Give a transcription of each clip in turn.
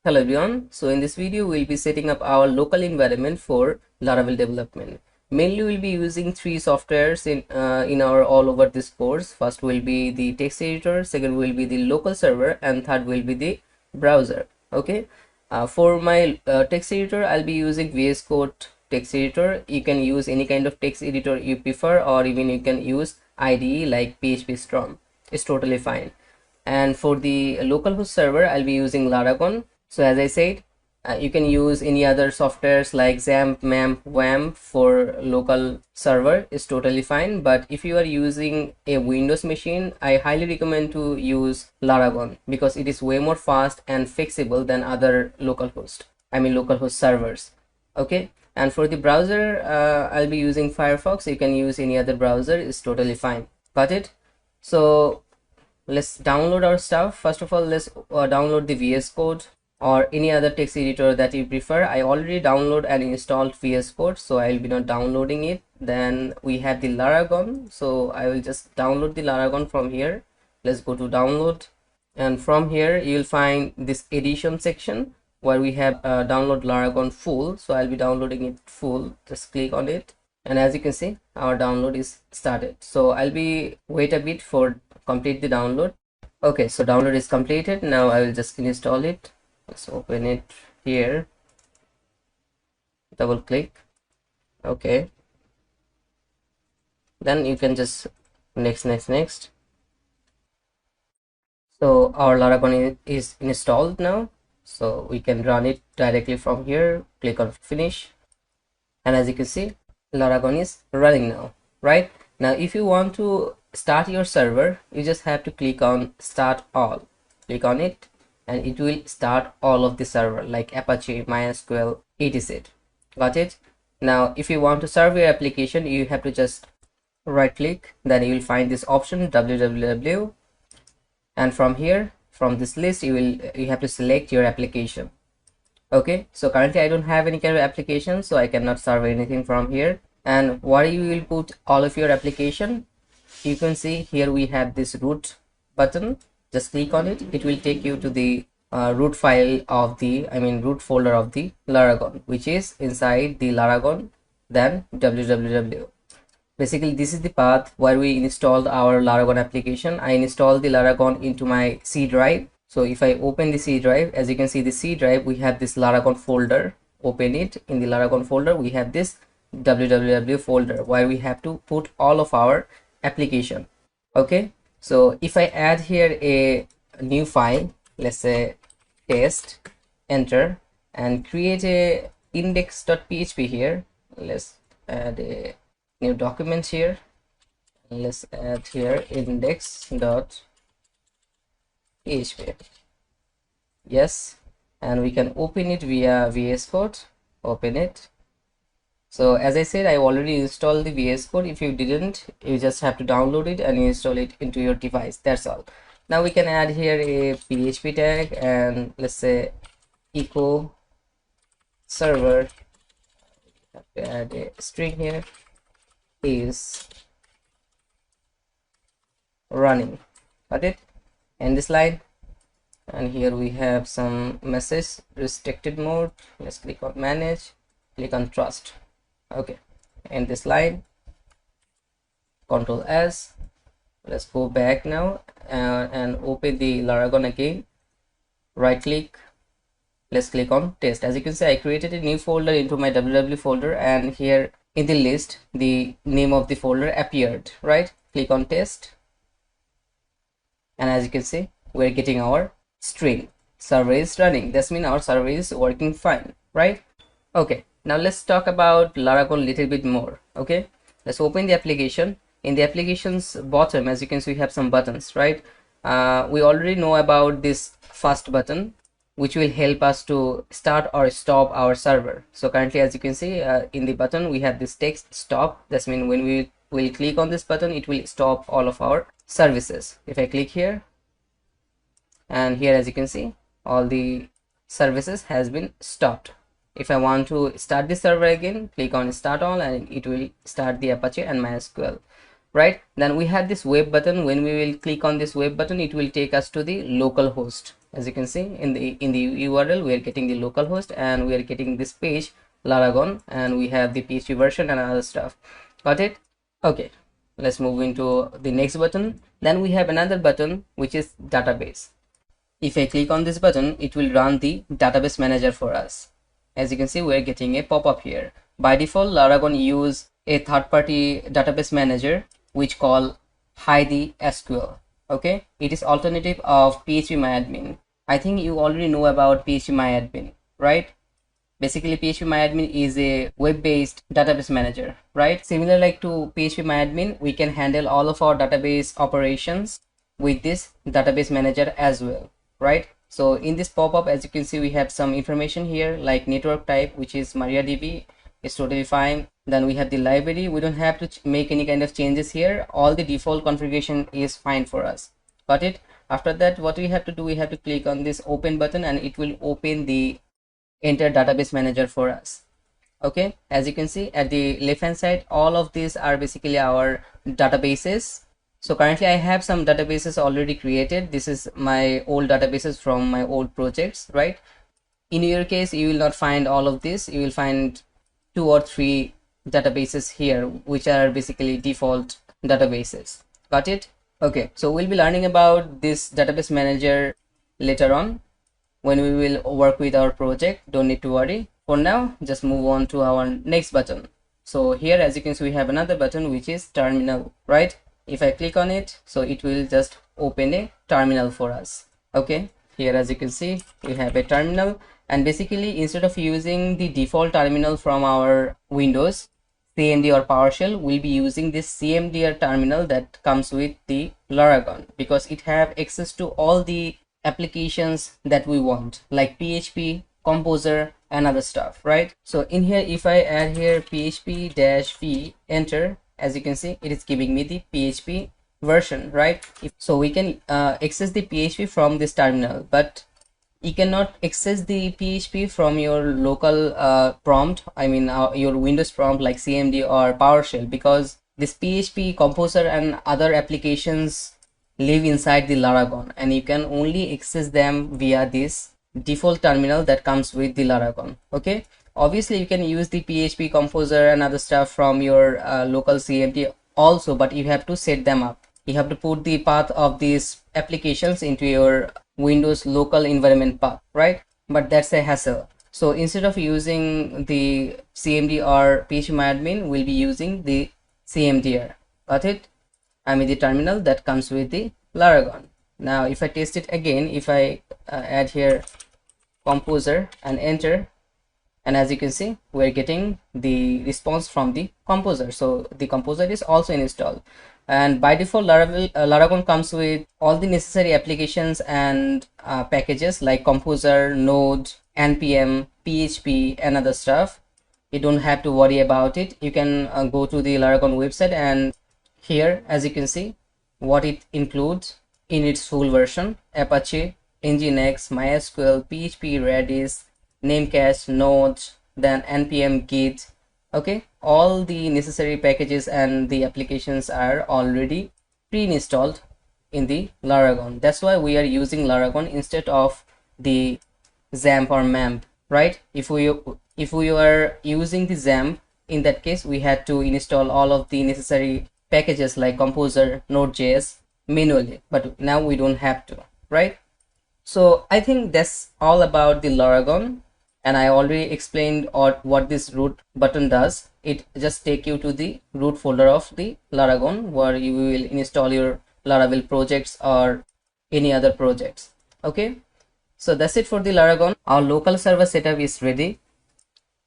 Hello everyone. So in this video we'll be setting up our local environment for Laravel development. Mainly we'll be using three softwares in our all over this course. First will be the text editor, second will be the local server, and third will be the browser. Okay. For my text editor, I'll be using VS Code text editor. You can use any kind of text editor you prefer, or even you can use IDE like PHP Storm. It's totally fine. And for the localhost server, I'll be using Laravel. So as I said, you can use any other softwares like XAMPP, MAMP, WAMP for local server is totally fine. But if you are using a Windows machine, I highly recommend to use Laravel because it is way more fast and flexible than other localhost servers. Okay. And for the browser, I'll be using Firefox. You can use any other browser, is totally fine. Got it? So let's download our stuff. First of all, let's download the VS Code or any other text editor that you prefer. I already downloaded and installed VS Code, so I will be not downloading it. Then we have the Laravel, so I will just download the Laravel from here. Let's go to download, and from here you'll find this edition section where we have download Laravel full. So I'll be downloading it full. Just click on it, and as you can see, our download is started. So I'll be wait a bit for complete the download. Okay, so download is completed. Now I will just install it. Let's open it here, double click. Okay, then you can just next. So our Laravel is installed now, so we can run it directly from here. Click on finish, and as you can see, Laravel is running now. Right now, if you want to start your server, you just have to click on start all. Click on it, and it will start all of the server like Apache, MySQL, etc. Got it? Now if you want to serve your application, you have to just right click, then you will find this option www, and from here, from this list, you have to select your application. Okay, so currently I don't have any kind of application, so I cannot serve anything from here. And where you will put all of your application, you can see here we have this root button. Just click on it. It will take you to the root file of the root folder of the Laravel, which is inside the Laravel, then www. Basically this is the path where we installed our Laravel application. I installed the Laravel into my C drive. So if I open the C drive, as you can see, the C drive, we have this Laravel folder. Open it. In the Laravel folder, we have this www folder where we have to put all of our application. Okay, so if I add here a new file, let's say test, enter, and create a index.php here. Let's add a new document here. Let's add here index.php. Yes, and we can open it via VS Code. Open it. So as I said, I already installed the VS Code. If you didn't, you just have to download it and install it into your device. That's all. Now we can add here a PHP tag, and let's say echo server. Have to add a string here, is running. Got it? End this line, and here we have some message restricted mode. Let's click on manage, click on trust. Okay, end this line, Control S. Let's go back now and open the Laravel again. Right click, let's click on test. As you can see, I created a new folder into my www folder, and here in the list the name of the folder appeared. Right, click on test, and as you can see, we're getting our string server is running. That means our server is working fine. Right? Okay, now let's talk about Laravel a little bit more. Okay, let's open the application. In the application's bottom, as you can see, we have some buttons. Right, we already know about this first button, which will help us to start or stop our server. So currently, as you can see, in the button we have this text stop. That means when we will click on this button, it will stop all of our services. If I click here, and here, as you can see, all the services has been stopped. If I want to start the server again, click on start all, and it will start the Apache and MySQL. Right, then we have this web button. When we will click on this web button, it will take us to the local host. As you can see in the URL, we are getting the localhost and we are getting this page Laragon, and we have the PHP version and other stuff. Got it? Okay, let's move into the next button. Then we have another button which is database. If I click on this button, it will run the database manager for us. As you can see, we're getting a pop-up here. By default, Laragon use a third-party database manager which call Heidi SQL. Okay, it is alternative of PHP I think you already know about PHP right? Basically, PHP is a web-based database manager, right? Similar like to PHP we can handle all of our database operations with this database manager as well, right? So in this pop-up, as you can see, we have some information here like network type, which is MariaDB. It's totally fine. Then we have the library. We don't have to make any kind of changes here. All the default configuration is fine for us. Got it? After that, what we have to do, we have to click on this open button and it will open the enter database manager for us. Okay, as you can see at the left hand side, all of these are basically our databases. So currently I have some databases already created. This is my old databases from my old projects, right? In your case, you will not find all of this. You will find 2 or 3 databases here which are basically default databases. Got it? Okay, so we'll be learning about this database manager later on when we will work with our project. Don't need to worry. For now, just move on to our next button. So here, as you can see, we have another button which is terminal, right? If I click on it, so it will just open a terminal for us. Okay, here as you can see, we have a terminal, and basically instead of using the default terminal from our Windows CMD or PowerShell, we'll be using this CMD terminal that comes with the Laragon, because it have access to all the applications that we want, like PHP, Composer, and other stuff, right? So in here, if I add here php-v, enter, as you can see, it is giving me the PHP version, right? So we can access the PHP from this terminal, but you cannot access the PHP from your local prompt, I mean your Windows prompt like CMD or PowerShell, because this PHP, Composer, and other applications live inside the Laragon, and you can only access them via this default terminal that comes with the Laragon. Okay, obviously you can use the PHP, Composer, and other stuff from your local CMD also, but you have to set them up. You have to put the path of these applications into your Windows local environment path, right? But that's a hassle. So instead of using the CMD or PHP we'll be using the CMDR. Got it? I mean the terminal that comes with the Laragon. Now if I test it again, if I add here Composer and enter, and as you can see, we're getting the response from the Composer. So the Composer is also installed, and by default Laragon comes with all the necessary applications and packages like Composer, Node, npm, PHP, and other stuff. You don't have to worry about it. You can go to the Laragon website, and here as you can see what it includes in its full version: Apache, Nginx, MySQL, PHP, Redis, Namecache, Node, then npm, Git. Okay, all the necessary packages and the applications are already pre-installed in the Laragon. That's why we are using Laragon instead of the XAMPP or MAMP, right? If we are using the XAMPP, in that case we had to install all of the necessary packages like Composer, Node.js manually, but now we don't have to, right? So I think that's all about the Laragon, and I already explained what this root button does. It just take you to the root folder of the Laragon, where you will install your Laravel projects or any other projects. Okay, so that's it for the Laragon. Our local server setup is ready.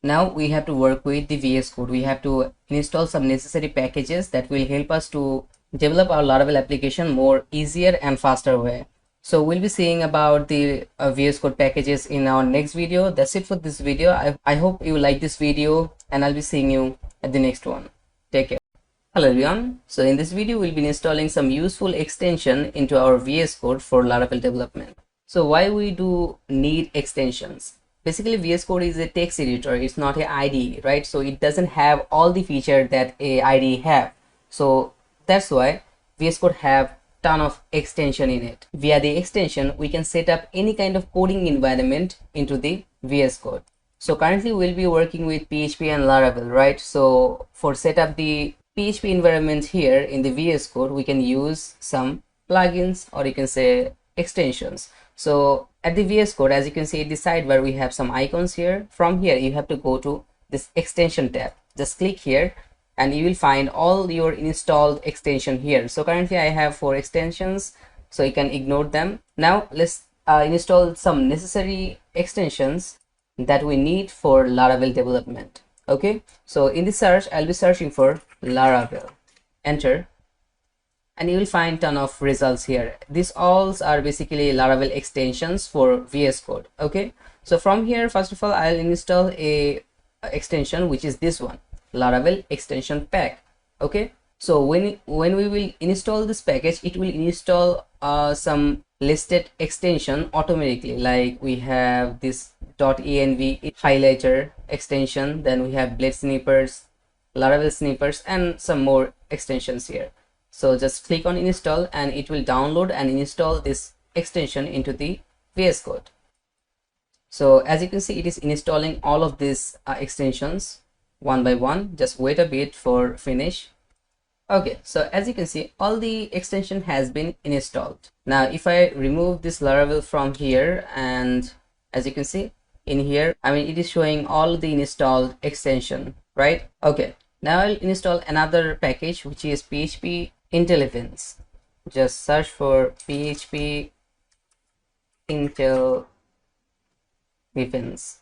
Now we have to work with the VS Code. We have to install some necessary packages that will help us to develop our Laravel application more easier and faster way. So we'll be seeing about the VS Code packages in our next video. That's it for this video. I hope you like this video, and I'll be seeing you at the next one. Take care. Hello everyone. So in this video, we'll be installing some useful extension into our VS Code for Laravel development. So why we do need extensions? Basically, VS Code is a text editor. It's not an IDE, right? So it doesn't have all the features that a IDE have. So that's why VS Code have ton of extension in it. Via the extension, we can set up any kind of coding environment into the VS Code. So currently we'll be working with PHP and Laravel, right? So for set up the PHP environment here in the VS Code, we can use some plugins, or you can say extensions. So at the VS Code, as you can see at the sidebar, we have some icons here. From here, you have to go to this extension tab. Just click here and you will find all your installed extension here. So currently I have 4 extensions, so you can ignore them. Now let's install some necessary extensions that we need for Laravel development. Okay, so in the search, I'll be searching for Laravel. Enter, and you will find ton of results here. These all are basically Laravel extensions for VS Code. Okay, so from here, first of all, I'll install a extension, which is this one, Laravel extension pack. Okay, so when we will install this package, it will install some listed extension automatically. Like we have this .env highlighter extension, then we have blade snippers, Laravel snippers, and some more extensions here. So just click on install and it will download and install this extension into the VS Code. So as you can see, it is installing all of these extensions one by one. Just wait a bit for finish. Okay, so as you can see, all the extension has been installed. Now if I remove this Laravel from here, and as you can see in here, I mean, it is showing all the installed extension, right? Okay, now I'll install another package, which is PHP Intelligence. Just search for PHP Intelligence,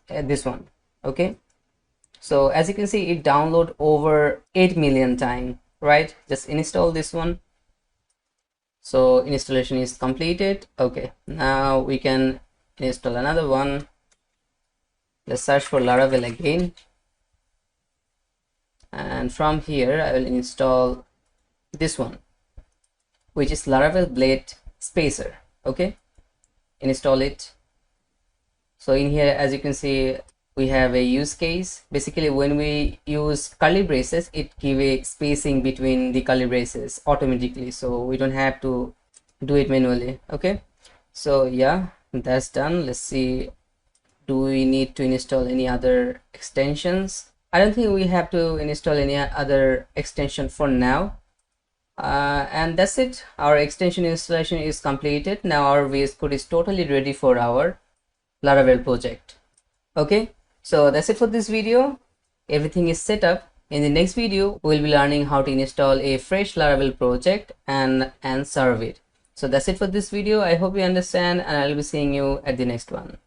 this one. Okay, so as you can see, it download over 8 million times, right? Just install this one. So installation is completed. Okay, now we can install another one. Let's search for Laravel again, and from here I will install this one, which is Laravel Blade Spacer. Okay, install it. So in here, as you can see, we have a use case. Basically, when we use curly braces, it give a spacing between the curly braces automatically, so we don't have to do it manually. Okay, so yeah, that's done. Let's see, do we need to install any other extensions? I don't think we have to install any other extension for now. And that's it. Our extension installation is completed. Now our VS Code is totally ready for our Laravel project. Okay, so that's it for this video. Everything is set up. In the next video, we'll be learning how to install a fresh Laravel project and serve it. So that's it for this video. I hope you understand, and I'll be seeing you at the next one.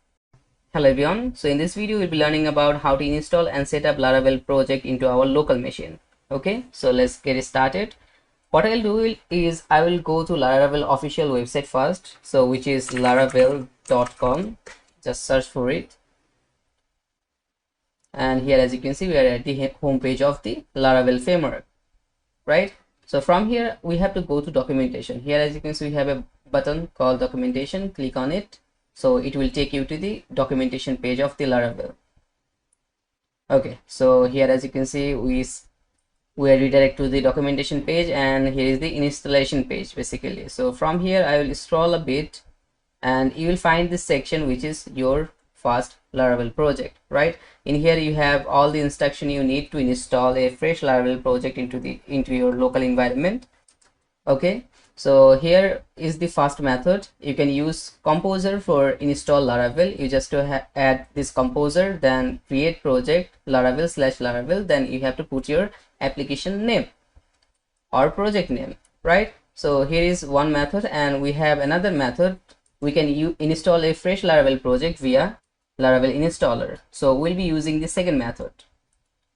Hello everyone. So in this video, we'll be learning about how to install and set up Laravel project into our local machine. Okay, so let's get started. What I'll do is I will go to Laravel official website first, so which is laravel.com. Just search for it, and here, as you can see, we are at the home page of the Laravel framework, right? So from here we have to go to documentation. Here, as you can see, we have a button called documentation. Click on it, so it will take you to the documentation page of the Laravel. Okay, so here, as you can see, we are redirected to the documentation page, and here is the installation page basically. So from here I will scroll a bit, and you will find this section, which is your first Laravel project, right? In here you have all the instruction you need to install a fresh Laravel project into your local environment. Okay, so here is the first method. You can use Composer for install Laravel. You just add this Composer, then create project Laravel/Laravel, then you have to put your application name or project name, right? So here is one method, and we have another method. We can install a fresh Laravel project via Laravel installer. So we'll be using the second method.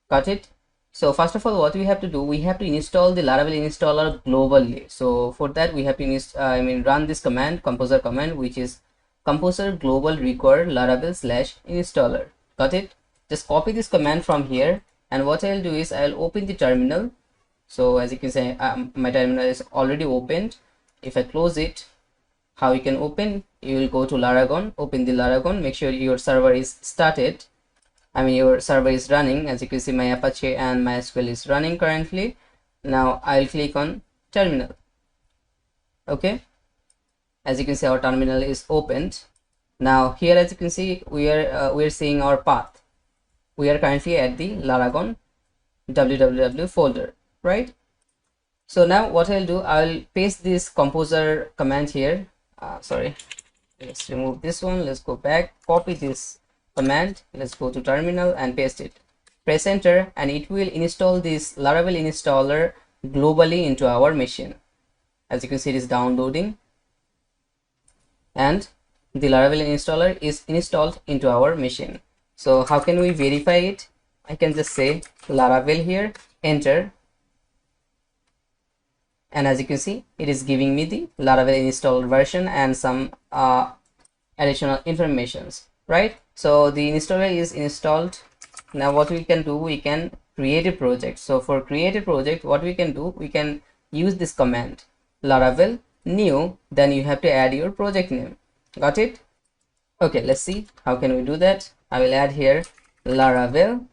Got it? So first of all, what we have to do, we have to install the Laravel installer globally. So for that, we have to run this command, Composer command, which is Composer global require Laravel/installer. Got it? Just copy this command from here, and what I'll do is I'll open the terminal. So as you can see, my terminal is already opened. If I close it, how you can open, you will go to Laragon, open the Laragon, make sure your server is started. Your server is running. As you can see, my Apache and MySQL is running currently. Now I'll click on terminal. Okay, as you can see, our terminal is opened. Now here, as you can see, we are seeing our path. We are currently at the Laragon www folder, right? So now what I'll do, I'll paste this composer command here. Sorry, let's remove this one. Let's go back, copy this command. Let's go to terminal and paste it. Press enter and it will install this Laravel installer globally into our machine. As you can see, it is downloading and the Laravel installer is installed into our machine. So how can we verify it? I can just say Laravel here, enter, and as you can see, it is giving me the Laravel installed version and some additional informations, right? So the installer is installed. Now what we can do, we can create a project. So for create a project, what we can do, we can use this command Laravel new, then you have to add your project name. Got it? Okay, let's see how can we do that. I will add here Laravel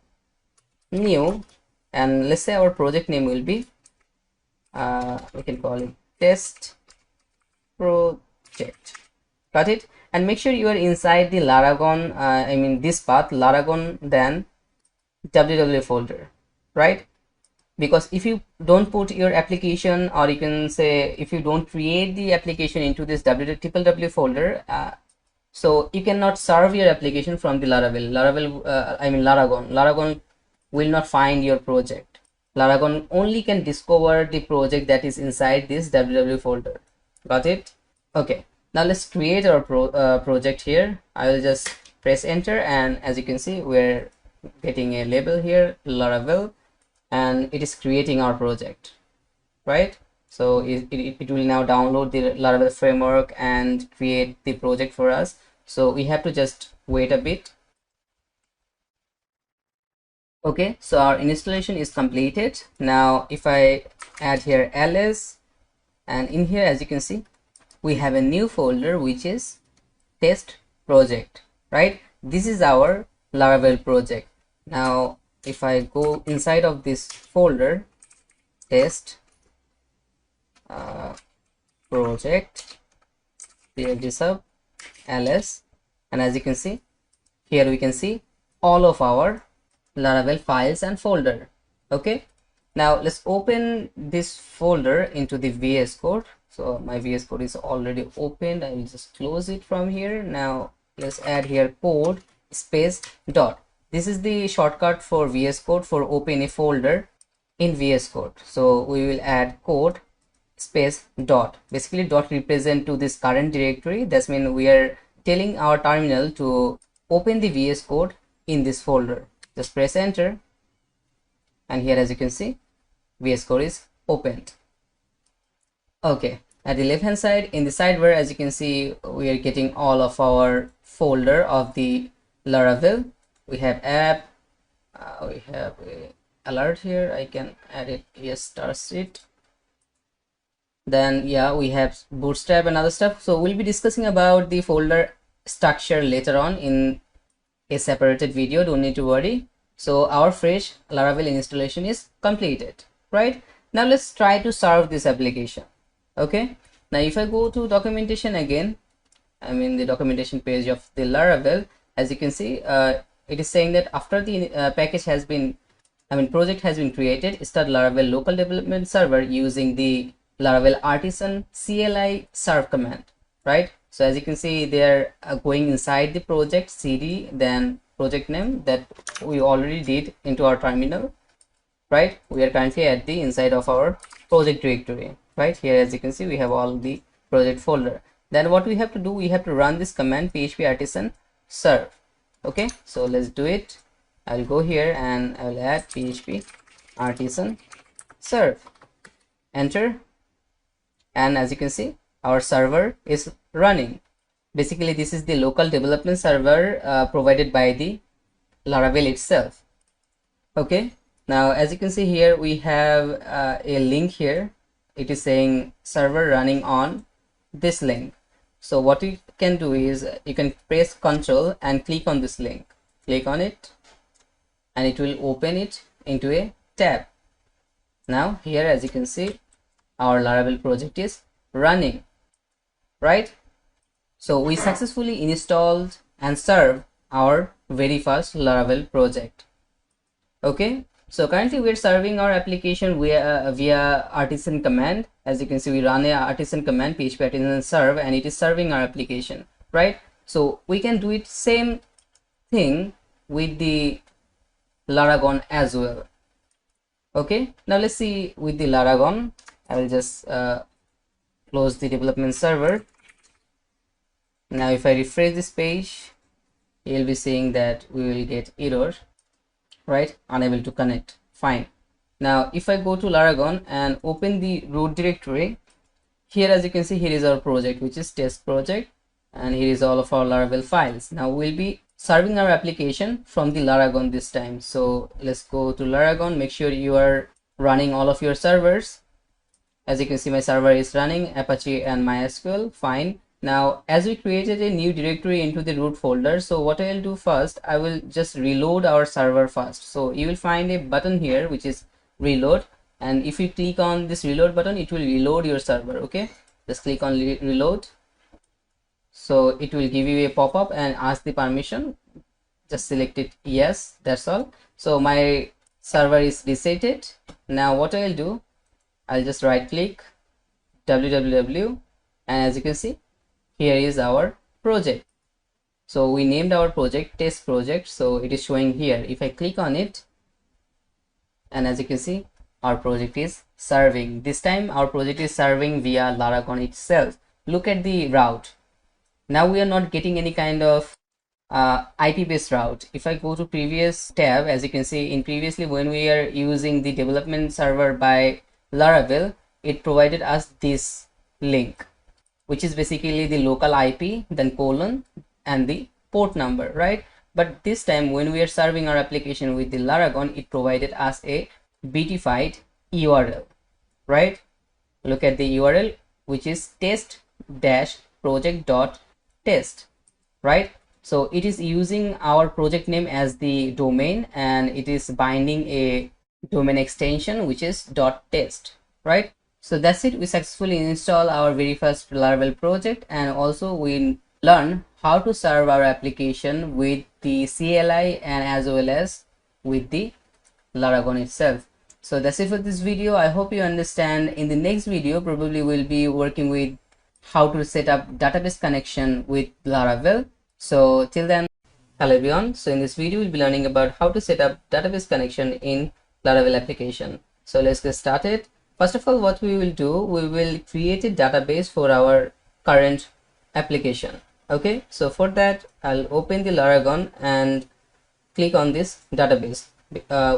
new, and let's say our project name will be we can call it test project. Got it? And make sure you are inside the Laragon, I mean this path Laragon then www folder, right? Because if you don't put your application, or you can say if you don't create the application into this www folder, so you cannot serve your application from the Laravel I mean Laragon will not find your project. Laragon only can discover the project that is inside this www folder. Got it? Okay, now let's create our project here. I will just press enter, and as you can see, we're getting a label here, Laravel, and it is creating our project, right? So it will now download the Laravel framework and create the project for us. So we have to just wait a bit. Okay, so our installation is completed. Now if I add here ls, and in here, as you can see, we have a new folder which is test project, right? This is our Laravel project. Now if I go inside of this folder, test project, clear this up, ls, and as you can see, here we can see all of our Laravel files and folder. Okay, now let's open this folder into the VS Code. So my VS Code is already opened. I will just close it from here. Now let's add here code space dot. This is the shortcut for VS Code for open a folder in VS Code. So we will add code space dot. Basically dot represent to this current directory. That's mean we are telling our terminal to open the VS Code in this folder. Just press enter, and here as you can see, VS Code is opened. Okay, at the left hand side in the sidebar, as you can see, we are getting all of our folder of the Laravel. We have app, we have a alert here. I can add it, yes, start it. Then yeah, we have bootstrap and other stuff. So we'll be discussing about the folder structure later on in a separated video, don't need to worry. So our fresh Laravel installation is completed, right? Now let's try to serve this application. Okay, now if I go to documentation again, I'm in the documentation page of the Laravel. As you can see, it is saying that after the package has been, project has been created, start Laravel local development server using the Laravel Artisan CLI serve command, right? So as you can see, they are going inside the project cd, then project name that we already did into our terminal, right? We are currently at the inside of our project directory, right? Here as you can see, we have all the project folder. Then what we have to do, we have to run this command php artisan serve. Okay, so let's do it. I'll go here and I will add php artisan serve, enter, and as you can see, our server is running. Basically this is the local development server provided by the Laravel itself. Okay, now as you can see here, we have a link here. It is saying server running on this link. So what you can do is you can press Ctrl and click on this link, click on it, and it will open it into a tab. Now here as you can see, our Laravel project is running, right? So we successfully installed and served our very first Laravel project. Okay, so currently we're serving our application via Artisan command. As you can see, we run a Artisan command, PHP Artisan serve, and it is serving our application, right? So we can do it same thing with the Laragon as well. Okay, now let's see with the Laragon. I will just close the development server. Now if I refresh this page, you'll be seeing that we will get error, right? Unable to connect. Fine. Now if I go to Laragon and open the root directory, here as you can see, here is our project, which is test project, and here is all of our Laravel files. Now we'll be serving our application from the Laragon this time. So let's go to Laragon. Make sure you are running all of your servers. As you can see, my server is running Apache and MySQL. Fine. Now as we created a new directory into the root folder, so what I'll do first, I will just reload our server first. So you will find a button here which is reload, and if you click on this reload button, it will reload your server. Okay, just click on reload. So it will give you a pop-up and ask the permission. Just select it yes, that's all. So my server is resetted. Now what I'll do, I'll just right click www, and as you can see, here is our project. So we named our project test project, so it is showing here. If I click on it, and as you can see, our project is serving. This time our project is serving via Laragon itself. Look at the route. Now we are not getting any kind of IP based route. If I go to previous tab, as you can see, in previously when we are using the development server by Laravel, it provided us this link, which is basically the local IP, then colon, and the port number, right? But this time when we are serving our application with the Laragon, it provided us a beautified URL, right? Look at the URL, which is test-project.test, right? So it is using our project name as the domain, and it is binding a domain extension which is .test, right? So that's it. We successfully install our very first Laravel project, and also we learn how to serve our application with the CLI and as well as with the Laragon itself. So that's it for this video. I hope you understand. In the next video, probably we'll be working with how to set up database connection with Laravel. So till then, hello everyone. So in this video, we'll be learning about how to set up database connection in Laravel application. So let's get started. First of all, what we will do, we will create a database for our current application. Okay, so for that, I'll open the Laragon and click on this database.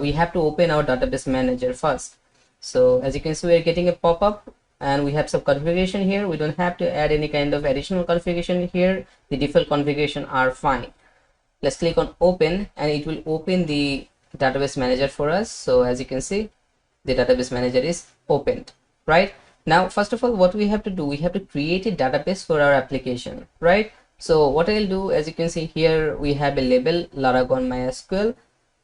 We have to open our database manager first. So as you can see, we are getting a pop-up and we have some configuration here. We don't have to add any kind of additional configuration here. The default configuration are fine. Let's click on open, and it will open the database manager for us. So as you can see, the database manager is opened, right? Now first of all, what we have to do, we have to create a database for our application, right? So what I'll do, as you can see here, we have a label Laragon MySQL.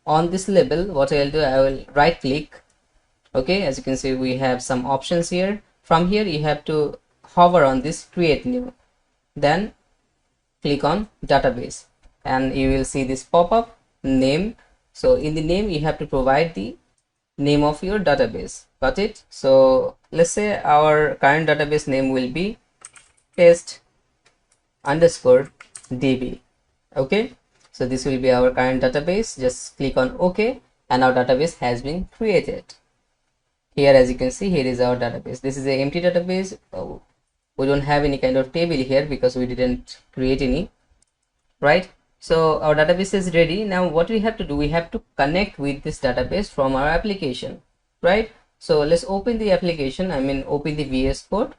On this label, what I'll do, I will right click. Okay, as you can see, we have some options here. From here you have to hover on this create new, then click on database, and you will see this pop-up name. So in the name, you have to provide the name of your database. Got it? So let's say our current database name will be test_db. Okay, so this will be our current database. Just click on OK, and our database has been created. Here, as you can see, here is our database. This is an empty database. We don't have any kind of table here because we didn't create any, right? So our database is ready. Now what we have to do, we have to connect with this database from our application, right? So let's open the application, open the VS Code,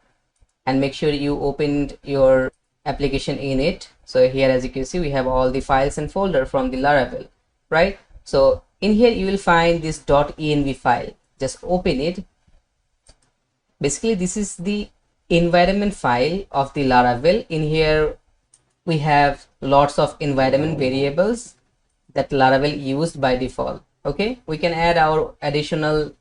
and make sure you opened your application in it. So here, as you can see, we have all the files and folder from the Laravel, right? So in here you will find this .env file. Just open it. Basically this is the environment file of the Laravel. In here we have lots of environment variables that Laravel used by default. Okay, we can add our additional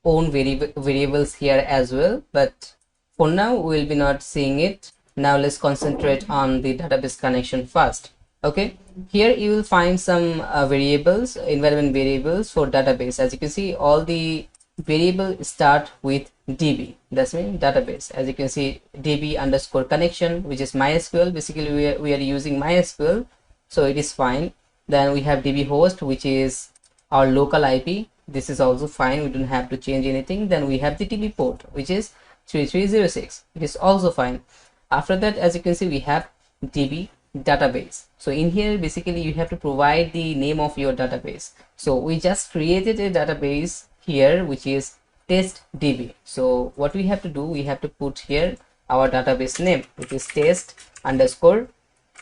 own variables here as well, but for now we will be not seeing it. Now let's concentrate on the database connection first. Okay, here you will find some variables, environment variables for database. As you can see, all the variables start with db, that's mean database. As you can see, db underscore connection, which is MySQL. Basically we are using MySQL, so it is fine. Then we have db host, which is our local IP. This is also fine, we don't have to change anything. Then we have the db port, which is 3306. It is also fine. After that, as you can see, we have db database. So in here basically you have to provide the name of your database. So we just created a database here, which is test db. So what we have to do, we have to put here our database name, which is test underscore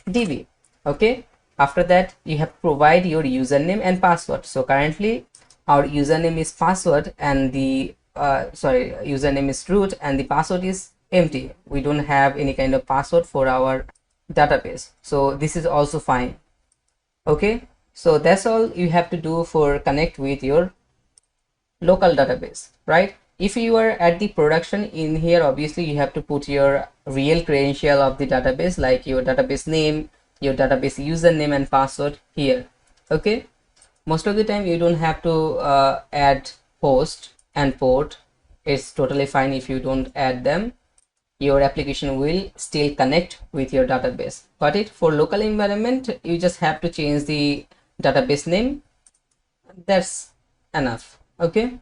db. Okay, after that you have to provide your username and password. So currently our username is password and the username is root and the password is empty. We don't have any kind of password for our database, so this is also fine. Okay, so that's all you have to do for connect with your local database, right? If you are at the production, in here obviously you have to put your real credential of the database, like your database name, your database username and password here. Okay, most of the time you don't have to add host and port. It's totally fine if you don't add them. Your application will still connect with your database. Got it? For local environment, you just have to change the database name. That's enough. Okay,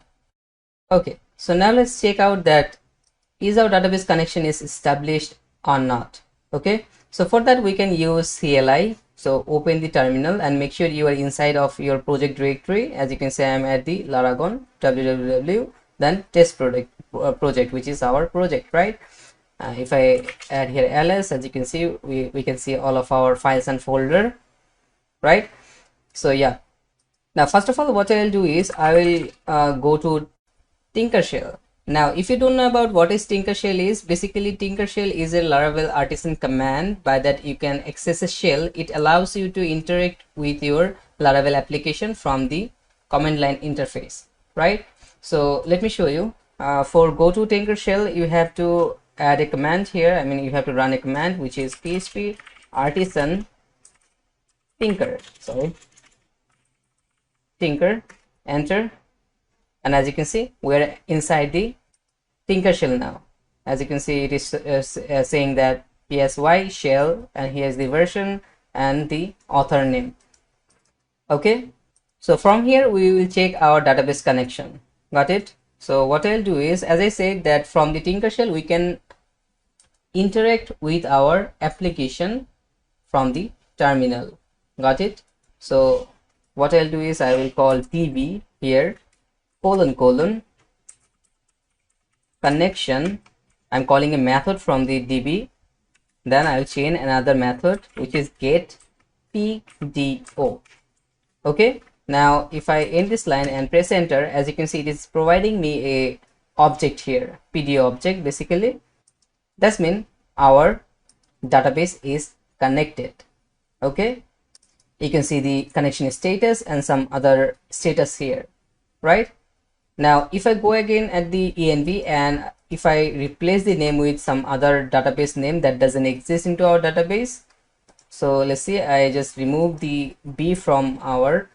so now let's check out that is our database connection is established or not. Okay, so for that we can use CLI. So open the terminal and make sure you are inside of your project directory. As you can see, I am at the Laravel www, then test project, which is our project, right? If I add here ls, as you can see, we can see all of our files and folder, right? So yeah, now first of all what I'll do is I will go to Tinkershell. Now if you don't know about what is Tinkershell is, basically Tinkershell is a Laravel Artisan command. By that you can access a shell. It allows you to interact with your Laravel application from the command line interface, right? So let me show you. For go to Tinkershell, you have to add a command here. I mean, you have to run a command, which is php artisan tinker, enter, and as you can see, we're inside the Tinkershell now. As you can see, it is saying that psy shell, and here's the version and the author name. Okay, so from here we will check our database connection. Got it? So what I'll do is, as I said, that from the Tinkershell we can interact with our application from the terminal. Got it? So what I'll do is I will call db here connection. I'm calling a method from the db. Then I'll chain another method, which is get pdo. Okay, now if I end this line and press enter, as you can see, it is providing me a object here, pdo object. Basically that's mean our database is connected. Okay, you can see the connection status and some other status here, right? Now if I go again at the env and if I replace the name with some other database name that doesn't exist into our database, so let's see, I just remove the b from our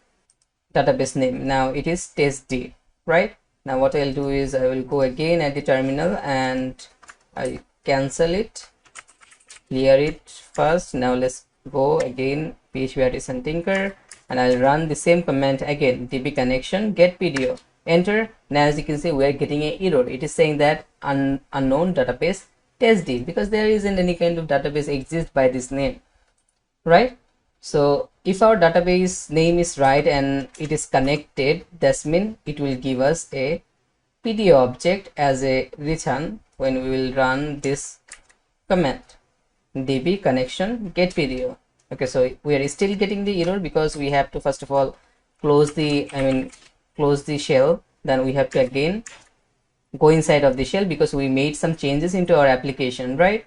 database name. Now it is testd, right? Now what I'll do is I will go again at the terminal and I cancel it, clear it first. Now let's go again php artisan tinker and I'll run the same command again, db connection get pdo, enter. Now as you can see, we are getting an error. It is saying that unknown database testd, because there isn't any kind of database exist by this name, right? So if our database name is right and it is connected, that's mean it will give us a pdo object as a return when we will run this command, db connection get pdo. Okay, so we are still getting the error because we have to first of all close the shell. Then we have to again go inside of the shell because we made some changes into our application, right?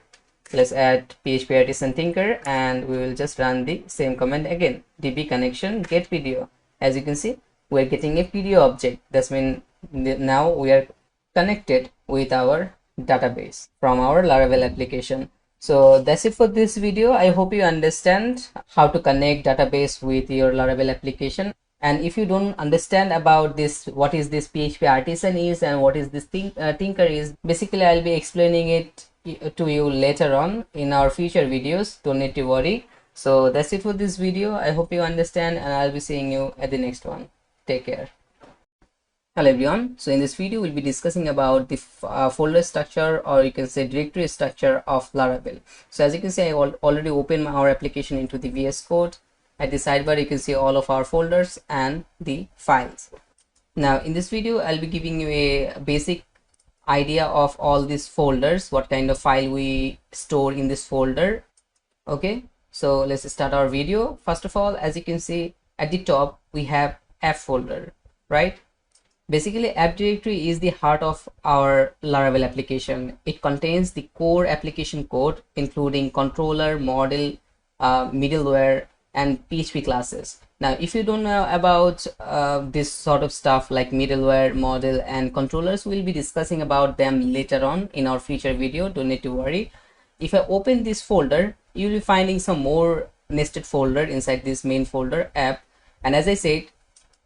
Let's add php artisan tinker and we will just run the same command again, db connection get pdo. As you can see, we're getting a pdo object. That's mean now we are connected with our database from our Laravel application. So that's it for this video. I hope you understand how to connect database with your Laravel application. And if you don't understand about this, what is this PHP Artisan is and what is this Tinker is, basically I'll be explaining it to you later on in our future videos. Don't need to worry. So that's it for this video. I hope you understand, and I'll be seeing you at the next one. Take care. Hello everyone. So in this video we'll be discussing about the folder structure, or you can say directory structure of Laravel. So as you can see, I already opened our application into the VS Code. At the sidebar you can see all of our folders and the files. Now in this video I'll be giving you a basic idea of all these folders, what kind of file we store in this folder. Okay, so let's start our video. First of all, as you can see at the top we have app folder, right? Basically, app directory is the heart of our Laravel application. It contains the core application code, including controller, model, middleware, and PHP classes. Now, if you don't know about this sort of stuff like middleware, model, and controllers, we'll be discussing about them later on in our future video. Don't need to worry. If I open this folder, you'll be finding some more nested folder inside this main folder app. And as I said,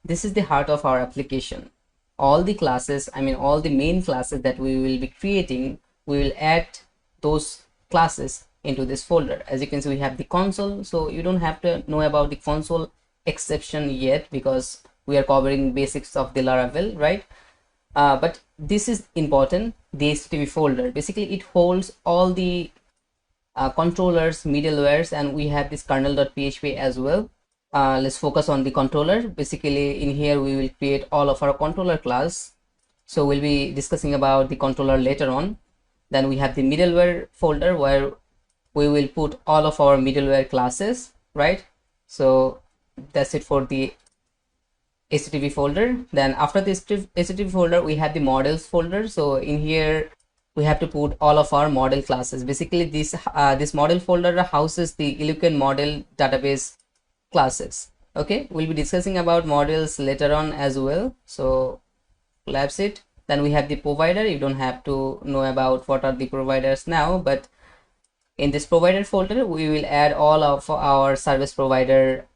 this is the heart of our application. All the classes, all the main classes that we will be creating, we will add those classes into this folder. As you can see, we have the console, so you don't have to know about the console exception yet because we are covering basics of the Laravel, right? But this is important. The HTTP folder, basically it holds all the controllers, middlewares, and we have this kernel.php as well. Let's focus on the controller. Basically in here we will create all of our controller class, so we'll be discussing about the controller later on. Then we have the middleware folder where we will put all of our middleware classes, right? So that's it for the HTTP folder. Then after this HTTP folder we have the models folder. So in here we have to put all of our model classes. Basically this model folder houses the Eloquent model database classes. Okay, we'll be discussing about models later on as well, so collapse it. Then we have the provider. You don't have to know about what are the providers now, but in this provider folder we will add all of our service provider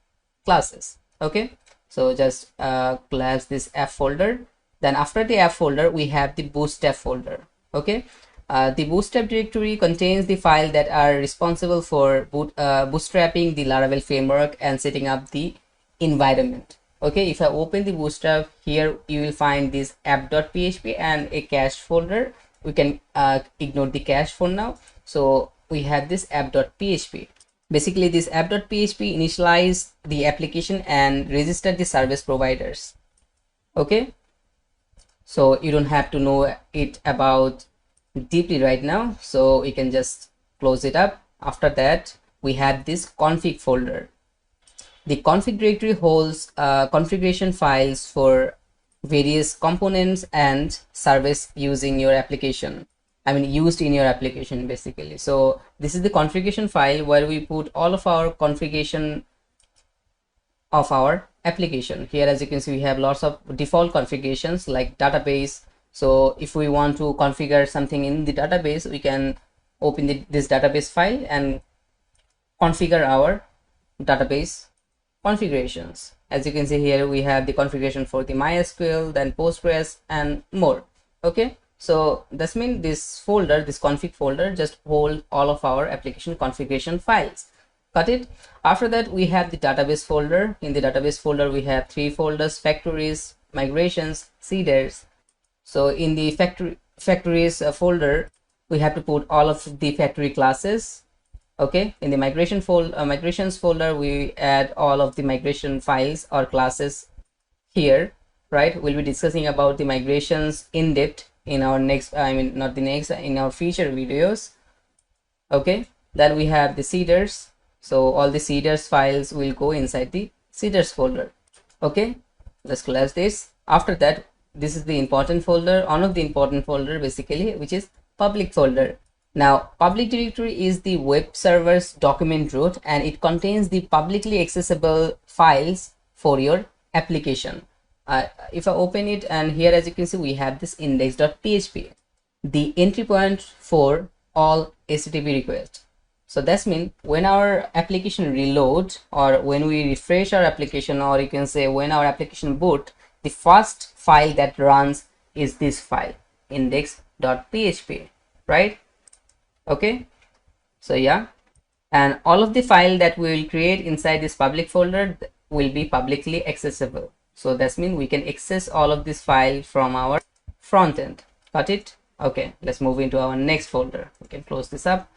classes. Okay, so just collapse this app folder. Then after the app folder we have the bootstrap folder. Okay, the bootstrap directory contains the files that are responsible for bootstrapping the Laravel framework and setting up the environment. Okay, if I open the bootstrap, here you will find this app.php and a cache folder. We can ignore the cache for now. So we have this app.php. Basically this app.php initialize the application and register the service providers. Okay, so you don't have to know it about deeply right now, so we can just close it up. After that we have this config folder. The config directory holds configuration files for various components and service using your application, used in your application basically. So this is the configuration file where we put all of our configuration of our application. Here as you can see we have lots of default configurations like database. So if we want to configure something in the database, we can open this database file and configure our database configurations. As you can see here we have the configuration for the MySQL, then Postgres, and more. Okay, so this means this folder, this config folder, just hold all of our application configuration files. Got it? After that we have the database folder. In the database folder we have three folders: factories, migrations, seeders. So in the factories folder we have to put all of the factory classes. Okay, in the migrations folder we add all of the migration files or classes here, right? We'll be discussing about the migrations in depth in our next, in our future videos. Okay, then we have the seeders. So all the seeders files will go inside the seeders folder. Okay, let's close this. After that, this is the important folder, one of the important folder basically, which is public folder. Now public directory is the web server's document root, and it contains the publicly accessible files for your application. If I open it, and here as you can see we have this index.php. the entry point for all HTTP requests. So that's mean when our application reloads, or when we refresh our application, or you can say when our application boot, the first file that runs is this file, index.php, right? Okay, so yeah, and all of the file that we will create inside this public folder will be publicly accessible. So that's mean we can access all of this file from our front end. Got it? Okay, let's move into our next folder. We can close this up.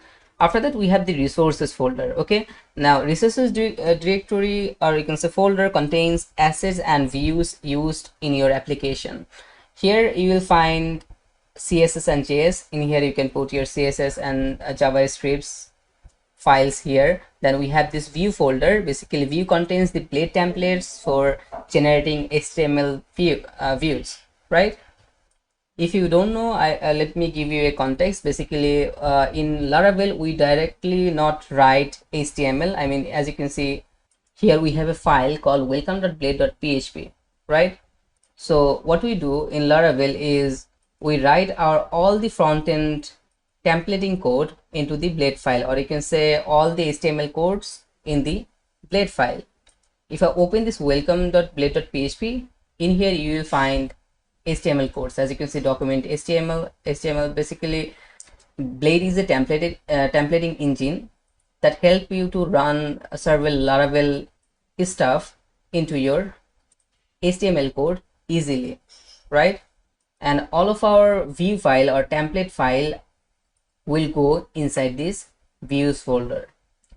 After that, we have the resources folder. Okay, now resources directory, or you can say folder, contains assets and views used in your application. Here you will find CSS and JS. In here you can put your CSS and JavaScripts files here. Then we have this view folder. Basically, view contains the blade templates for generating HTML views, right? If you don't know, let me give you a context. Basically, in Laravel, we directly not write HTML. I mean, as you can see here, we have a file called welcome.blade.php, right? So what we do in Laravel is we write our all the front end templating code into the blade file, or you can say all the HTML codes in the blade file. If I open this welcome.blade.php, in here you will find HTML codes. As you can see, document HTML. Basically, Blade is a templating engine that help you to run several Laravel stuff into your HTML code easily, right? And all of our view file or template file will go inside this views folder.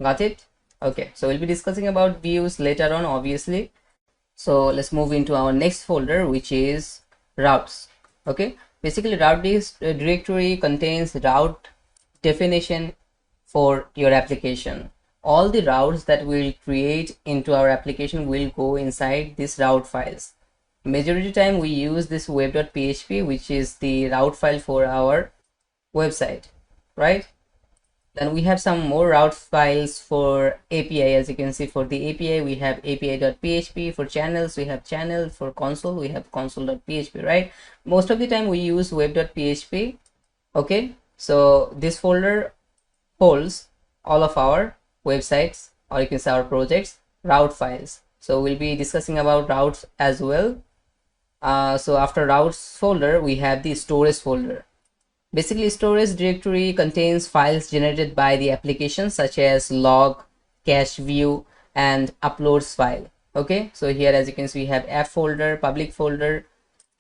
Got it? Okay, so we'll be discussing about views later on, obviously. So let's move into our next folder, which is routes. Okay, basically route directory contains route definition for your application. All the routes that we'll create into our application will go inside these route files. Majority time we use this web.php, which is the route file for our website, right? Then we have some more route files for API. As you can see, for the API we have api.php. For channels we have channel. For console we have console.php, right? Most of the time we use web.php. Okay, so this folder holds all of our websites, or you can say our projects route files. So we'll be discussing about routes as well. So after routes folder we have the storage folder. Basically, storage directory contains files generated by the application, such as log, cache view, and uploads file. Okay, so here as you can see we have app folder, public folder.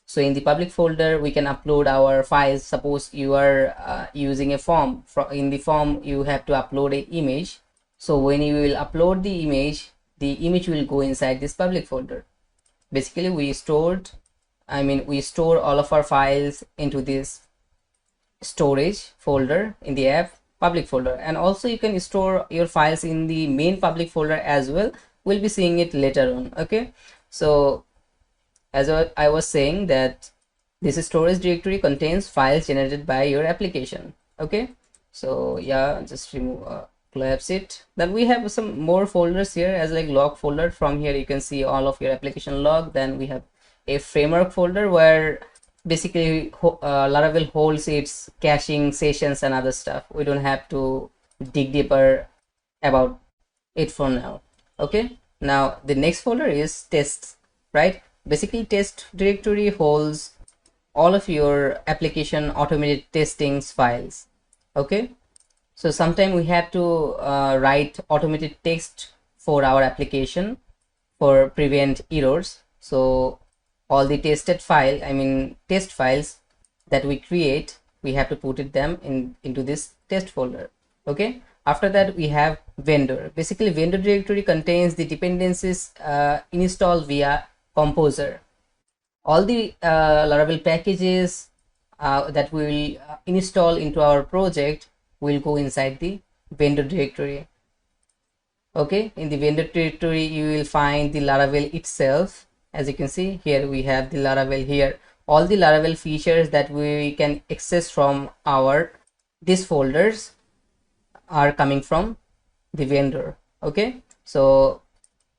So in the public folder we can upload our files. Suppose you are using a form. In the form you have to upload an image. So when you will upload the image will go inside this public folder. Basically we store all of our files into this storage folder in the app public folder, and also you can store your files in the main public folder as well. We'll be seeing it later on. Okay, so as I was saying that this storage directory contains files generated by your application. Okay, so yeah, just remove collapse it. Then we have some more folders here, as like log folder. From here you can see all of your application log. Then we have a framework folder where basically Laravel holds its caching sessions and other stuff. We don't have to dig deeper about it for now. Okay, now the next folder is tests, right? Basically test directory holds all of your application automated testings files. Okay, so sometimes we have to write automated text for our application for prevent errors. So all the test files that we create, we have to put them into this test folder. Okay, after that we have vendor. Basically vendor directory contains the dependencies installed via composer. All the Laravel packages that we will install into our project will go inside the vendor directory. Okay, in the vendor directory you will find the Laravel itself. As you can see here we have the Laravel here. All the Laravel features that we can access from these folders are coming from the vendor. Okay, so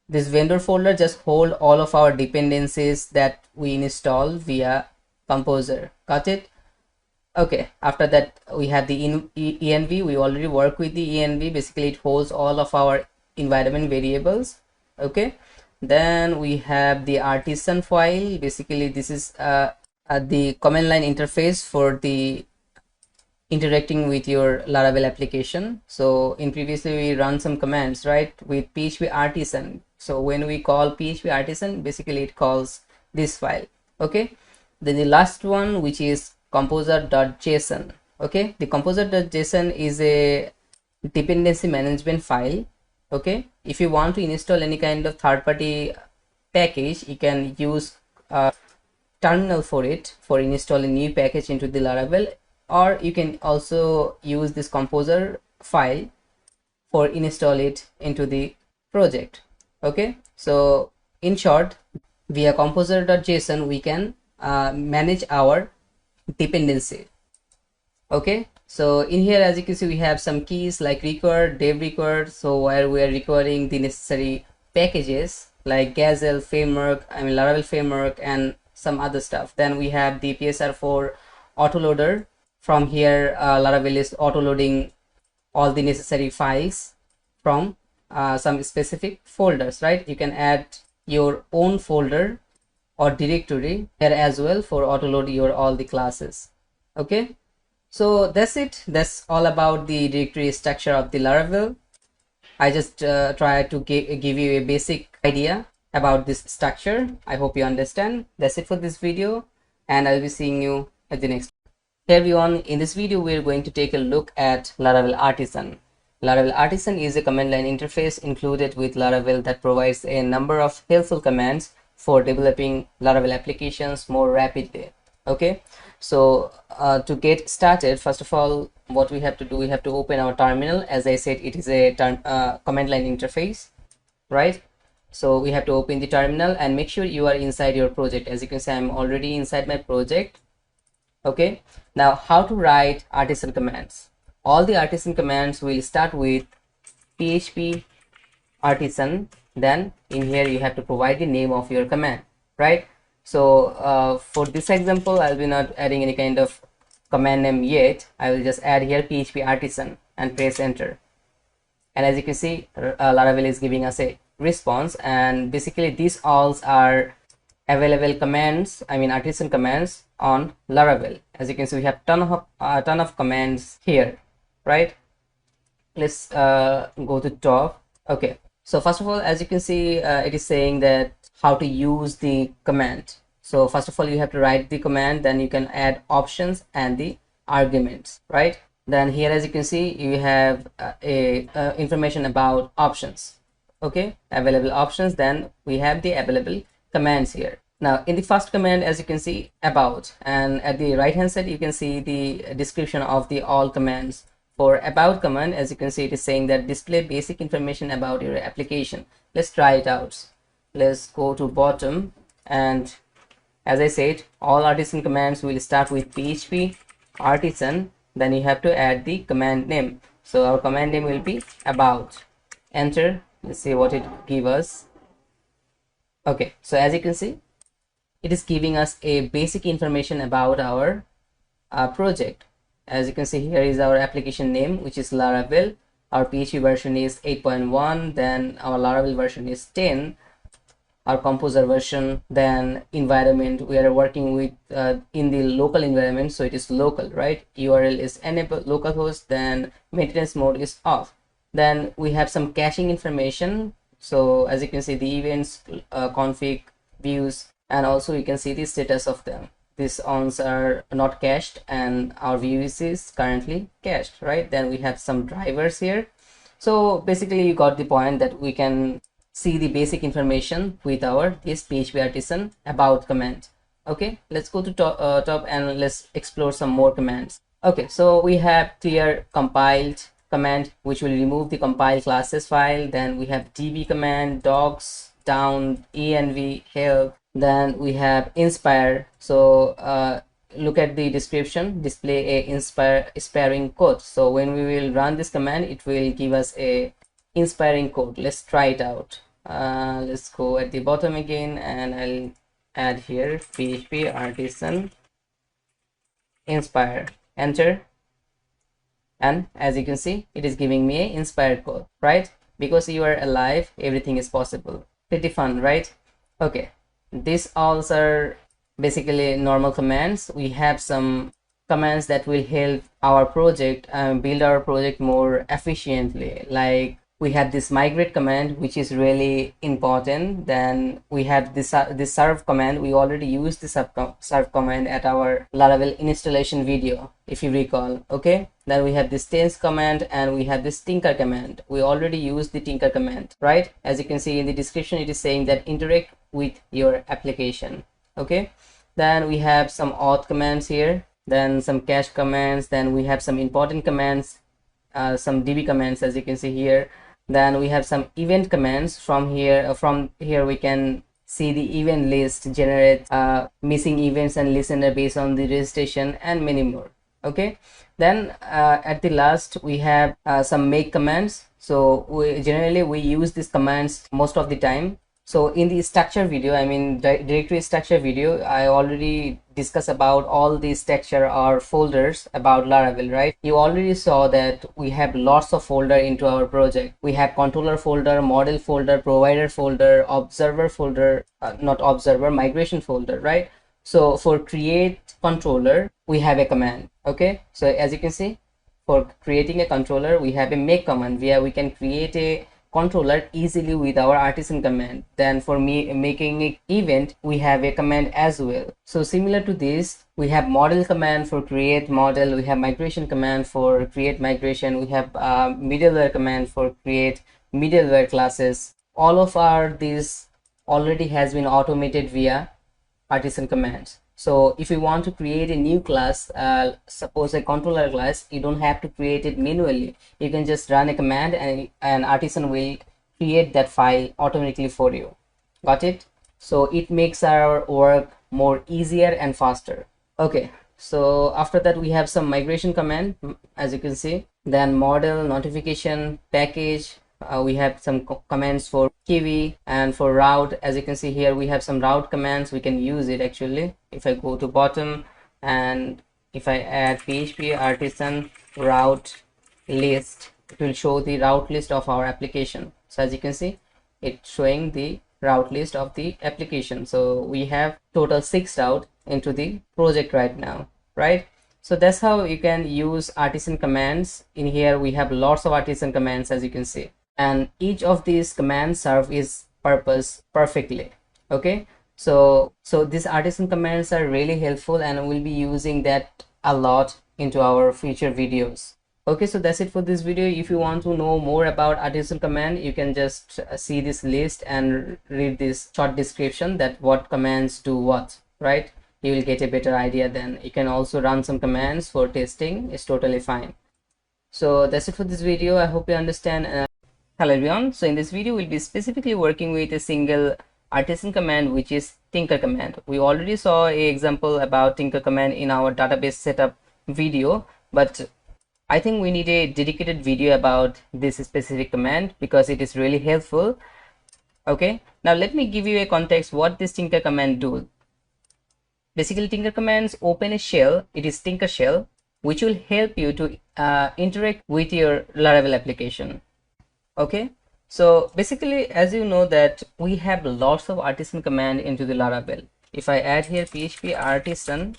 this vendor folder just hold all of our dependencies that we install via composer. Got it? Okay, after that we have the env. We already work with the env. Basically it holds all of our environment variables. Okay, then we have the artisan file. Basically this is the command line interface for the interacting with your Laravel application. So in previously we run some commands, right, with PHP Artisan. So when we call PHP Artisan, basically it calls this file. Okay, then the last one, which is composer.json. Okay, the composer.json is a dependency management file. Okay, if you want to install any kind of third-party package, you can use terminal for it for installing new package into the Laravel, or you can also use this composer file for install it into the project. Okay, so in short, via composer.json we can manage our dependency. Okay, so in here, as you can see, we have some keys like record, dev record, so where we are recording the necessary packages like Gazelle framework, Laravel framework, and some other stuff. Then we have the PSR4 autoloader. From here, Laravel is autoloading all the necessary files from some specific folders, right? You can add your own folder or directory here as well for autoload your all the classes. Okay, so that's it. That's all about the directory structure of the Laravel. I just try to give you a basic idea about this structure. I hope you understand. That's it for this video, and I'll be seeing you at the next. Hey everyone, in this video we're going to take a look at Laravel Artisan. Laravel Artisan is a command line interface included with Laravel that provides a number of helpful commands for developing Laravel applications more rapidly. Okay, so to get started, first of all, what we have to do, we have to open our terminal. As I said, it is a command line interface, right? So we have to open the terminal and make sure you are inside your project. As you can see, I'm already inside my project. Okay, now how to write artisan commands. All the artisan commands will start with PHP artisan. Then in here you have to provide the name of your command, right? So for this example, I'll be not adding any kind of command name yet. I will just add here PHP artisan and press enter. And as you can see, Laravel is giving us a response, and basically these all are available commands, artisan commands on Laravel. As you can see, we have ton of commands here, right? Let's go to top. Okay, so first of all, as you can see, it is saying that how to use the command. So first of all, you have to write the command, then you can add options and the arguments, right? Then here, as you can see, you have information about options. Okay, available options. Then we have the available commands here. Now in the first command, as you can see, about, and at the right hand side you can see the description of the all commands. For about command, as you can see, it is saying that display basic information about your application. Let's try it out. Let's go to bottom, and as I said, all artisan commands will start with PHP artisan. Then you have to add the command name. So our command name will be about. Enter. Let's see what it gives us. Okay, so as you can see, it is giving us a basic information about our project. As you can see, here is our application name, which is Laravel. Our PHP version is 8.1, then our Laravel version is 10, our composer version, then environment we are working with in the local environment, so it is local, right? URL is enable localhost, then maintenance mode is off. Then we have some caching information. So as you can see, the events, config, views, and also you can see the status of them. These ons are not cached and our views is currently cached, right? Then we have some drivers here. So basically you got the point that we can see the basic information with our this PHP artisan about command. Okay, let's go to top and let's explore some more commands. Okay, so we have clear compiled command, which will remove the compile classes file. Then we have db command, docs, down, env, help. Then we have inspire. So look at the description, display a inspiring code. So when we will run this command, it will give us a inspiring code. Let's try it out. Let's go at the bottom again, and I'll add here PHP artisan inspire. enter, and as you can see, it is giving me a inspired code, right? Because you are alive, everything is possible. Pretty fun, right? Okay, these all are basically normal commands. We have some commands that will help our project build our project more efficiently. Like we have this migrate command, which is really important. Then we have this serve command. We already used the serve command at our Laravel installation video, if you recall. Okay, then we have this tense command, and we have this tinker command. We already used the tinker command, right? As you can see in the description, it is saying that interact with your application. Okay, then we have some auth commands here, then some cache commands, then we have some important commands, some db commands, as you can see here. Then we have some event commands. From here we can see the event list, generate missing events and listener based on the registration, and many more. Okay, then at the last we have some make commands. So we use these commands most of the time. So in the structure video, I mean directory structure video, I already discussed about all these structure or folders about Laravel, right? You already saw that we have lots of folder into our project. We have controller folder, model folder, provider folder, observer folder, not observer, migration folder, right? So for create controller, we have a command. Okay, so as you can see, for creating a controller, we have a make command where we can create a controller easily with our Artisan command. Then for me making an event, we have a command as well. So similar to this, we have model command for create model, we have migration command for create migration, we have middleware command for create middleware classes. All of these already has been automated via Artisan commands. So if you want to create a new class, suppose a controller class, you don't have to create it manually. You can just run a command, and Artisan will create that file automatically for you. Got it? So it makes our work more easier and faster. Okay, so after that we have some migration command, as you can see. Then model, notification, package, we have some commands for kiwi, and for route, as you can see here, we have some route commands. We can use it actually. If I go to bottom, and if I add php artisan route list, it will show the route list of our application. So as you can see, it's showing the route list of the application. So we have total 6 route into the project right now, right? So that's how you can use Artisan commands. In here we have lots of Artisan commands, as you can see, and each of these commands serve its purpose perfectly. Okay, so these Artisan commands are really helpful, and we'll be using that a lot into our future videos. Okay, so that's it for this video. If you want to know more about Artisan command, you can just see this list and read this short description that what commands do what, right? You will get a better idea. Then you can also run some commands for testing. It's totally fine. So that's it for this video. I hope you understand. Hello everyone. So in this video, we'll be specifically working with a single Artisan command, which is tinker command. We already saw an example about tinker command in our database setup video, but I think we need a dedicated video about this specific command because it is really helpful. Okay, now let me give you a context what this tinker command do. Basically, tinker commands open a shell. It is tinker shell, which will help you to interact with your Laravel application. Okay, so basically, as you know that we have lots of Artisan command into the Laravel. If I add here php artisan,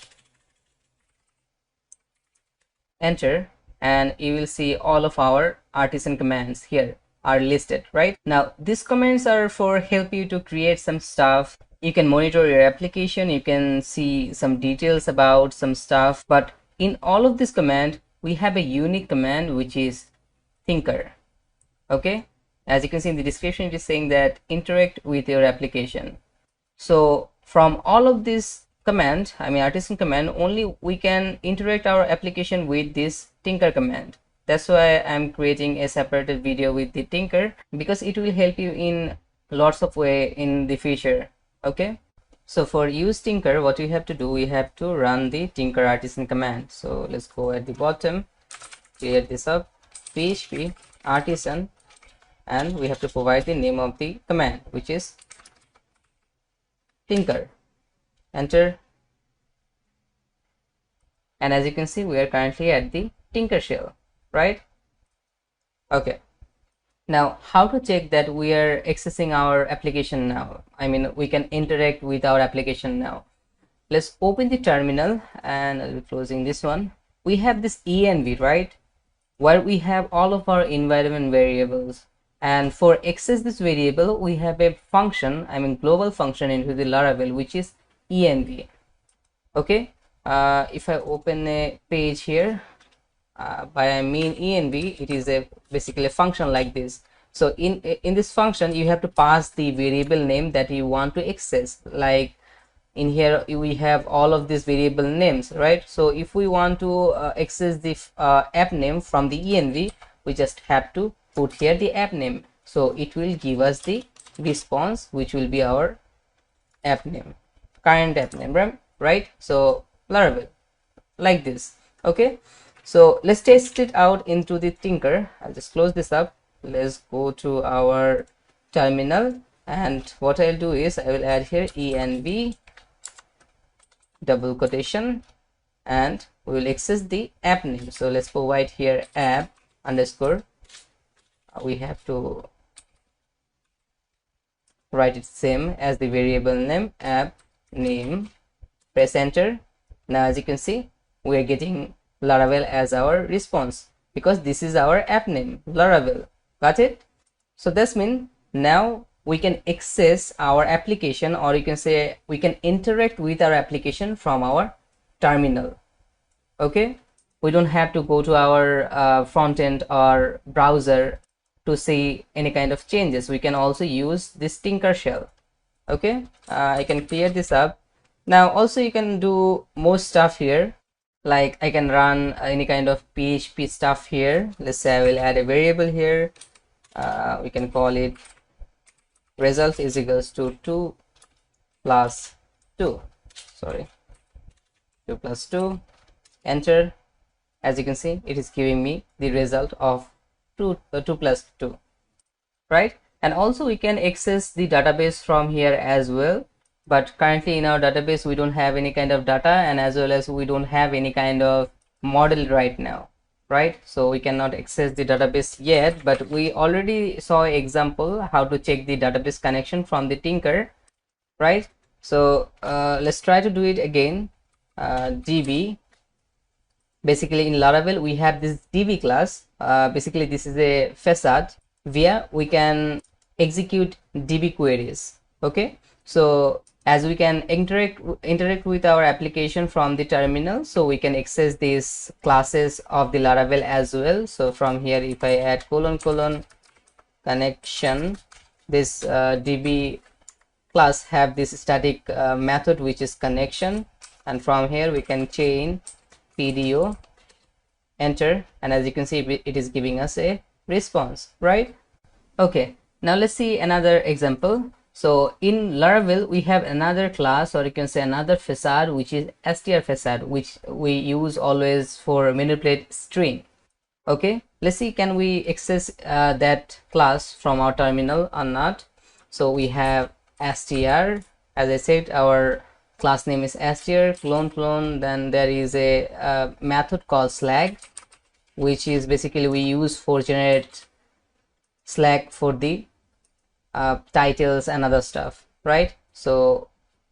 enter, and you will see all of our Artisan commands here are listed. Right now, these commands are for help you to create some stuff. You can monitor your application, you can see some details about some stuff, but in all of this command we have a unique command, which is tinker. Okay, as you can see in the description, it is saying that interact with your application. So from all of this command, I mean Artisan command, only we can interact our application with this tinker command. That's why I'm creating a separate video with the tinker, because it will help you in lots of way in the future. Okay, so for use tinker, what we have to do, we have to run the tinker Artisan command. So let's go at the bottom, clear this up, php artisan, and we have to provide the name of the command, which is tinker. Enter, and as you can see, we are currently at the Tinker shell, right? Okay. Now, how to check that we are accessing our application now? I mean, we can interact with our application now. Let's open the terminal, and I'll be closing this one. We have this env, right, where we have all of our environment variables, and for access this variable we have a function, I mean global function into the Laravel, which is env. Okay, if I open a page here, by I mean env, it is a basically a function like this. So in this function you have to pass the variable name that you want to access. Like in here we have all of these variable names, right? So if we want to access the app name from the env, we just have to put here the app name, so it will give us the response, which will be our app name, current app name, right? So Laravel, like this. Okay, so let's test it out into the Tinker. I'll just close this up. Let's go to our terminal, and what I'll do is I will add here env double quotation, and we will access the app name. So let's provide here app underscore, we have to write it same as the variable name, app name, press enter. Now as you can see, we are getting Laravel as our response because this is our app name, Laravel. Got it? So this means now we can access our application, or you can say we can interact with our application from our terminal. Okay, we don't have to go to our front end or browser to see any kind of changes. We can also use this Tinker shell. Okay, I can clear this up. Now also you can do more stuff here, like I can run any kind of PHP stuff here. Let's say I will add a variable here. We can call it result is equals to 2 plus 2, sorry, 2 plus 2, enter. As you can see, it is giving me the result of 2 plus 2, right? And also we can access the database from here as well, but currently in our database we don't have any kind of data, and as well as we don't have any kind of model right now, right? So we cannot access the database yet, but we already saw an example how to check the database connection from the Tinker, right? So let's try to do it again. db, basically in Laravel we have this db class. Basically this is a facade where we can execute db queries. Okay, so as we can interact with our application from the terminal, so we can access these classes of the Laravel as well. So from here, if I add : connection, this db class have this static method which is connection, and from here we can chain pdo, enter, and as you can see it is giving us a response, right? Okay, now let's see another example. So in Laravel we have another class, or you can say another facade, which is str facade, which we use always for manipulate string. Okay, let's see, can we access that class from our terminal or not? So we have str, as I said, our class name is str, clone, then there is a method called slag, which is basically we use for generate slag for the titles and other stuff, right? So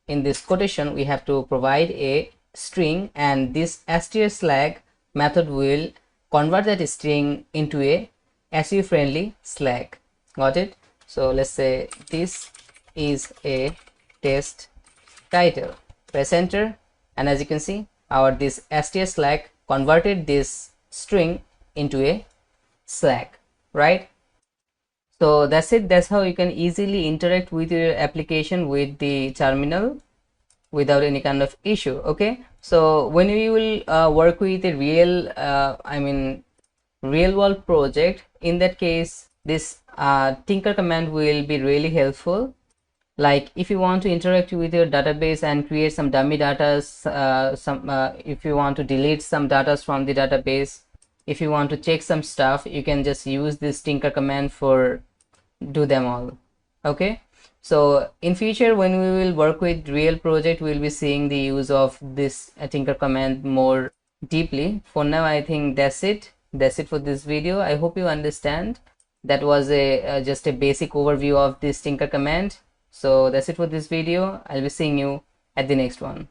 in this quotation we have to provide a string, and this str slag method will convert that string into a SEO-friendly slag. Got it? So let's say this is a test title, press enter, and as you can see our this str slag converted this string into a slag, right? So that's it. That's how you can easily interact with your application with the terminal without any kind of issue. Okay, so when you will work with a real real world project, in that case this Tinker command will be really helpful. Like if you want to interact with your database and create some dummy data, if you want to delete some data from the database, if you want to check some stuff, you can just use this Tinker command for do them all. Okay, so in future when we will work with real project, we'll be seeing the use of this Tinker command more deeply. For now, I think that's it for this video. I hope you understand. That was a just a basic overview of this tinker command. So that's it for this video. I'll be seeing you at the next one.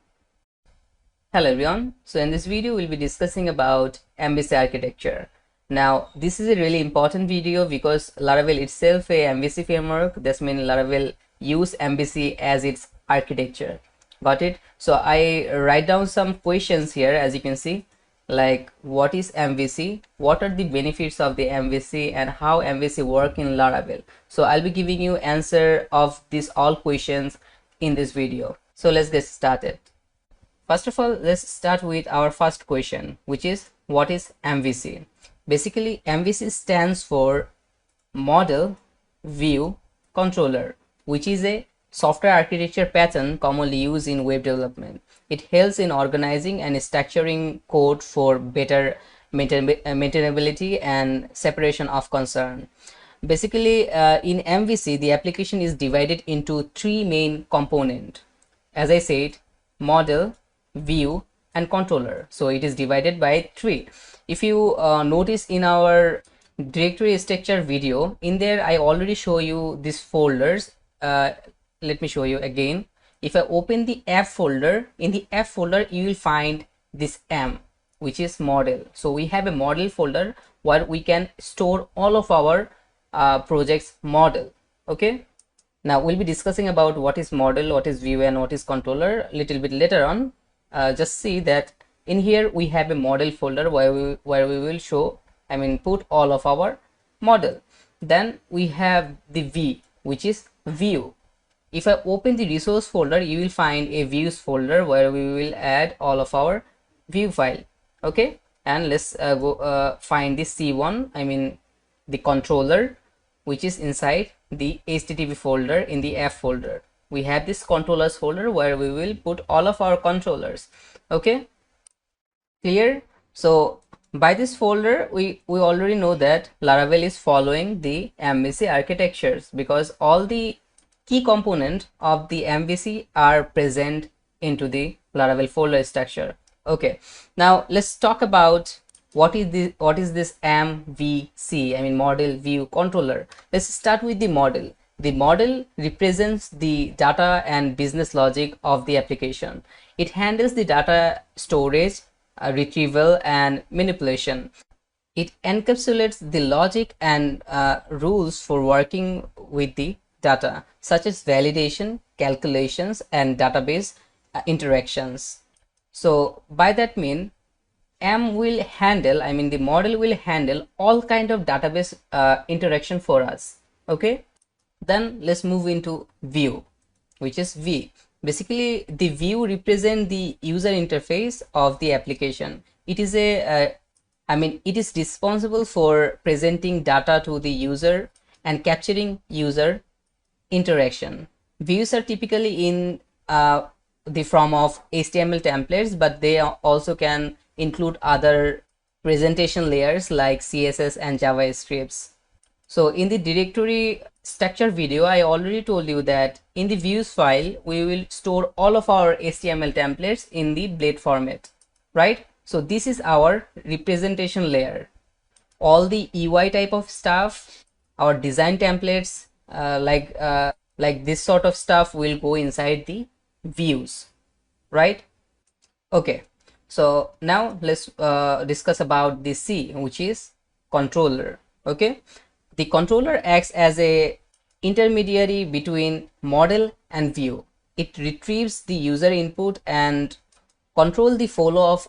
Hello everyone. So in this video we'll be discussing about MVC architecture. Now this is a really important video because Laravel itself a MVC framework. That's mean Laravel use MVC as its architecture. Got it? So I write down some questions here, as you can see, like what is MVC, what are the benefits of the MVC, and how MVC work in Laravel. So I'll be giving you answer of these all questions in this video. So let's get started. First of all, let's start with our first question, which is what is MVC? Basically, MVC stands for Model View Controller, which is a software architecture pattern commonly used in web development. It helps in organizing and structuring code for better maintainability and separation of concern. Basically, in MVC, the application is divided into three main components. As I said, model, view, and controller. So it is divided by three. If you notice in our directory structure video, in there I already show you these folders. Let me show you again. If I open the app folder, in the app folder you will find this M, which is model. So we have a model folder where we can store all of our projects model. Okay, now we'll be discussing about what is model, what is view, and what is controller a little bit later on. Just see that in here we have a model folder where we will show, put all of our model. Then we have the V, which is view. If I open the resource folder, you will find a views folder where we will add all of our view file. Okay, and let's go find the C1, the controller, which is inside the HTTP folder in the app folder. We have this controllers folder where we will put all of our controllers. Okay, clear? So by this folder we already know that Laravel is following the MVC architectures because all the key components of the MVC are present into the Laravel folder structure. Okay, now let's talk about what is this MVC, model, view, controller. Let's start with the model. The model represents the data and business logic of the application. It handles the data storage, retrieval, and manipulation. It encapsulates the logic and rules for working with the data, such as validation, calculations, and database interactions. So by that mean, M will handle, the model will handle all kind of database interaction for us. Okay, then let's move into view, which is V. Basically, the view represent the user interface of the application. It is a it is responsible for presenting data to the user and capturing user interaction. Views are typically in the form of HTML templates, but they also can include other presentation layers like CSS and JavaScripts. So in the directory structure video, I already told you that in the views file, we will store all of our HTML templates in the blade format, right? So this is our representation layer. All the UI type of stuff, our design templates, like this sort of stuff will go inside the views, right? Okay, so now let's discuss about the C, which is controller. Okay, the controller acts as a intermediary between model and view. It retrieves the user input and control the flow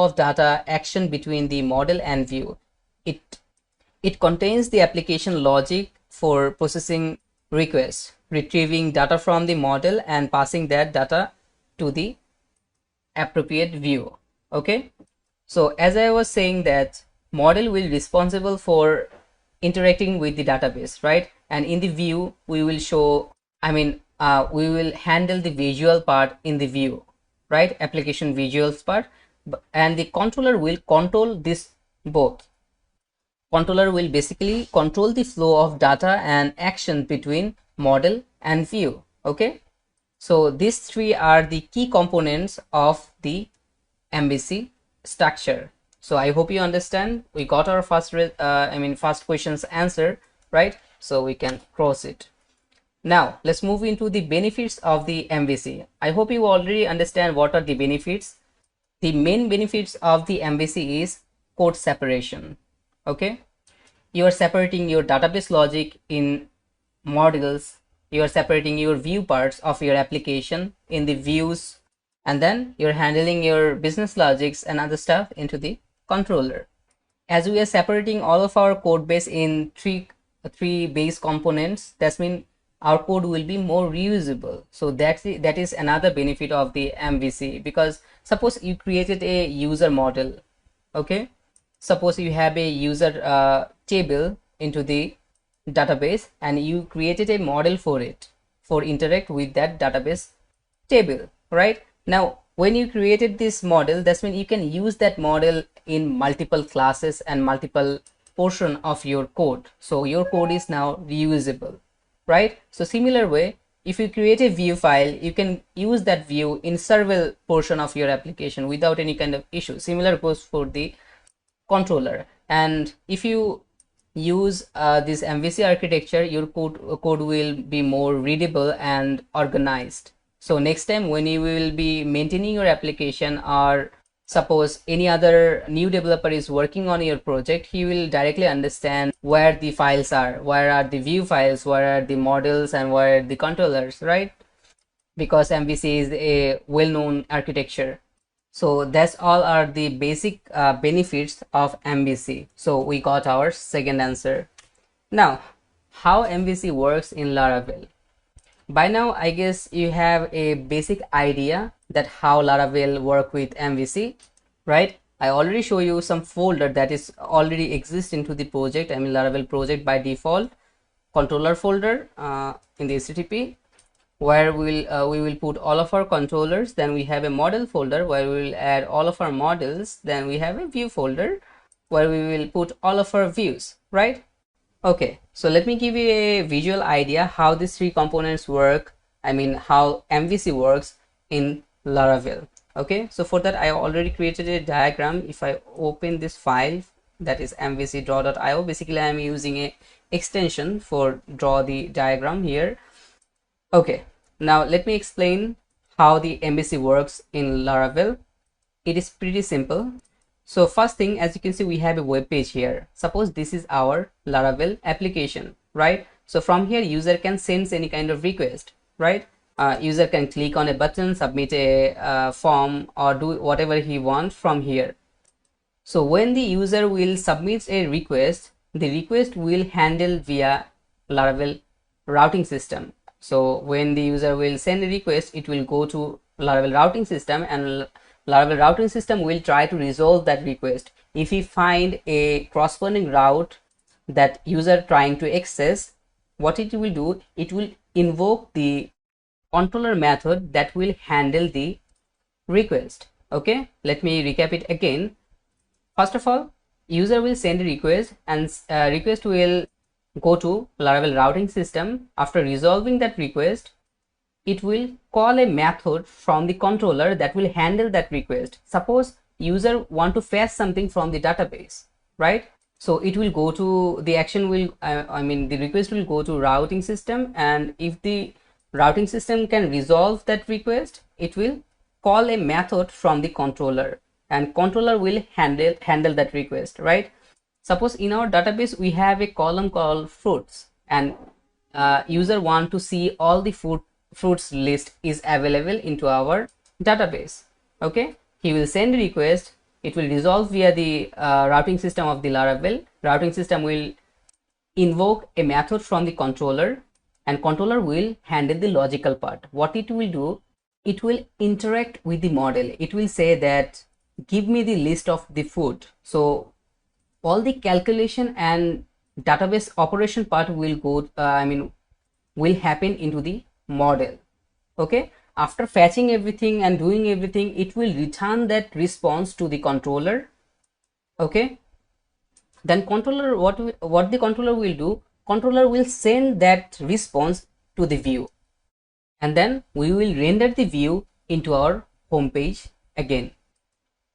of data action between the model and view. It contains the application logic for processing requests, retrieving data from the model and passing that data to the appropriate view. Okay, so as I was saying that model will responsible for interacting with the database, right? And in the view we will show, we will handle the visual part in the view, right? Application visuals part, and the controller will control this both. Controller will basically control the flow of data and action between model and view. Okay, so these three are the key components of the MVC structure. So I hope you understand. We got our first questions answer, right? So we can cross it. Now let's move into the benefits of the MVC. I hope you already understand what are the benefits. The main benefits of the MVC is code separation. Okay, you are separating your database logic in modules. You are separating your view parts of your application in the views, and then you're handling your business logics and other stuff into the controller. As we are separating all of our code base in three base components, that means our code will be more reusable. So that is another benefit of the MVC. Because suppose you created a user model, okay, suppose you have a user table into the database, and you created a model for it for interact with that database table, right? Now when you created this model, that's when you can use that model in multiple classes and multiple portion of your code. So your code is now reusable, right? So similar way, if you create a view file, you can use that view in several portion of your application without any kind of issue. Similar goes for the controller. And if you use this MVC architecture, your code will be more readable and organized. So next time when you will be maintaining your application, or suppose any other new developer is working on your project, he will directly understand where the files are, where are the view files, where are the models, and where are the controllers, right? Because MVC is a well-known architecture. So that's all are the basic benefits of MVC. So we got our second answer. Now, how MVC works in Laravel. By now, I guess you have a basic idea that how Laravel work with MVC, right? I already show you some folder that is already exist into the project. I mean Laravel project by default, controller folder in the HTTP, where we will put all of our controllers. Then we have a model folder where we will add all of our models. Then we have a view folder where we will put all of our views, right? Okay, so let me give you a visual idea how these three components work. I mean how MVC works in Laravel. Okay, so for that I already created a diagram. If I open this file, that is mvc.draw.io, basically I am using a extension for draw the diagram here. Okay, now let me explain how the MVC works in Laravel. It is pretty simple. So first thing, as you can see, we have a web page here. Suppose this is our Laravel application, right? So from here, user can send any kind of request, right? User can click on a button, submit a form, or do whatever he wants from here. So when the user will submit a request, the request will handle via Laravel routing system. So when the user will send a request, it will go to Laravel routing system, and Laravel routing system will try to resolve that request. If we find a corresponding route that user trying to access, what it will do, it will invoke the controller method that will handle the request. Okay, let me recap it again. First of all, user will send a request, and request will go to Laravel routing system. After resolving that request, it will call a method from the controller that will handle that request. Suppose user want to fetch something from the database, right? So it will go to the action will the request will go to routing system, and if the routing system can resolve that request, it will call a method from the controller, and controller will handle that request, right? Suppose in our database we have a column called fruits, and user want to see all the fruits list is available into our database. Okay, he will send a request, it will resolve via the routing system of the Laravel. Routing system will invoke a method from the controller, and controller will handle the logical part. What it will do, it will interact with the model. It will say that give me the list of the food. So all the calculation and database operation part will go will happen into the model. Okay, after fetching everything and doing everything, it will return that response to the controller. Okay, then controller, what the controller will do, controller will send that response to the view, and then we will render the view into our home page again.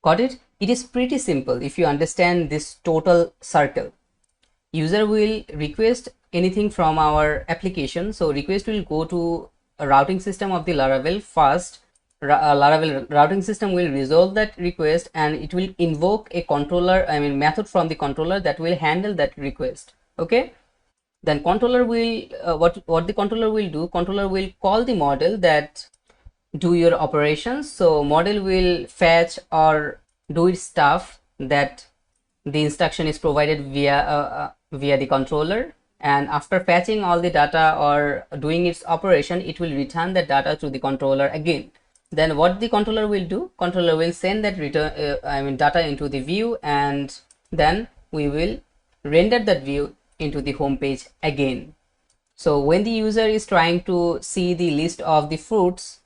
Got it? It is pretty simple if you understand this total circle. User will request anything from our application, so request will go to a routing system of the Laravel first. Laravel routing system will resolve that request and it will invoke a controller, method from the controller that will handle that request. Okay, then controller will what the controller will do, controller will call the model that do your operations. So model will fetch or do its stuff that the instruction is provided via the controller, and after fetching all the data or doing its operation, it will return the data to the controller again. Then what the controller will do, controller will send that return data into the view, and then we will render that view into the home page again. So when the user is trying to see the list of the fruits,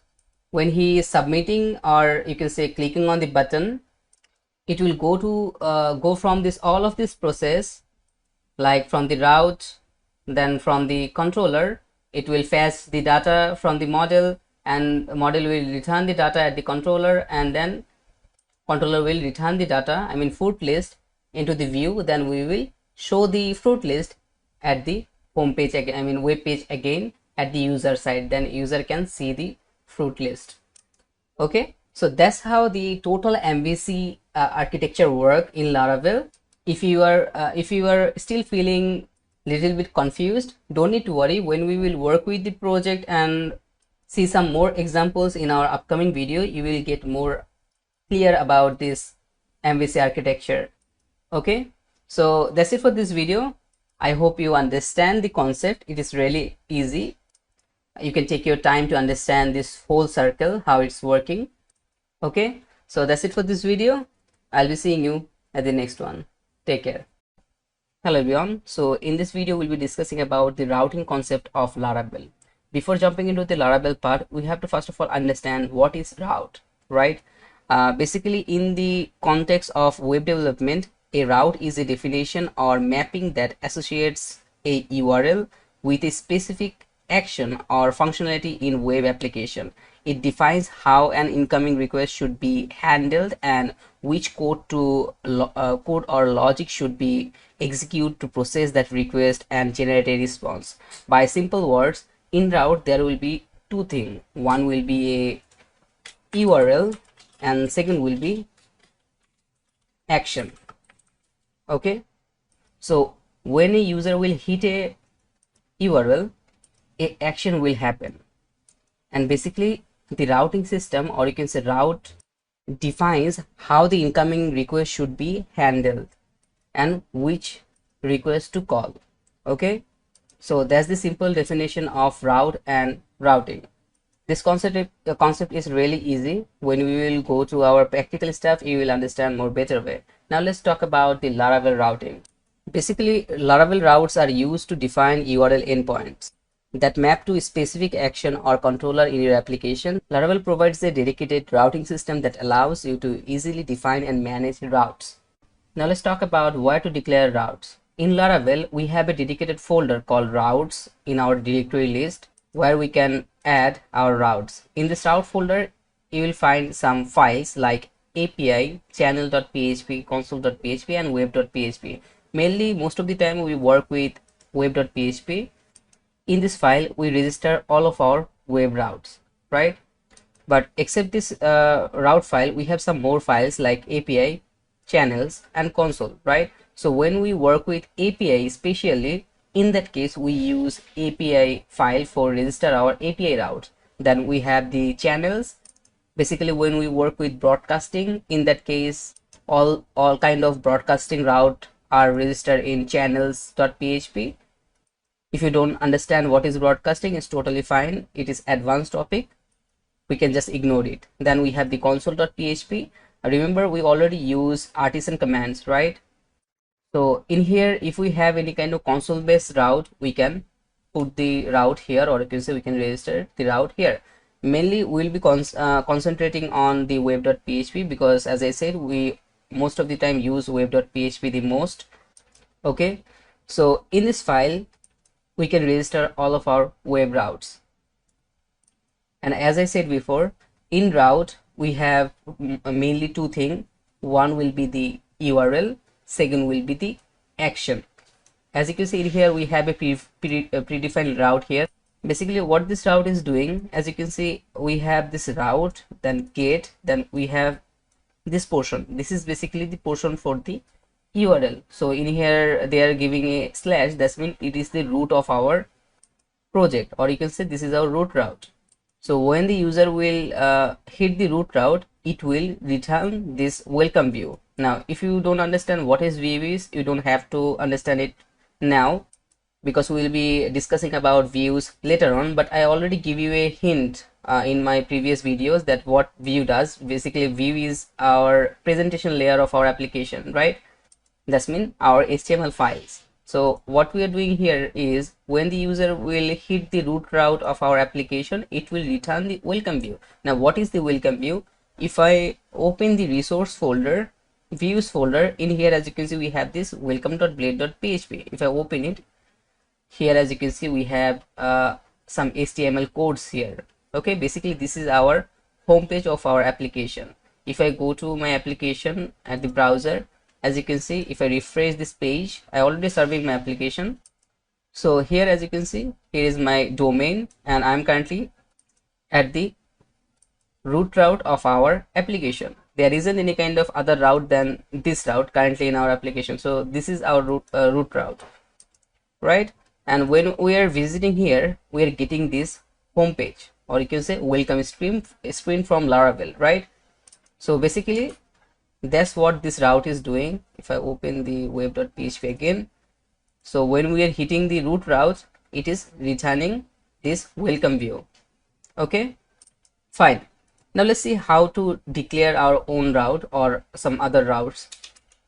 when he is submitting, or you can say clicking on the button, it will go from this all of this process, like from the route, then from the controller it will fetch the data from the model, and model will return the data at the controller, and then controller will return the data, fruit list, into the view. Then we will show the fruit list at the home page again, web page again at the user side. Then user can see the fruit list. Okay, so that's how the total MVC architecture work in Laravel. If you are still feeling little bit confused, don't need to worry. When we will work with the project and see some more examples in our upcoming video, you will get more clear about this MVC architecture. Okay, so that's it for this video. I hope you understand the concept. It is really easy. You can take your time to understand this whole circle, how it's working. Okay, so that's it for this video. I'll be seeing you at the next one. Take care. Hello everyone. So in this video we'll be discussing about the routing concept of Laravel. Before jumping into the Laravel part, we have to first of all understand what is route, right? Basically, in the context of web development, a route is a definition or mapping that associates a URL with a specific action or functionality in web application. It defines how an incoming request should be handled and which code or logic should be executed to process that request and generate a response. By simple words, in route there will be two things. One will be a URL and second will be action. Okay, so when a user will hit a URL, a action will happen, and basically the routing system, or you can say route, defines how the incoming request should be handled and which request to call. Okay, so that's the simple definition of route and routing. This concept is really easy. When we will go to our practical stuff, you will understand more better way. Now let's talk about the Laravel routing. Basically, Laravel routes are used to define URL endpoints that map to a specific action or controller in your application. Laravel provides a dedicated routing system that allows you to easily define and manage routes. Now let's talk about where to declare routes. In Laravel, we have a dedicated folder called routes in our directory list where we can add our routes. In this route folder, you will find some files like API, channel.php, console.php, and web.php. Mainly, most of the time we work with web.php. In this file, we register all of our web routes, right? But except this route file, we have some more files like API, channels, and console, right? So when we work with API especially, in that case we use API file for register our API route. Then we have the channels. Basically, when we work with broadcasting, in that case all kind of broadcasting route are registered in channels.php. If you don't understand what is broadcasting, it's totally fine. It is advanced topic. We can just ignore it. Then we have the console.php. Remember, we already use Artisan commands, right? So in here, if we have any kind of console based route, we can put the route here, or you can say we can register the route here. Mainly we'll be concentrating on the web.php because, as I said, we most of the time use web.php the most. Okay, so in this file we can register all of our web routes. And as I said before, in route we have mainly two things. one will be the URL, second will be the action. As you can see here, we have a predefined route here. Basically what this route is doing, as you can see, we have this route, then get, then we have this portion. This is basically the portion for the URL. So in here they are giving a slash, that means it is the root of our project, or you can say this is our root route. So when the user will hit the root route, it will return this welcome view. Now if you don't understand what is view is, you don't have to understand it now, because we will be discussing about views later on, but I already give you a hint in my previous videos that what view does. Basically view is our presentation layer of our application, right? That's mean our HTML files. So what we are doing here is, when the user will hit the root route of our application, it will return the welcome view. Now what is the welcome view? If I open the resource folder, views folder, in here as you can see we have this welcome.blade.php. if I open it, here as you can see we have some HTML codes here. Okay, basically this is our home page of our application. If I go to my application at the browser, as you can see, if I refresh this page, I already serving my application. So here as you can see, here is my domain, and I'm currently at the root route of our application. There isn't any kind of other route than this route currently in our application. So this is our root route, right? And when we are visiting here, we are getting this home page, or you can say welcome screen from Laravel, right? So basically that's what this route is doing. If I open the web.php again, so when we are hitting the root route, it is returning this welcome view. Okay, fine. Now let's see how to declare our own route or some other routes.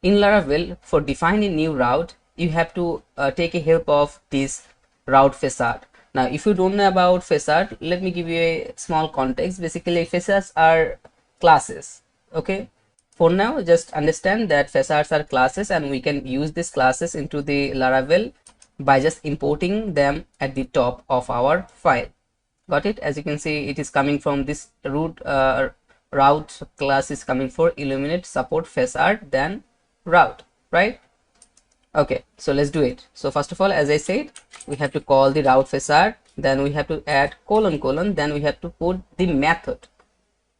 In Laravel, for defining new route, you have to take a help of this route facade. Now if you don't know about facade, let me give you a small context. Basically facades are classes. Okay, for now just understand that facades are classes, and we can use these classes into the Laravel by just importing them at the top of our file. Got it? As you can see, it is coming from this root route class is coming for illuminate support facade then route, right? Okay, so let's do it. So first of all, as I said, we have to call the route facade, then we have to add colon, then we have to put the method.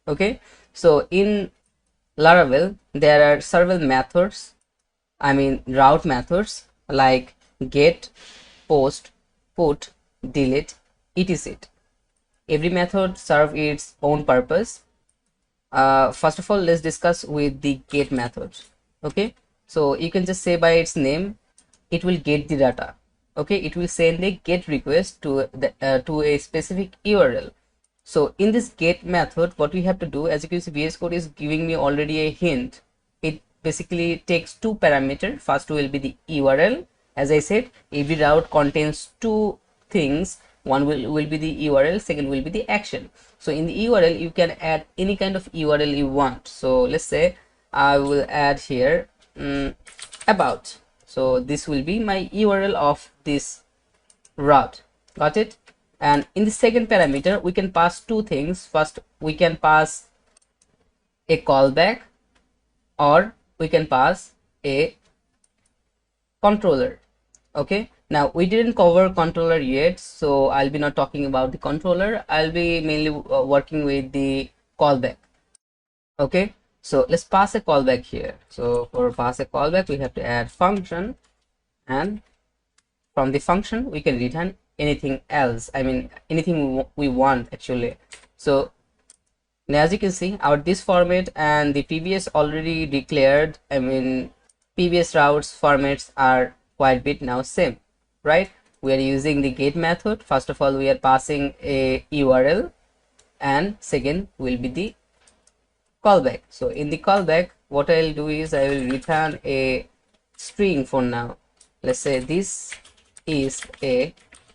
Okay, so in Laravel there are several methods, I mean route methods, like get, post, put, delete, etc. Every method serves its own purpose. First of all, let's discuss with the get method. Okay, so you can just say by its name, it will get the data. Okay, it will send a get request to a specific URL. So in this get method, what we have to do, as you can see, VS Code is giving me already a hint. It basically takes two parameters. First will be the URL. As I said, every route contains two things. One will be the URL, second will be the action. So in the URL, you can add any kind of URL you want. So let's say I will add here about. So this will be my URL of this route. Got it? And in the second parameter, we can pass two things. First, we can pass a callback, or we can pass a controller. Okay, now we didn't cover controller yet, so I'll be not talking about the controller. I'll be mainly working with the callback. Okay, so let's pass a callback here. So for pass a callback, we have to add function, and from the function we can return anything else, I mean anything we want actually. So now as you can see, our this format and the previous already declared, I mean previous routes formats are quite bit now same, right? We are using the get method. First of all, we are passing a URL, and second will be the callback. So in the callback, what I'll do is I will return a string for now. Let's say this is a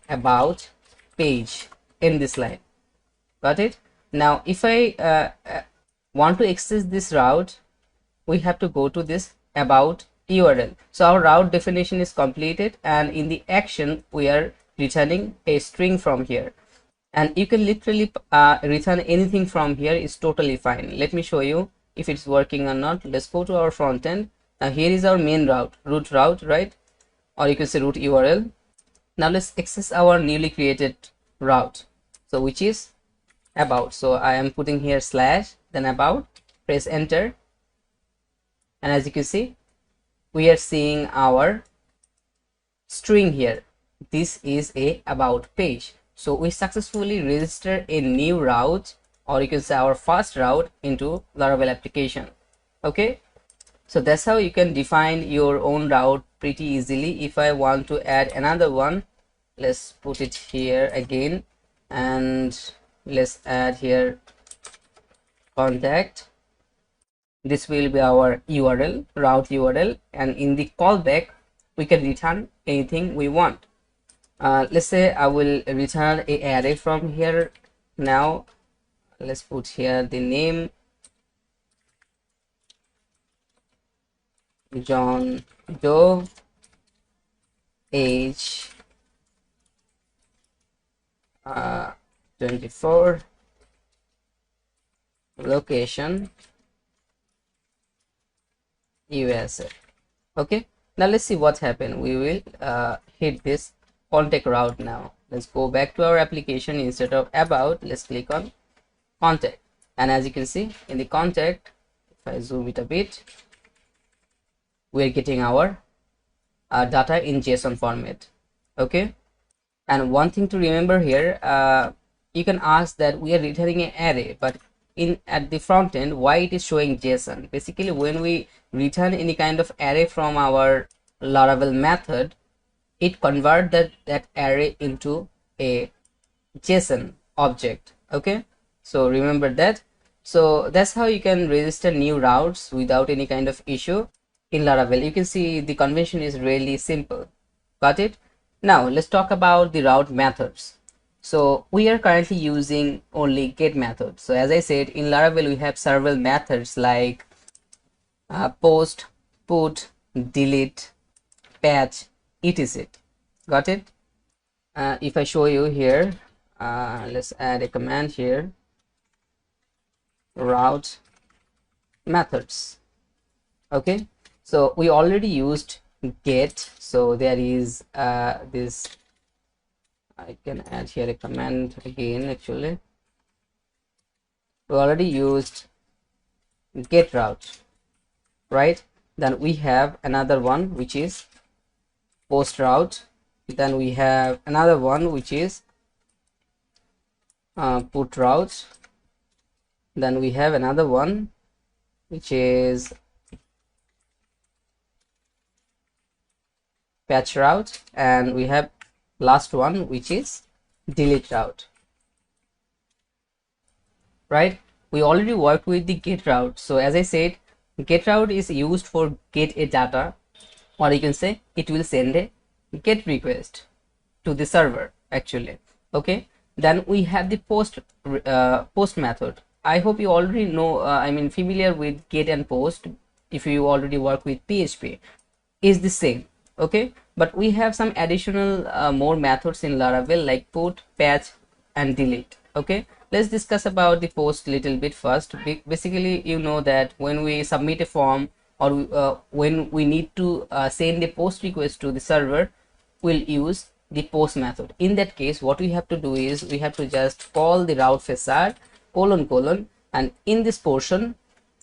about page in this line. Got it? Now if I want to access this route, we have to go to this about URL. So our route definition is completed, and in the action we are returning a string from here, and you can literally return anything from here, is totally fine. Let me show you. if it's working or not. Let's go to our front end. Now here is our main root route, right? Or you can say root URL. Now let's access our newly created route, so which is about. So I am putting here slash then about, press enter, and as you can see, we are seeing our string here. This is a about page. So we successfully register a new route, or you can say our first route, into Laravel application. Okay, so that's how you can define your own route pretty easily. If I want to add another one, let's put it here again, and let's add here contact. This will be our URL, route URL, and in the callback we can return anything we want. Let's say I will return a array from here. Now let's put here the name John Doe, age 24, location USA. Okay, now let's see what happened. We will hit this contact route. Now let's go back to our application. Instead of about, let's click on contact, and as you can see in the contact, if I zoom it a bit, we are getting our data in JSON format. Okay, and one thing to remember here, you can ask that we are returning an array, but at the front end, why it is showing JSON? Basically, when we return any kind of array from our Laravel method, it convert that array into a JSON object. Okay, so remember that. So that's how you can register new routes without any kind of issue in Laravel. You can see the convention is really simple. Got it? Now let's talk about the route methods. So we are currently using only get method. So as I said, in Laravel we have several methods like post, put, delete, patch, etc. Got it? If I show you here, let's add a command here, route methods. Okay, so we already used get, so there is this, I can add here a command again. Actually, we already used get route, right? Then we have another one which is post route. Then we have another one which is put route. Then we have another one which is patch route, and we have last one which is delete route, right? We already worked with the get route. So as I said, get route is used for get a data, or you can say it will send a get request to the server actually. Okay, then we have the post method. I hope you already know, familiar with get and post. If you already work with PHP, is the same. Okay, but we have some additional more methods in Laravel like put, patch, and delete. Okay, let's discuss about the post little bit first. Basically, you know that when we submit a form, or when we need to send a post request to the server, we'll use the post method. In that case, what we have to do is we have to just call the route facade colon, and in this portion,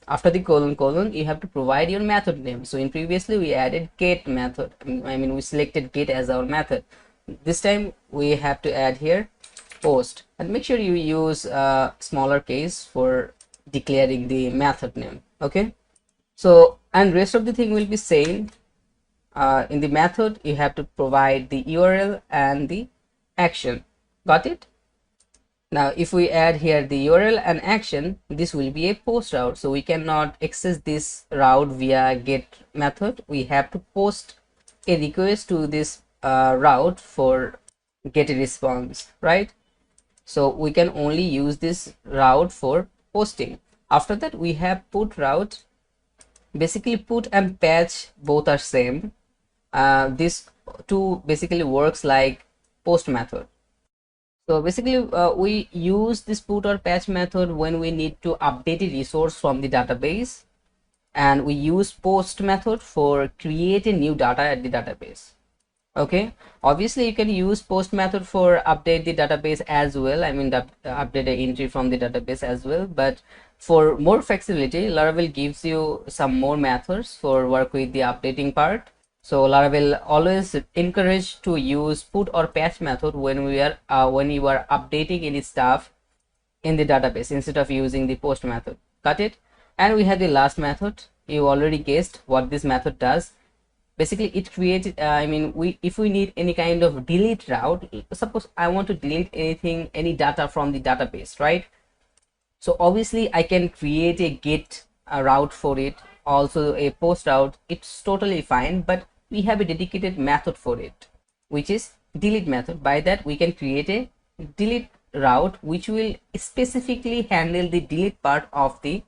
after the colon, you have to provide your method name. So in previously we added get method, we selected get as our method. This time we have to add here post, and make sure you use smaller case for declaring the method name. Okay, so and rest of the thing will be same. In the method you have to provide the URL and the action. Got it? Now if we add here the URL and action, this will be a post route, so we cannot access this route via get method. We have to post a request to this route for get a response, right? So we can only use this route for posting. After that we have put route. Basically put and patch both are same. This two basically works like post method. So basically we use this put or patch method when we need to update a resource from the database, and we use post method for creating new data at the database. Okay, obviously you can use post method for update the database as well, I mean update the entry from the database as well, but for more flexibility Laravel gives you some more methods for work with the updating part. So Laravel always encourage to use put or patch method when when you are updating any stuff in the database instead of using the post method. Got it? And we have the last method. You already guessed what this method does. Basically it creates I mean if we need any kind of delete route, suppose I want to delete any data from the database, right? So obviously I can create a get route for it, also a post route, it's totally fine, but we have a dedicated method for it, which is delete method. By that we can create a delete route which will specifically handle the delete part of the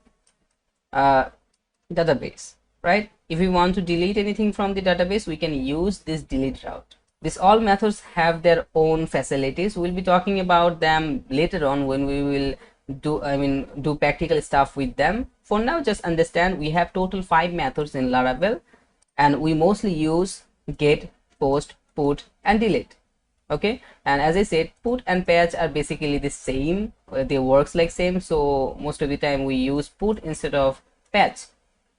database, right? If we want to delete anything from the database, we can use this delete route. These all methods have their own facilities. We'll be talking about them later on when we will do practical stuff with them. For now, just understand we have total 5 methods in Laravel, and we mostly use get, post, put, and delete. Okay, and as I said, put and patch are basically the same, they works like same, so most of the time we use put instead of patch,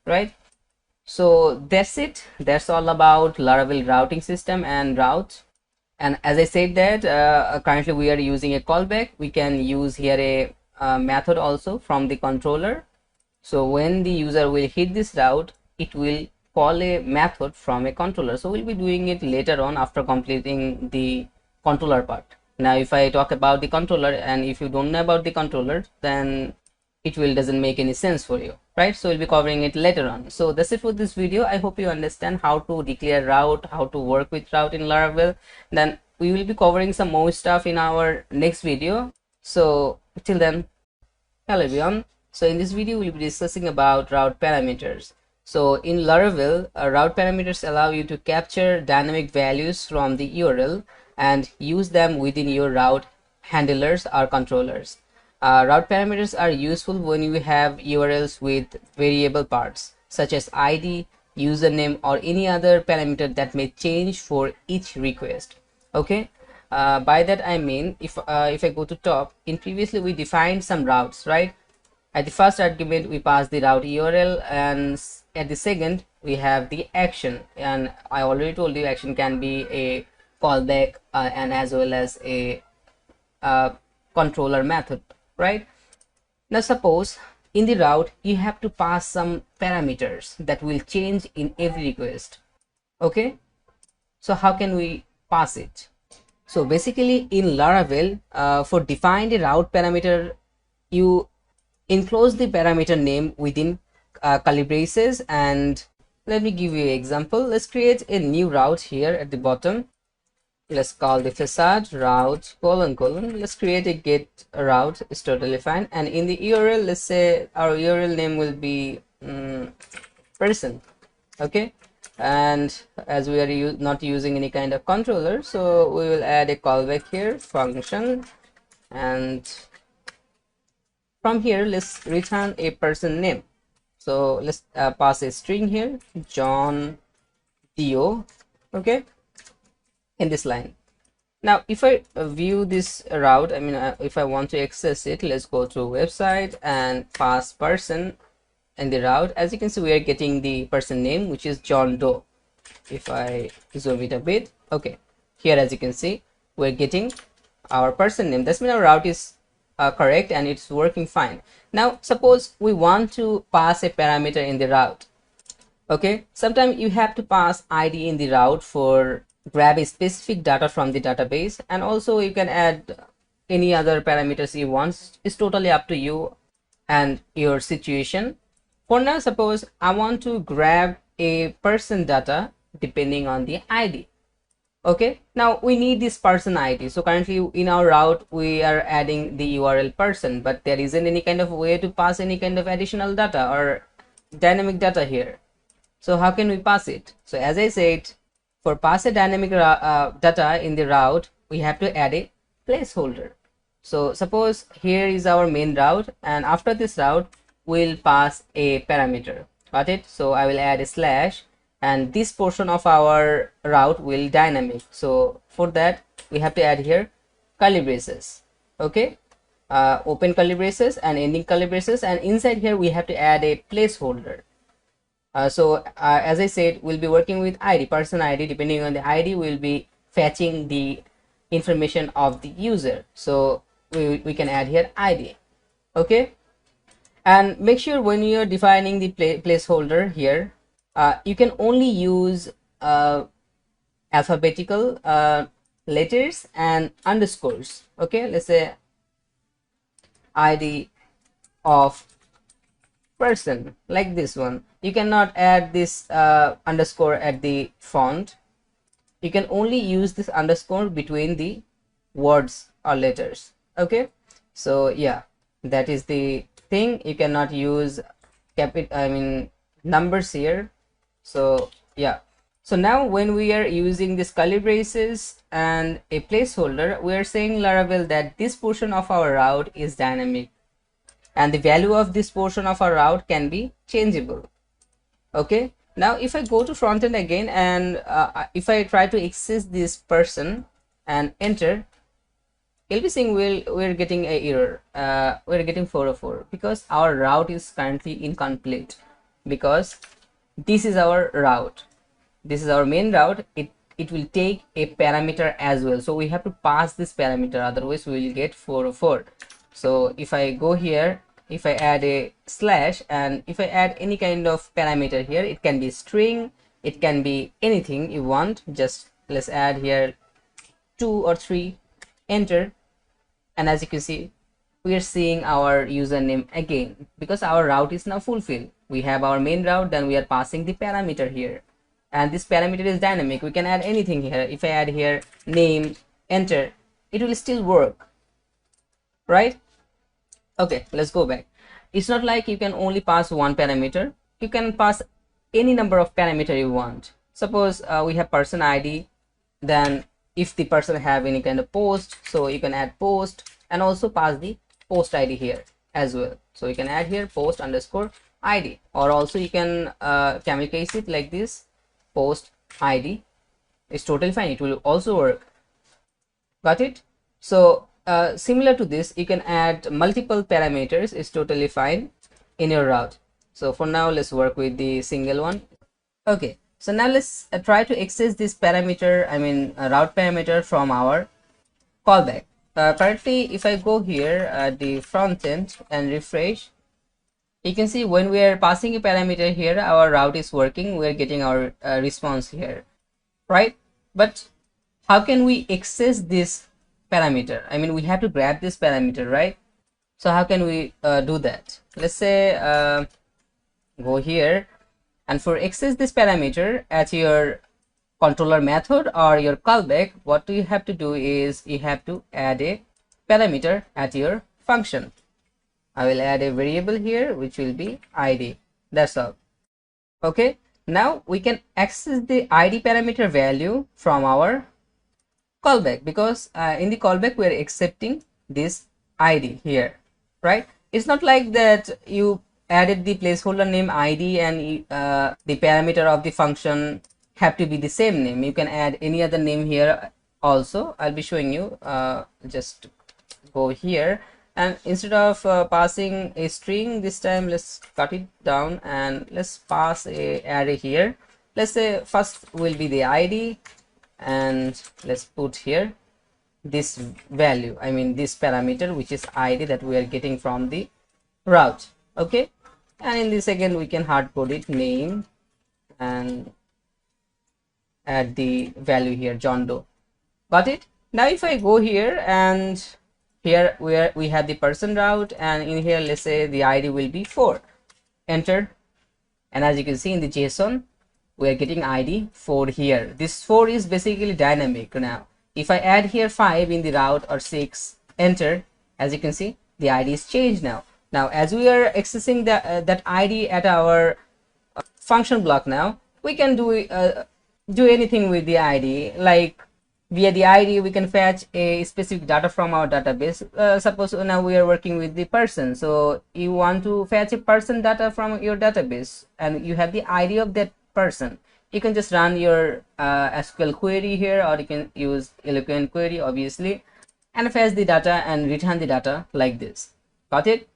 right? So that's it, that's all about Laravel routing system and routes. And as I said that currently we are using a callback. We can use here a method also from the controller. So when the user will hit this route, it will call a method from a controller. So we'll be doing it later on after completing the controller part. Now if I talk about the controller, and if you don't know about the controller, then it will doesn't make any sense for you, right? So we'll be covering it later on. So that's it for this video. I hope you understand how to declare route, how to work with route in Laravel. Then we will be covering some more stuff in our next video. So till then, hello everyone. So in this video we'll be discussing about route parameters. So in Laravel, route parameters allow you to capture dynamic values from the URL and use them within your route handlers or controllers. Route parameters are useful when you have URLs with variable parts such as ID, username, or any other parameter that may change for each request. Okay, by that I mean if I go to top, in previously we defined some routes, right? At the first argument we pass the route URL, and at the second we have the action, and I already told you action can be a callback and as well as a controller method, right? Now suppose in the route you have to pass some parameters that will change in every request. Okay, so how can we pass it? So basically in Laravel, for defined a route parameter, you enclose the parameter name within curly braces. And let me give you an example. Let's create a new route here at the bottom. Let's call the facade route : let's create a get route, is totally fine. And in the URL, let's say our URL name will be person. Okay, and as we are not using any kind of controller, so we will add a callback here, function, and from here let's return a person name. So let's pass a string here, John Dio. Okay, in this line. Now if I view this route, I mean if I want to access it, let's go to website and pass person in the route. As you can see, we are getting the person name, which is John Doe. If I zoom it a bit, okay, here as you can see we're getting our person name. That's mean our route is correct and it's working fine. Now suppose we want to pass a parameter in the route. Okay, sometimes you have to pass ID in the route for grab a specific data from the database, and also you can add any other parameters you want. It's totally up to you and your situation. For now, suppose I want to grab a person data depending on the ID. Okay, now we need this person ID. So currently in our route we are adding the URL person, but there isn't any kind of way to pass any kind of additional data or dynamic data here. So how can we pass it? So as I said, for pass a dynamic data in the route, we have to add a placeholder. So suppose here is our main route, and after this route we'll pass a parameter. Got it? So I will add a slash, and this portion of our route will dynamic. So for that we have to add here curly braces. Okay, open curly braces and ending curly braces, and inside here we have to add a placeholder. As I said, we'll be working with ID, person ID. Depending on the ID, we'll be fetching the information of the user. So we can add here ID. Okay, and make sure when you're defining the placeholder here, you can only use alphabetical letters and underscores. Okay, let's say ID of person, like this one. You cannot add this underscore at the font. You can only use this underscore between the words or letters. Okay, so yeah, that is the thing. You cannot use numbers here. So yeah, so now when we are using this curly braces and a placeholder, we are saying Laravel that this portion of our route is dynamic, and the value of this portion of our route can be changeable. Okay, now if I go to front end again, and if I try to access this person and enter, you'll be seeing we're getting a error. We're getting 404 because our route is currently incomplete, because this is our route, this is our main route. It will take a parameter as well, so we have to pass this parameter, otherwise we will get 404. So if I go here, if I add a slash, and if I add any kind of parameter here, it can be string, it can be anything you want. Just let's add here 2 or 3, enter, and as you can see, we are seeing our username again because our route is now fulfilled. We have our main route, then we are passing the parameter here, and this parameter is dynamic. We can add anything here. If I add here name, enter, it will still work, right? Okay, let's go back. It's not like you can only pass one parameter. You can pass any number of parameter you want. Suppose we have person ID, then if the person have any kind of post, so you can add post, and also pass the post ID here as well. So you can add here post underscore ID, or also you can camel case it like this, post ID. It's totally fine, it will also work. Got it? So similar to this, you can add multiple parameters. It's totally fine in your route. So for now, let's work with the single one. Okay, so now let's try to access this parameter, route parameter from our callback. Currently, if I go here at the front end and refresh, you can see when we are passing a parameter here, our route is working. We're getting our response here, right? But how can we access this parameter? We have to grab this parameter, right? So how can we do that? Let's say go here, and for access this parameter at your controller method or your callback, what you have to do is you have to add a parameter at your function. I will add a variable here which will be ID. That's all. Okay, now we can access the ID parameter value from our callback, because in the callback we are accepting this ID here, right? It's not like that you added the placeholder name ID and the parameter of the function have to be the same name. You can add any other name here also. I'll be showing you. Just go here, and instead of passing a string this time, let's cut it down and let's pass a array here. Let's say first will be the ID, and let's put here this value, this parameter which is ID that we are getting from the route. Okay, and in this again we can hard code it, name, and add the value here, John Doe. Got it? Now if I go here, and here we have the person route, and in here let's say the ID will be 4, enter, and as you can see in the JSON we are getting ID 4 here. This 4 is basically dynamic. Now if I add here 5 in the route or 6, enter, as you can see the ID is changed now. Now as we are accessing that ID at our function block, now we can do anything with the ID, like Via the ID, we can fetch a specific data from our database. Suppose now we are working with the person, so you want to fetch a person data from your database and you have the ID of that person. You can just run your SQL query here, or you can use eloquent query obviously, and fetch the data and return the data like this. Got it?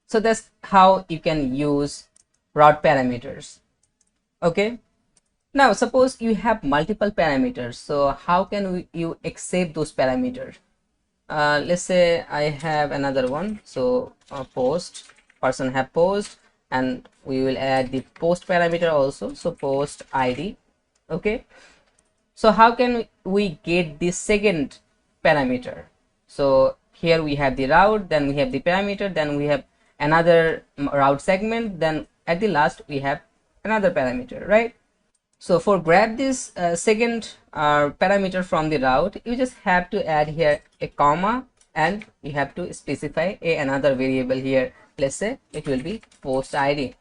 So that's how you can use route parameters. Okay, now suppose you have multiple parameters, so how can you accept those parameters? Let's say I have another one, so post, person have post, and we will add the post parameter also, so post ID. Okay, so how can we get the second parameter? So here we have the route, then we have the parameter, then we have another route segment, then at the last we have another parameter, right? So for grab this second parameter from the route, you just have to add here a comma, and you have to specify another variable here. Let's say it will be post ID.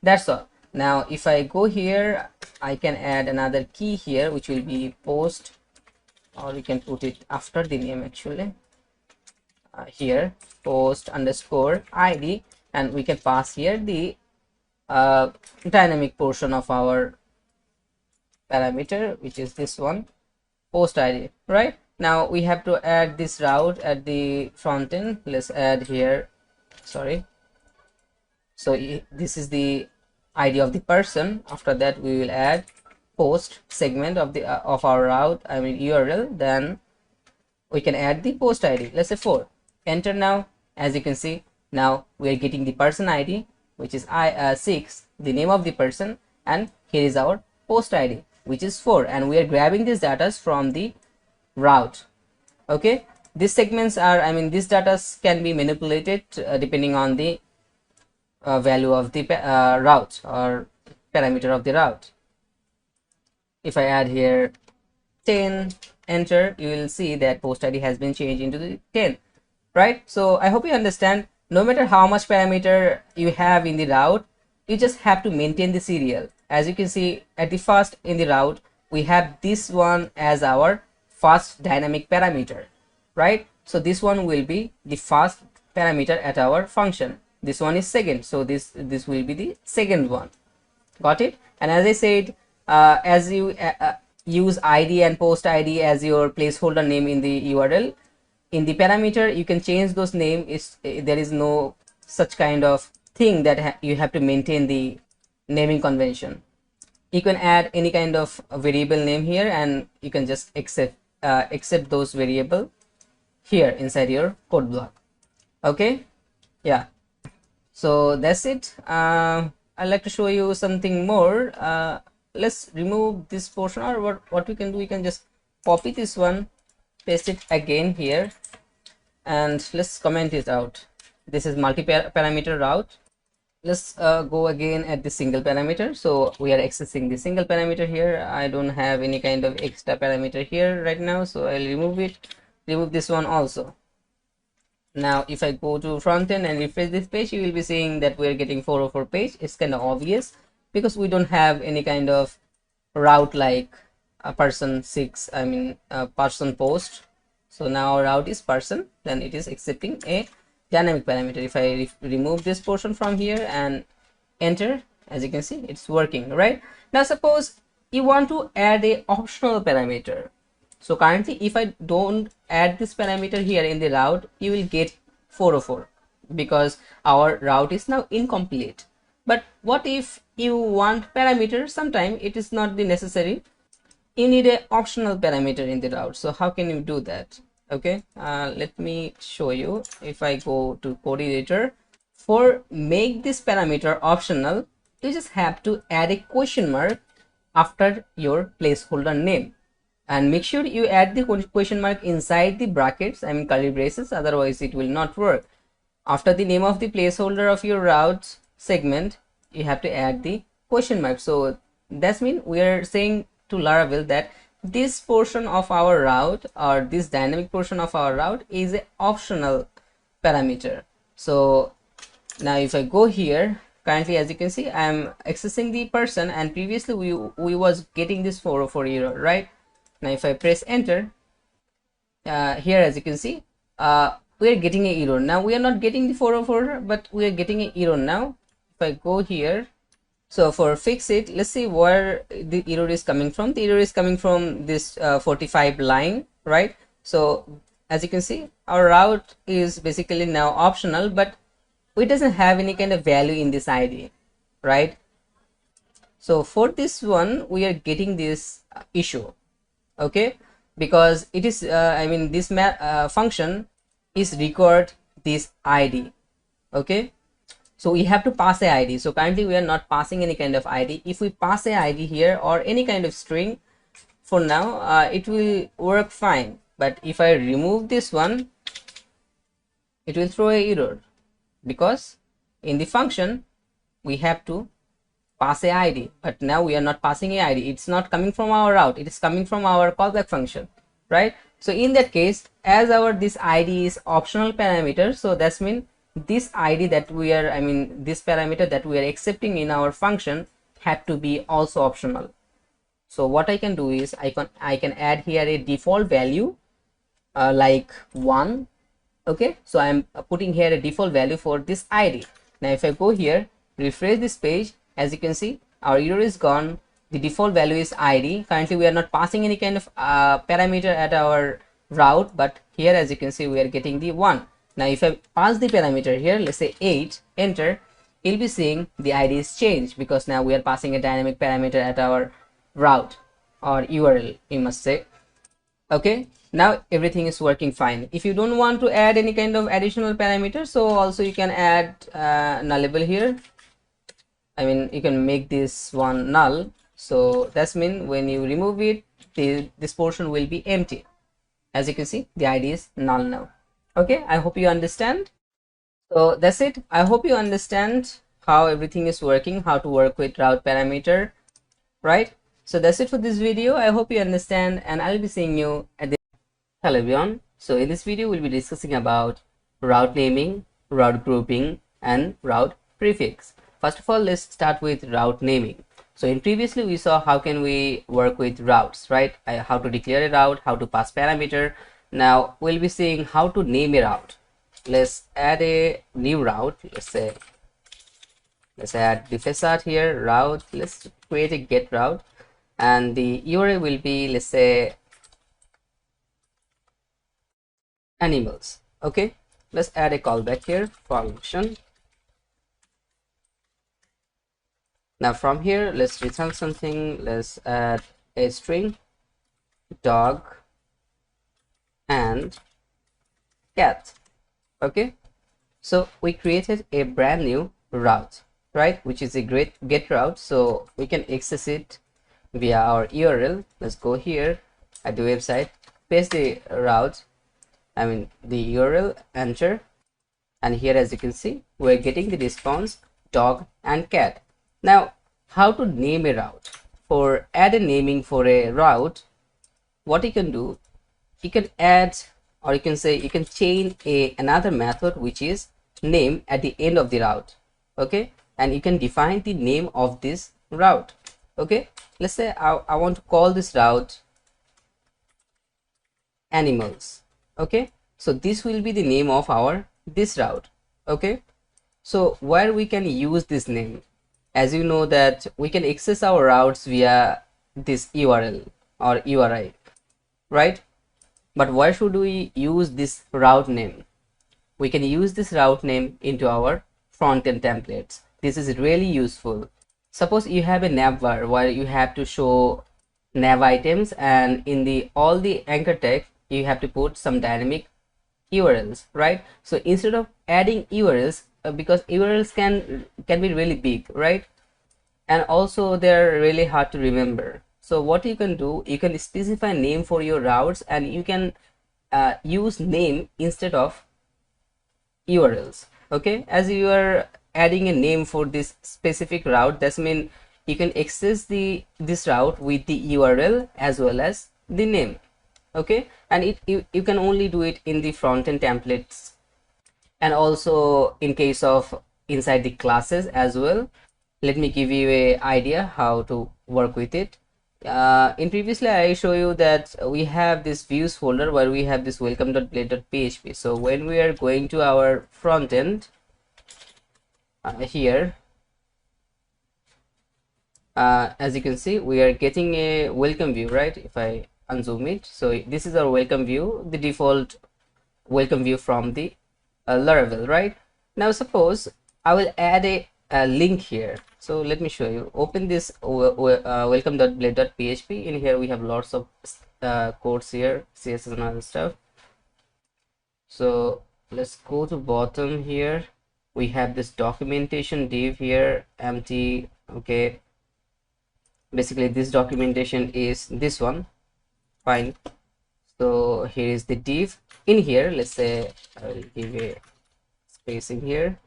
That's all. Now if I go here, I can add another key here, which will be post, or we can put it after the name actually. Here post underscore ID, and we can pass here the dynamic portion of our parameter, which is this one, post ID. Right now we have to add this route at the front end. Let's add here, sorry, so this is the ID of the person. After that we will add post segment of the of our route, I mean URL, then we can add the post ID, let's say 4. Enter. Now as you can see, now we are getting the person ID, which is 6, the name of the person, and here is our post ID, which is 4, and we are grabbing these data from the route. Okay, these segments are, I mean these data can be manipulated depending on the value of the route or parameter of the route. If I add here 10, enter, you will see that post ID has been changed into the 10, right? So I hope you understand, no matter how much parameter you have in the route, you just have to maintain the serial. As you can see at the first in the route, we have this one as our first dynamic parameter, right? So this one will be the first parameter at our function. This one is second, so this will be the second one. Got it? And as I said, as you use ID and post ID as your placeholder name in the URL, in the parameter you can change those names. There is no such kind of thing that you have to maintain the naming convention. You can add any kind of variable name here, and you can just accept those variable here inside your code block. Okay, yeah, so that's it. I'd like to show you something more. Let's remove this portion, or what we can do, we can just copy this one, paste it again here, and let's comment it out. This is multi-parameter route. Let's go again at the single parameter. So we are accessing the single parameter here. I don't have any kind of extra parameter here right now, so I'll remove it, remove this one also. Now if I go to front end and refresh this page, you will be seeing that we're getting 404 page. It's kind of obvious because we don't have any kind of route like a person 6, I mean person post. So now our route is person, then it is accepting a dynamic parameter. If I remove this portion from here and enter, as you can see, it's working. Right now, suppose you want to add a optional parameter. So currently if I don't add this parameter here in the route, you will get 404 because our route is now incomplete. But what if you want parameter? Sometime it is not the necessary, you need a optional parameter in the route. So how can you do that? Okay, let me show you. If I go to code editor, for make this parameter optional, you just have to add a question mark after your placeholder name, and make sure you add the question mark inside the brackets, I mean curly braces, otherwise it will not work. After the name of the placeholder of your route segment, you have to add the question mark. So that's mean we are saying to Laravel that this portion of our route, or this dynamic portion of our route, is an optional parameter. So now if I go here, currently as you can see, I am accessing the person, and previously we was getting this 404 error, right? Now if I press enter, here as you can see, we are getting a error. Now we are not getting the 404, but we are getting a error now. If I go here, so for fix it, let's see where the error is coming from. The error is coming from this 45 line, right? So as you can see, our route is basically now optional, but it doesn't have any kind of value in this ID, right? So for this one, we are getting this issue, okay, because it is I mean this function is record this ID, okay. So we have to pass a ID. So currently we are not passing any kind of ID. If we pass a ID here or any kind of string, for now it will work fine. But if I remove this one, it will throw a error, because in the function we have to pass a ID, but now we are not passing a ID. It's not coming from our route, it is coming from our callback function, right? So in that case, as our this ID is optional parameter, so that's mean this ID that we are, I mean this parameter that we are accepting in our function had to be also optional. So what I can do is I can add here a default value like 1, okay. So I'm putting here a default value for this ID. Now if I go here, refresh this page, as you can see our error is gone. The default value is ID. Currently we are not passing any kind of parameter at our route, but here as you can see we are getting the 1. Now if I pass the parameter here, let's say 8, enter, you'll be seeing the ID is changed, because now we are passing a dynamic parameter at our route or URL, you must say, okay. Now everything is working fine. If you don't want to add any kind of additional parameters, so also you can add nullable here. I mean you can make this one null, so that's mean when you remove it, this portion will be empty. As you can see, the ID is null now, okay. I hope you understand. So that's it. I hope you understand how everything is working, how to work with route parameter, right? So that's it for this video. I hope you understand, and I'll be seeing you at the hello everyone. So in this video we'll be discussing about route naming, route grouping, and route prefix. First of all, let's start with route naming. So in previously we saw how can we work with routes, right? How to declare a route, how to pass parameter. Now we'll be seeing how to name a route. Let's add a new route. Let's add defacet here, route. Let's create a get route, and the URL will be, let's say, animals, okay. Let's add a callback here, function. Now from here let's return something. Let's add a string, dog and cat, okay. So we created a brand new route, right, which is a great get route, so we can access it via our URL. Let's go here at the website, paste the route, I mean the URL, enter, and here as you can see we're getting the response dog and cat. Now how to name a route? For add a naming for a route, what you can do, you can add, or you can say you can chain another method which is name at the end of the route, okay, and you can define the name of this route, okay. Let's say I want to call this route animals, okay. So this will be the name of our this route, okay. So where we can use this name, as you know that we can access our routes via this URL or URI, right? But why should we use this route name? We can use this route name into our front-end templates. This is really useful. Suppose you have a nav bar where you have to show nav items, and in the all the anchor text you have to put some dynamic URLs, right? So instead of adding URLs, because URLs can be really big, right, and also they're really hard to remember. So what you can do, you can specify name for your routes, and you can use name instead of URLs, okay. As you are adding a name for this specific route, that's mean you can access this route with the URL as well as the name, okay. And you can only do it in the front-end templates, and also in case of inside the classes as well. Let me give you a idea how to work with it. In previously I show you that we have this views folder where we have this welcome.blade.php. So when we are going to our front end here, as you can see, we are getting a welcome view, right? If I unzoom it, so this is our welcome view, the default welcome view from the Laravel, right? Now suppose I will add a link here. So let me show you. Open this welcome.blade.php. In here we have lots of codes here, CSS and other stuff. So let's go to bottom here. We have this documentation div here, empty. Okay, basically this documentation is this one. Fine. So here is the div. In here, let's say I will give a spacing here.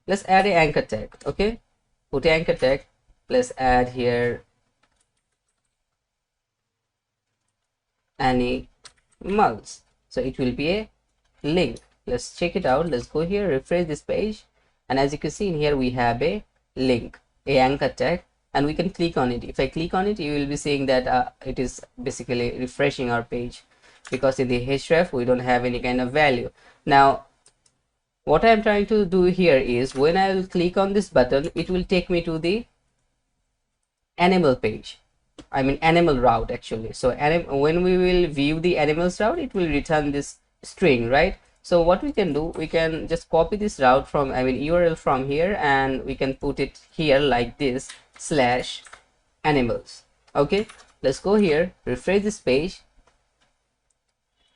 Let's add a anchor tag. Okay, put anchor tag. Let's add here animals. So it will be a link. Let's check it out. Let's go here, refresh this page, and as you can see in here we have a link, a anchor tag, and we can click on it. If I click on it, you will be seeing that it is basically refreshing our page, because in the href we don't have any kind of value. Now what I am trying to do here is, when I will click on this button, it will take me to the animal page. I mean animal route actually. So when we will view the animals route, it will return this string, right? So what we can do, we can just copy this route from, I mean URL from here, and we can put it here like this, /animals. Okay, let's go here, refresh this page,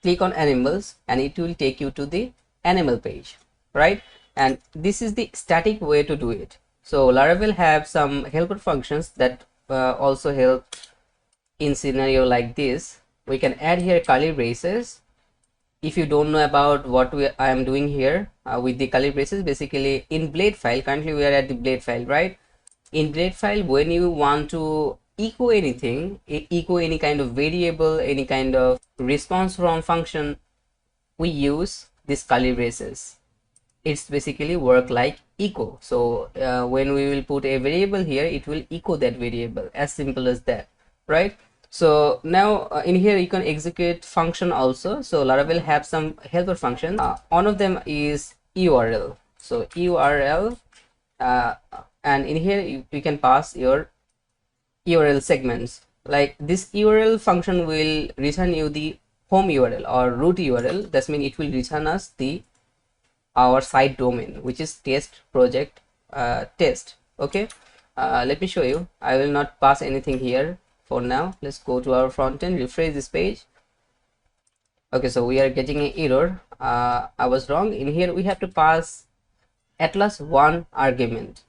click on animals, and it will take you to the animal page, right? And this is the static way to do it. So Laravel have some helper functions that also help in scenario like this. We can add here curly braces. If you don't know about what I am doing here with the curly braces, basically in blade file, currently we are at the blade file, right? In blade file, when you want to echo anything, echo any kind of variable, any kind of response from function, we use this curly braces. It's basically work like echo. So when we will put a variable here, it will echo that variable, as simple as that, right? So now in here you can execute function also. So Laravel have some helper functions. One of them is URL. So URL, and in here you can pass your URL segments. Like this URL function will return you the home URL or root URL. That means it will return us our site domain, which is test project test. Okay, let me show you. I will not pass anything here for now. Let's go to our front end, refresh this page. Okay, so we are getting an error. I was wrong. In here we have to pass atlas1 argument.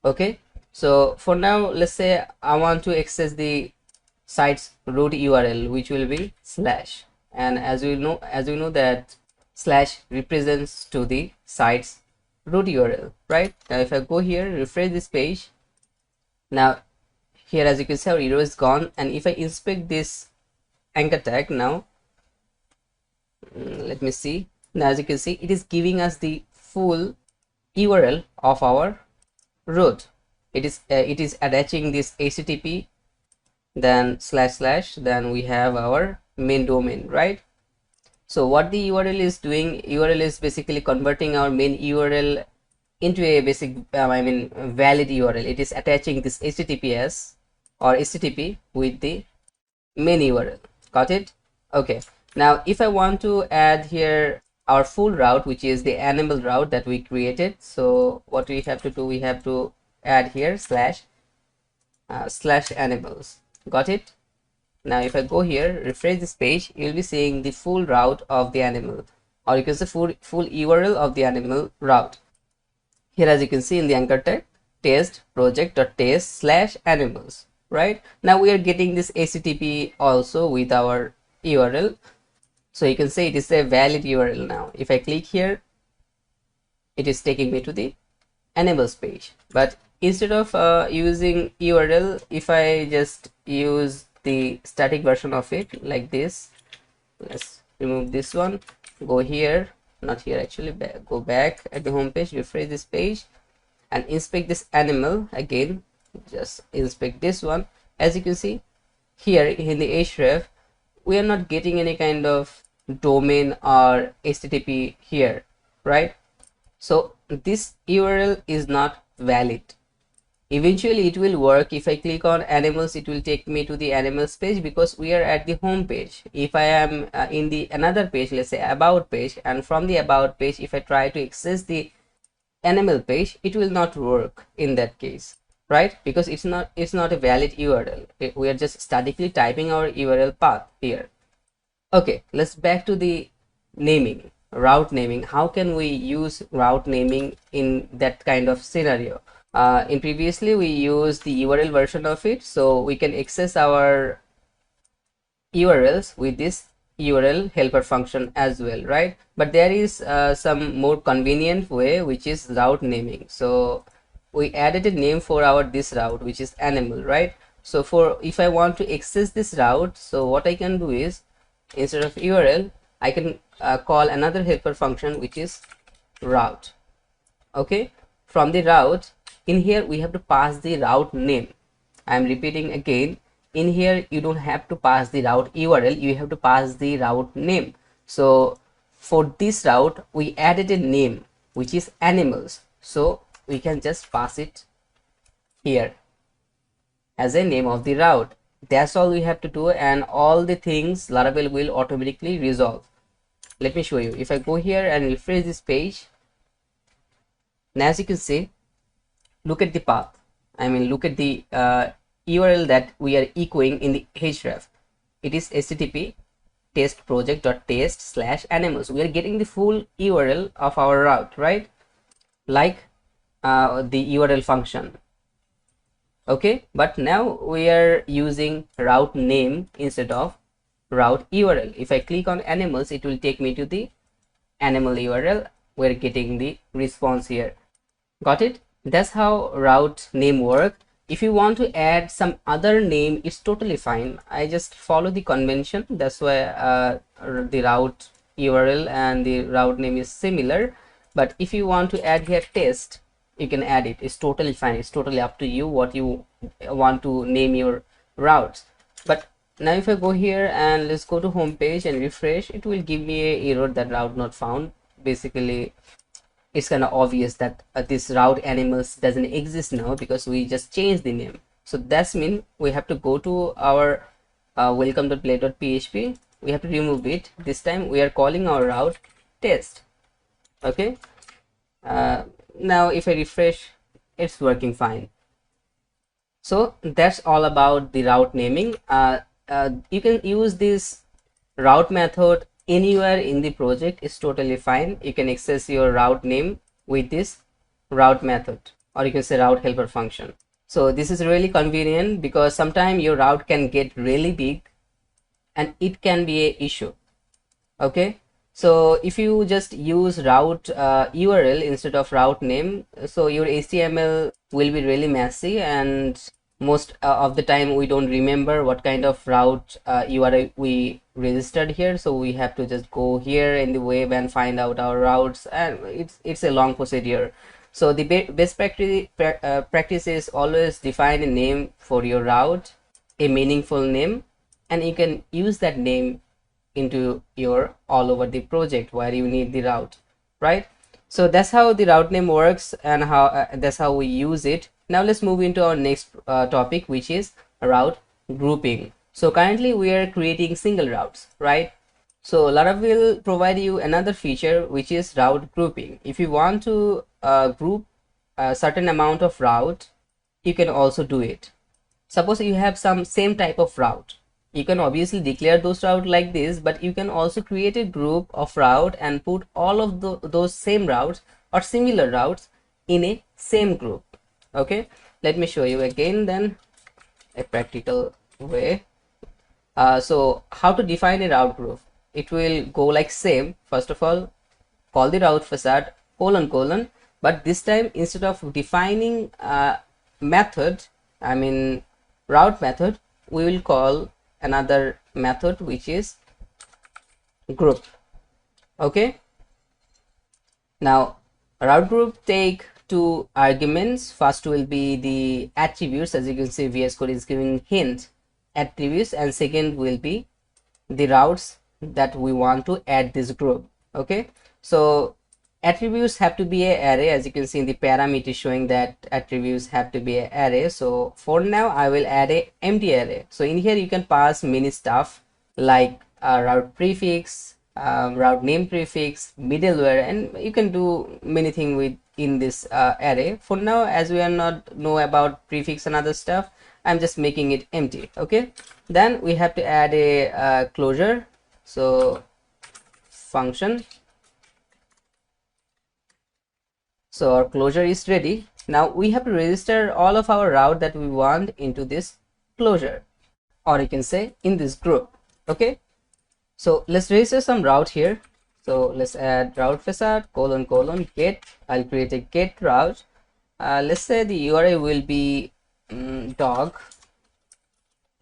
Okay, so for now, let's say I want to access the site's root URL, which will be /, and as we know that / represents to the site's root URL, right? Now if I go here, refresh this page, now here as you can see our error is gone. And if I inspect this anchor tag now, let me see. Now as you can see, it is giving us the full URL of our root. It is attaching this http, then // then we have our main domain, right? So what the URL is doing, URL is basically converting our main URL into a basic valid URL. It is attaching this https or http with the main URL. Got it? Okay, now if I want to add here our full route, which is the animal route that we created, so what we have to do, we have to add here /animals. Got it? Now if I go here, refresh this page, you'll be seeing the full route of the animal, or you can say full URL of the animal route. Here as you can see in the anchor tag, test project.test/animals, right? Now we are getting this http also with our URL, so you can say it is a valid URL. Now if I click here, it is taking me to the animals page. But instead of using URL, if I just use the static version of it like this, let's remove this one, go here, not here actually, go back at the home page, refresh this page, and inspect this animal again. Just inspect this one. As you can see, here in the href we are not getting any kind of domain or http here, right? So this URL is not valid. Eventually it will work. If I click on animals, it will take me to the animals page because we are at the home page. If I am in the another page, let's say about page, and from the about page if I try to access the animal page, it will not work in that case, right? Because it's not a valid URL. We are just statically typing our URL path here. Okay, let's back to the naming, route naming. How can we use route naming in that kind of scenario? In previously we used the URL version of it, so we can access our URLs with this URL helper function as well, right? But there is some more convenient way, which is route naming. So we added a name for our this route, which is animal, right? So for if I want to access this route, so what I can do is instead of URL I can call another helper function, which is route. Okay, from the route, in here we have to pass the route name. I am repeating again, in here you don't have to pass the route URL, you have to pass the route name. So for this route we added a name which is animals, so we can just pass it here as a name of the route. That's all we have to do, and all the things Laravel will automatically resolve. Let me show you. If I go here and refresh this page, and as you can see, look at the path. I mean, look at the URL that we are echoing in the href. It is http test project.test/animals. We are getting the full URL of our route, right? Like the URL function. Okay, but now we are using route name instead of route URL. If I click on animals, it will take me to the animal URL. We're getting the response here. Got it? That's how route name work. If you want to add some other name, it's totally fine. I just follow the convention. That's why the route URL and the route name is similar. But if you want to add here test, you can add it. It's totally fine. It's totally up to you what you want to name your routes. But now if I go here and let's go to home page and refresh, it will give me a error that route not found. Basically it's kind of obvious that this route animals doesn't exist now because we just changed the name. So that's mean we have to go to our welcome.play.php. we have to remove it. This time we are calling our route test. Okay, now if I refresh, it's working fine. So that's all about the route naming. You can use this route method anywhere in the project, is totally fine. You can access your route name with this route method, or you can say route helper function. So this is really convenient because sometimes your route can get really big and it can be a issue. Okay, so if you just use route URL instead of route name, so your HTML will be really messy, and most of the time we don't remember what kind of route URL we registered here. So we have to just go here in the web and find out our routes, and it's a long procedure. So the best practice is always define a name for your route, a meaningful name, and you can use that name into your all over the project where you need the route, right? So that's how the route name works, and how that's how we use it. Now let's move into our next topic, which is route grouping. So currently we are creating single routes, right? So Laravel will provide you another feature, which is route grouping. If you want to group a certain amount of route, you can also do it. Suppose you have some same type of route, you can obviously declare those route like this, but you can also create a group of route and put all of those same routes or similar routes in a same group. Okay, let me show you again then a practical way. So how to define a route group? It will go like same. First of all, call the route facade colon, but this time instead of defining method, I mean route method, we will call another method which is group. Okay, now route group take two arguments. First will be the attributes. As you can see, VS Code is giving hint attributes, and second will be the routes that we want to add this group. Okay, so attributes have to be a array. As you can see in the parameter showing that attributes have to be a array. So for now I will add a empty array. So in here you can pass many stuff like route prefix, route name prefix, middleware, and you can do many things with in this array. For now, as we are not know about prefix and other stuff, I'm just making it empty. Okay, then we have to add a closure. So function. So our closure is ready. Now we have to register all of our route that we want into this closure, or you can say in this group. Okay, so let's register some route here. So let's add route facade colon colon get. I'll create a get route. Let's say the URI will be dog,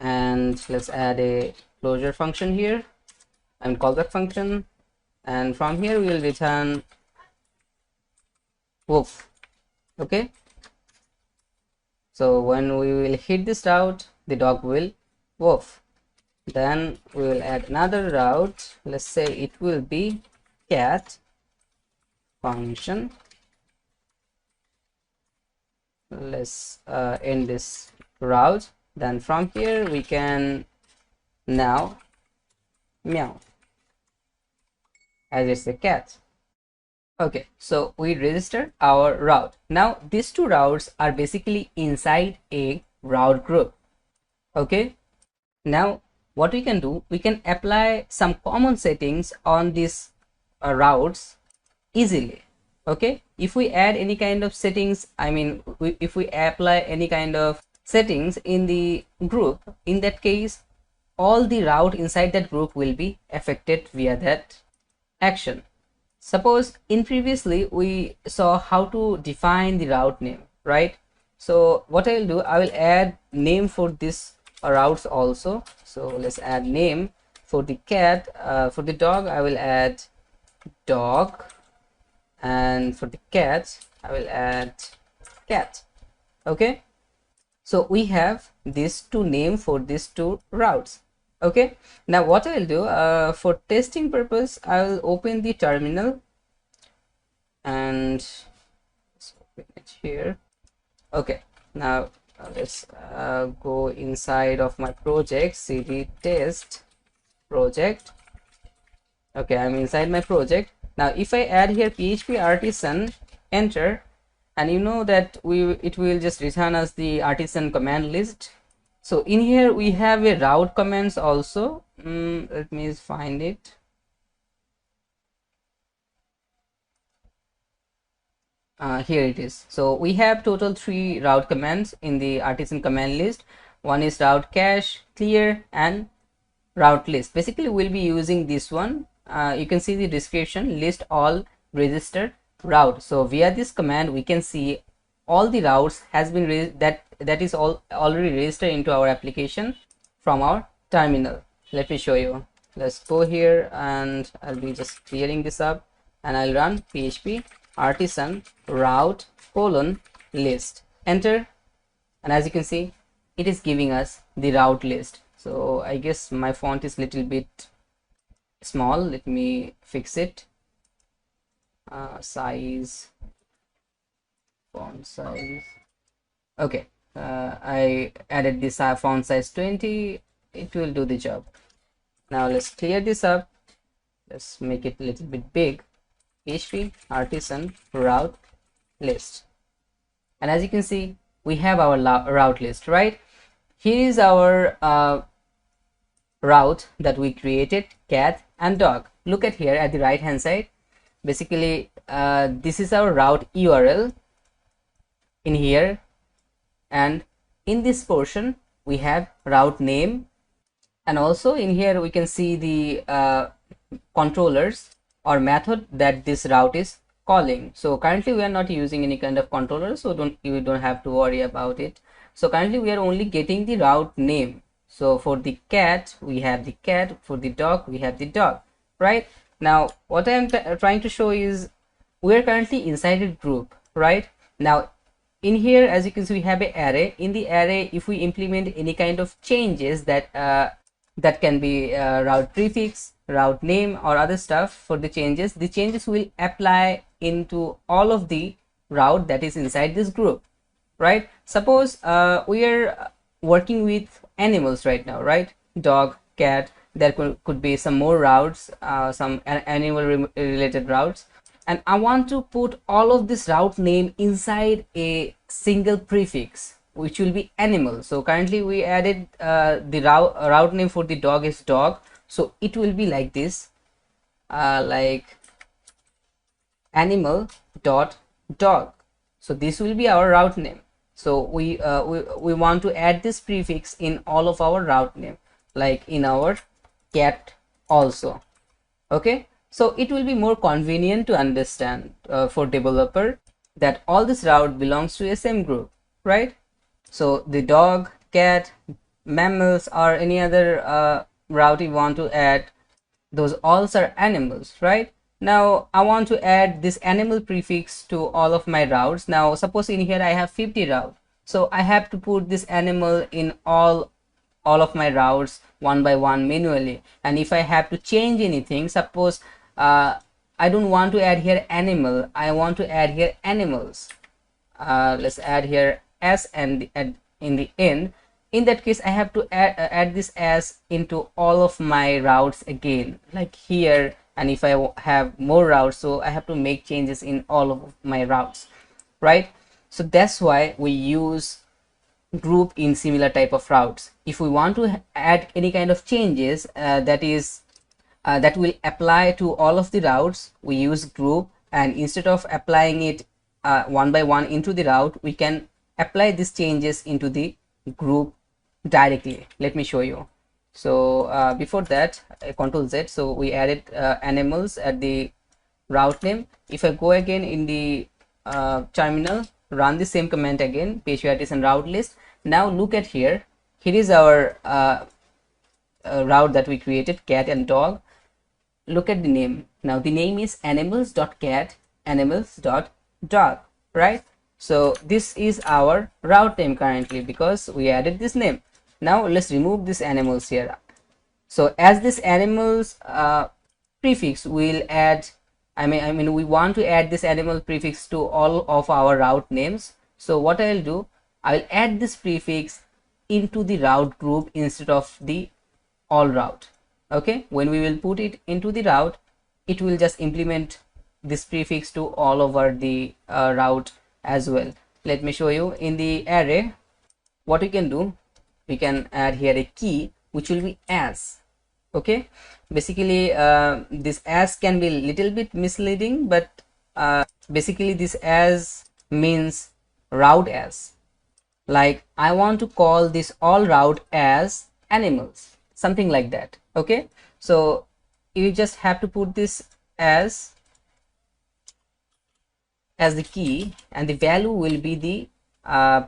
and let's add a closure function here and callback function, and from here we will return woof. Okay, so when we will hit this route, the dog will woof. Then we will add another route. Let's say it will be cat function. Let's end this route. Then from here we can now meow, as it's a cat. Okay, so we register our route. Now these two routes are basically inside a route group. Okay, now what we can do, we can apply some common settings on these routes easily. Okay, if we add any kind of settings, I mean if we apply any kind of settings in the group, in that case all the route inside that group will be affected via that action. Suppose in previously we saw how to define the route name, right? So what I will do, I will add name for this routes also. So let's add name for the cat. For the dog I will add dog, and for the cat I will add cat. Okay, so we have these two names for these two routes. Okay, now what I will do, for testing purpose I will open the terminal and let's open it here. Okay, now let's go inside of my project, cd test project. Okay, I'm inside my project. Now if I add here php artisan, enter, and you know that it will just return us the artisan command list. So in here we have a route commands also. Let me find it. Here it is. So we have total 3 route commands in the artisan command list. One is route cache, clear, and route list. Basically we'll be using this one. You can see the description, list all registered route. So via this command we can see all the routes has been that is all already registered into our application from our terminal. Let me show you. Let's go here and I'll be just clearing this up, and I'll run php artisan route colon list, enter, and as you can see it is giving us the route list. So I guess my font is little bit small. Let me fix it. Size, font size. Okay, I added this font size 20. It will do the job. Now let's clear this up. Let's make it a little bit big. php artisan route list, and as you can see we have our route list, right? Here is our route that we created, cat and dog. Look at here at the right hand side. Basically this is our route URL in here, and in this portion we have route name, and also in here we can see the controllers or method that this route is calling. So currently we are not using any kind of controller, so you don't have to worry about it. So currently we are only getting the route name. So for the cat we have the cat, for the dog we have the dog, right? Now what I am trying to show is we are currently inside a group, right? Now in here, as you can see, we have an array. In the array, if we implement any kind of changes that that can be route prefix, route name, or other stuff for the changes will apply into all of the route that is inside this group, right? Suppose we are working with animals right now, right? Dog, cat, there could be some more routes, some animal related routes, and I want to put all of this route name inside a single prefix which will be animal. So currently we added the route name for the dog is dog, so it will be like this, like animal dot dog. So this will be our route name. So we want to add this prefix in all of our route name, like in our cat also. Okay, so it will be more convenient to understand for developer that all this route belongs to a same group, right? So the dog, cat, mammals, or any other route you want to add, those all are animals, right? Now I want to add this animal prefix to all of my routes. Now suppose in here I have 50 routes, so I have to put this animal in all of my routes one by one manually. And if I have to change anything, suppose I don't want to add here animal, I want to add here animals, let's add here s and in the end. In that case I have to add this as into all of my routes again, like here. And if I have more routes, so I have to make changes in all of my routes, right? So that's why we use group in similar type of routes. If we want to add any kind of changes that will apply to all of the routes, we use group, and instead of applying it one by one into the route, we can apply these changes into the group directly. Let me show you. So before that, Control Z, so we added animals at the route name. If I go again in the terminal, run the same command again, page artisan route list. Now look at here, here is our route that we created, cat and dog. Look at the name. Now the name is animals.cat, animals.dog, right? So this is our route name currently because we added this name. Now let's remove this animals here. So as this animals prefix, we'll add, I mean we want to add this animal prefix to all of our route names. So what I'll do, I'll add this prefix into the route group instead of the all route. Okay, when we will put it into the route, it will just implement this prefix to all over the route as well. Let me show you. In the array, what we can do, we can add here a key which will be as. Okay, basically this as can be a little bit misleading, but basically this as means route as, like I want to call this all route as animals, something like that. Okay, so you just have to put this as the key, and the value will be the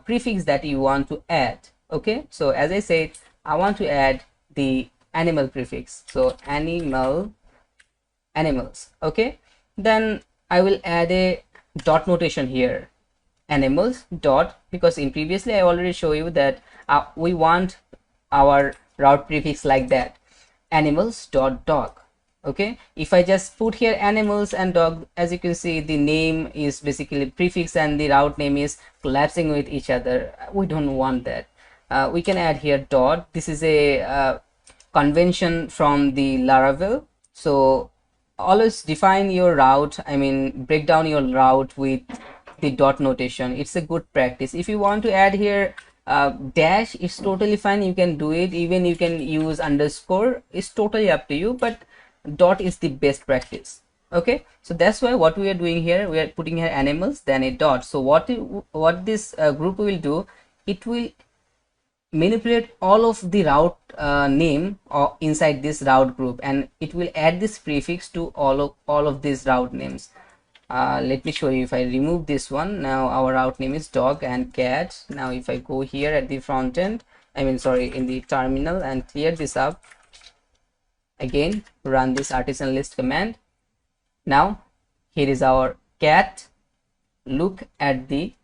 prefix that you want to add. Okay, so as I said, I want to add the animal prefix, so animals. Okay, then I will add a dot notation here, animals dot, because in previously I already show you that we want our route prefix like that, animals dot dog. Okay, if I just put here animals and dog, as you can see, the name is basically prefix and the route name is collapsing with each other. We don't want that. We can add here dot. This is a convention from the Laravel. So always define your route, I mean break down your route with the dot notation. It's a good practice. If you want to add here dash, it's totally fine, you can do it. Even you can use underscore, it's totally up to you, but dot is the best practice. Okay, so that's why what we are doing here, we are putting here animals then a dot. So what this group will do, it will manipulate all of the route name or inside this route group, and it will add this prefix to all of these route names. Let me show you. If I remove this one, now our route name is dog and cat. Now if I go here at the front end, I mean sorry, in the terminal, and clear this up, again run this artisan list command. Now here is our cat. Look at the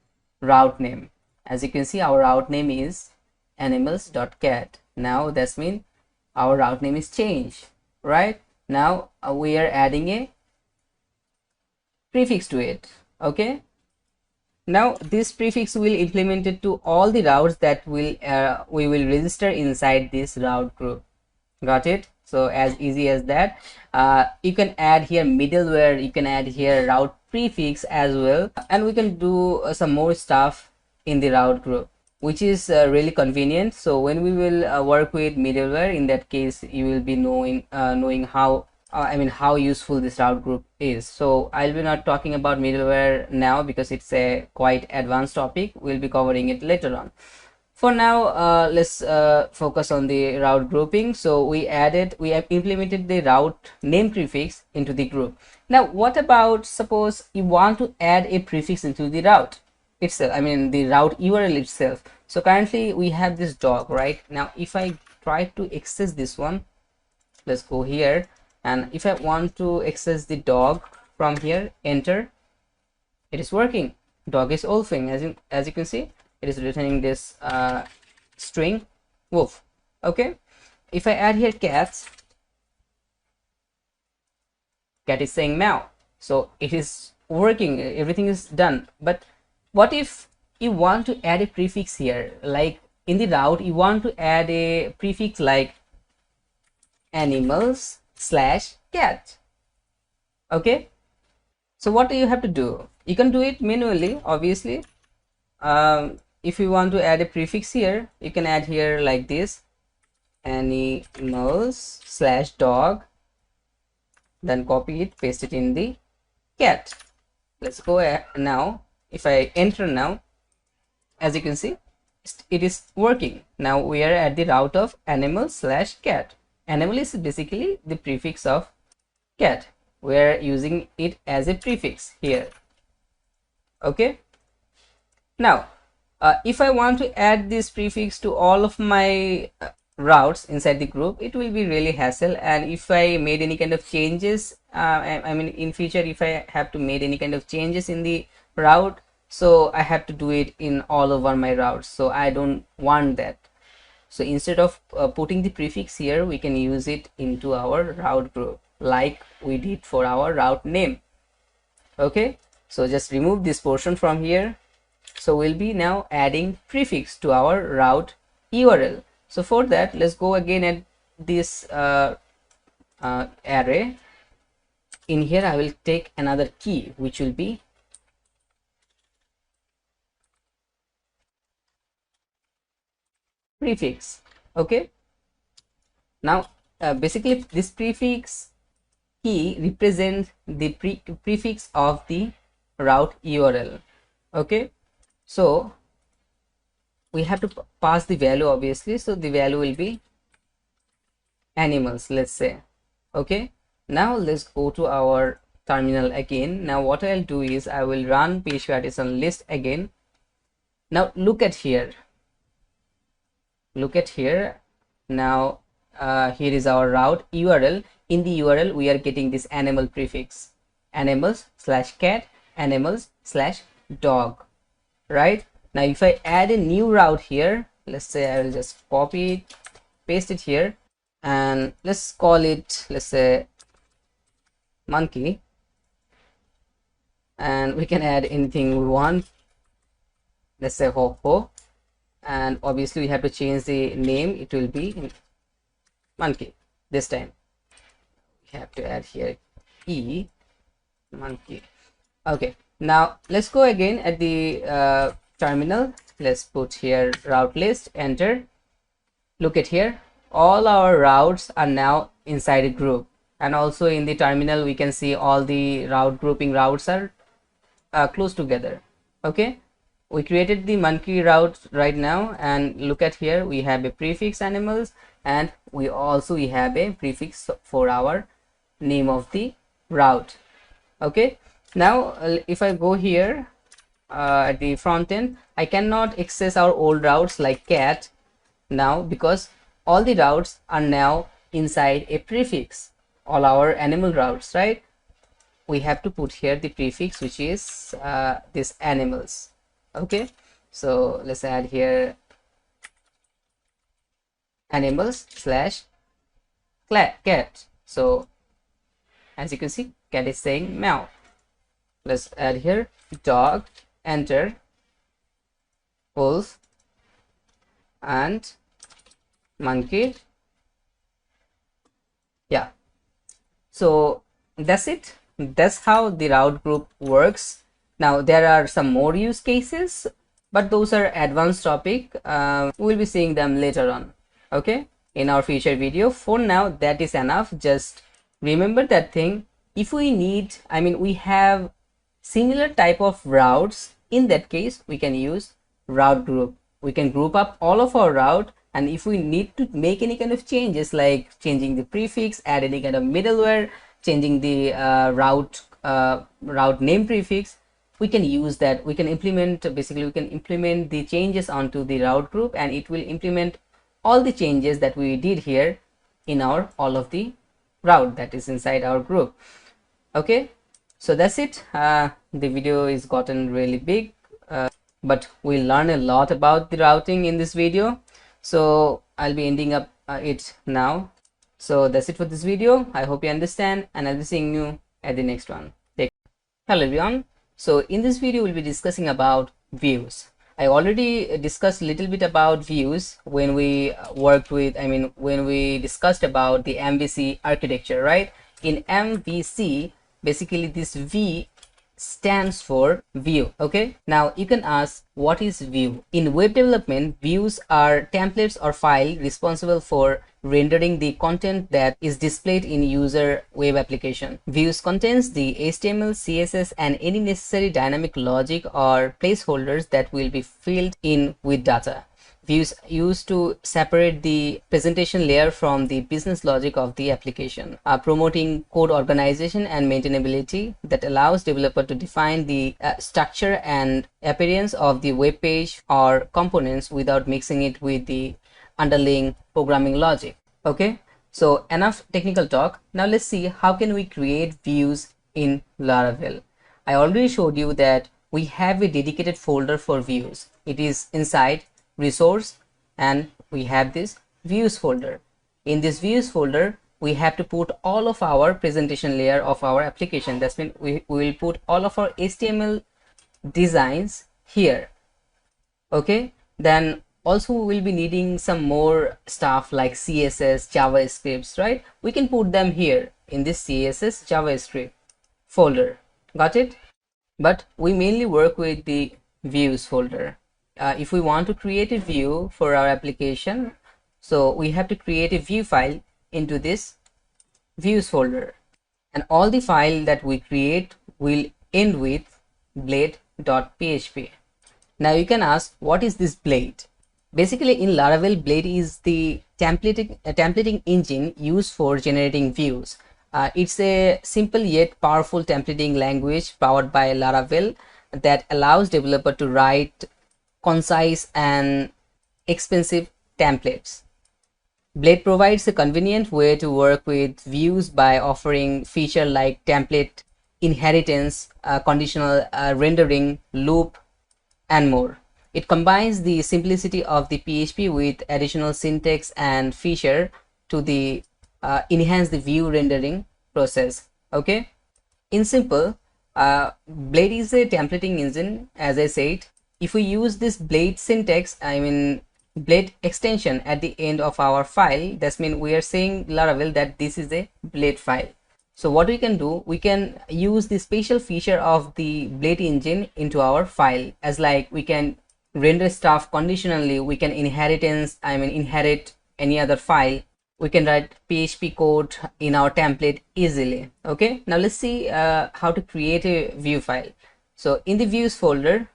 route name. As you can see, our route name is animals.cat. Now that's mean our route name is changed, right? Now we are adding a prefix to it. Okay, now this prefix will implement it to all the routes that will we will register inside this route group. Got it? So as easy as that. You can add here middleware, you can add here route prefix as well, and we can do some more stuff in the route group, which is really convenient. So when we will work with middleware, in that case you will be knowing how how useful this route group is. So I'll be not talking about middleware now because it's a quite advanced topic. We'll be covering it later on. For now, let's focus on the route grouping. So we have implemented the route name prefix into the group. Now what about, suppose you want to add a prefix into the route itself, the route URL itself. So currently we have this dog, right? Now if I try to access this one, let's go here, and if I want to access the dog from here, enter, it is working. Dog is wolfing. As you can see, it is returning this string wolf. Okay, if I add here cats, cat is saying meow. So it is working, everything is done. But what if you want to add a prefix here, like in the route you want to add a prefix like animals/cat? Okay, so what do you have to do? You can do it manually, obviously. If you want to add a prefix here, you can add here like this, animals/dog, then copy it, paste it in the cat. Let's go now. If I enter now, as you can see, it is working. Now we are at the route of animals/cat. Animal is basically the prefix of cat. We are using it as a prefix here. Okay, now if I want to add this prefix to all of my routes inside the group, it will be really hassle. And if I made any kind of changes, in future, if I have to make any kind of changes in the route, so I have to do it in all over my routes. So I don't want that. So instead of putting the prefix here, we can use it into our route group like we did for our route name. Okay, so just remove this portion from here. So we'll be now adding prefix to our route URL. So for that, let's go again at this array. In here I will take another key, which will be prefix. Okay, now basically this prefix key represents the prefix of the route URL. Okay, so we have to pass the value, obviously. So the value will be animals, let's say. Okay, now let's go to our terminal again. Now what I'll do is I will run PHP Artisan list again. Now look at here, now here is our route URL. In the URL we are getting this animal prefix, animals/cat, animals/dog, right? Now if I add a new route here, let's say I will just copy it, paste it here, and let's call it, let's say, monkey, and we can add anything we want. Let's say ho, and obviously we have to change the name. It will be monkey this time. We have to add here monkey. Okay, now let's go again at the terminal. Let's put here route list, enter. Look at here, all our routes are now inside a group, and also in the terminal we can see all the route grouping routes are close together. Okay, we created the monkey route right now, and look at here, we have a prefix animals, and we have a prefix for our name of the route. Okay, now if I go here at the front end, I cannot access our old routes like cat now, because all the routes are now inside a prefix, all our animal routes, right? We have to put here the prefix, which is this animals. Okay, so let's add here animals slash cat. So as you can see, cat is saying meow. Let's add here dog, enter, wolf, and monkey. Yeah, so that's it. That's how the route group works. Now there are some more use cases, but those are advanced topic. We'll be seeing them later on, okay, in our future video. For now, that is enough. Just remember that thing. If we need, I mean, we have similar type of routes, in that case we can use route group. We can group up all of our route, and if we need to make any kind of changes like changing the prefix, add any kind of middleware, changing the route name prefix, we can use that. We can implement, basically we can implement the changes onto the route group, and it will implement all the changes that we did here in our all of the route that is inside our group. Okay, so that's it. The video is gotten really big, but we'll learn a lot about the routing in this video, so I'll be ending up it now. So that's it for this video. I hope you understand, and I'll be seeing you at the next one. Take care. Hello everyone. So in this video we'll be discussing about views. I already discussed a little bit about views when we worked with, I mean, when we discussed about the MVC architecture, right? In MVC, basically this V stands for view. Okay, now you can ask, what is view? In web development, views are templates or file responsible for rendering the content that is displayed in user web application. Views contains the HTML, CSS, and any necessary dynamic logic or placeholders that will be filled in with data. Views used to separate the presentation layer from the business logic of the application, promoting code organization and maintainability that allows developer to define the structure and appearance of the web page or components without mixing it with the underlying programming logic. Okay, so enough technical talk. Now let's see how can we create views in Laravel. I already showed you that we have a dedicated folder for views. It is inside resource, and we have this views folder. In this views folder, we have to put all of our presentation layer of our application. That's mean we will put all of our HTML designs here. Okay, then also we will be needing some more stuff like CSS, JavaScripts, right? We can put them here in this CSS JavaScript folder. Got it? But we mainly work with the views folder. If we want to create a view for our application, so we have to create a view file into this views folder, and all the file that we create will end with blade.php. Now you can ask, what is this blade? Basically in Laravel, blade is the templating engine used for generating views. It's a simple yet powerful templating language powered by Laravel that allows developer to write concise and expensive templates. Blade provides a convenient way to work with views by offering features like template inheritance, conditional rendering, loop, and more. It combines the simplicity of the PHP with additional syntax and feature to the enhance the view rendering process. Okay, in simple, Blade is a templating engine, as I said. If we use this blade syntax, I mean blade extension at the end of our file, that means we are saying Laravel that this is a blade file. So what we can do, we can use the special feature of the blade engine into our file, as like we can render stuff conditionally, we can inherit any other file, we can write PHP code in our template easily. Okay, now let's see how to create a view file. So in the views folder,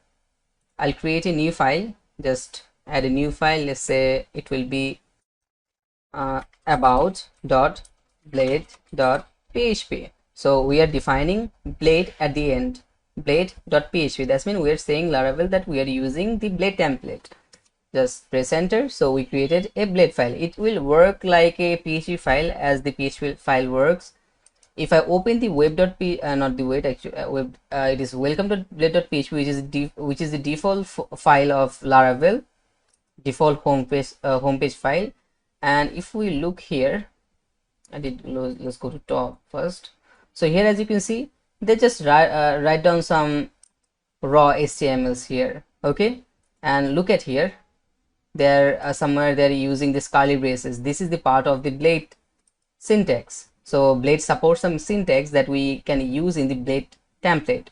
I'll create a new file. Just add a new file. Let's say it will be about.blade.php. So we are defining blade at the end, blade.php. That means we are saying Laravel that we are using the blade template. Just press enter. So we created a blade file. It will work like a PHP file as the PHP file works. if I open the web.p not the web actually web it is welcome.blade.php, which is the default file of Laravel, default homepage file. And if we look here, let's go to top first. So here, as you can see, they just write down some raw HTMLs here. Okay, and look at here, there somewhere they're using this curly braces. This is the part of the Blade syntax. So Blade supports some syntax that we can use in the Blade template.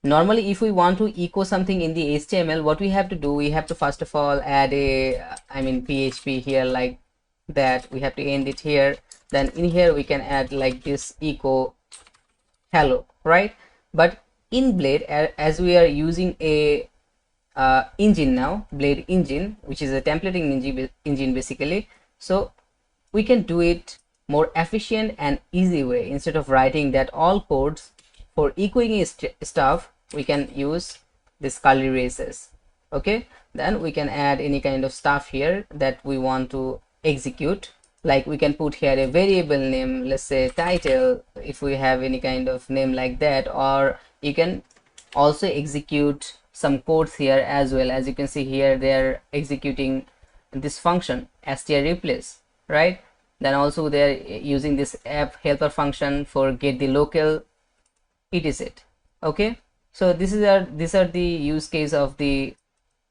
Normally, if we want to echo something in the HTML, what we have to do, we have to first of all add a PHP here, like that. We have to end it here. Then in here we can add like this echo hello, right? But in Blade, as we are using a engine now, Blade engine, which is a templating engine basically, so we can do it more efficient and easy way. Instead of writing that all codes for echoing stuff, we can use this curly braces. Okay, then we can add any kind of stuff here that we want to execute. Like we can put here a variable name, let's say title, if we have any kind of name like that. Or you can also execute some codes here as well. As you can see here, they're executing this function str replace, right? Then also they're using this app helper function for get the local etc. Okay, so these are the use case of the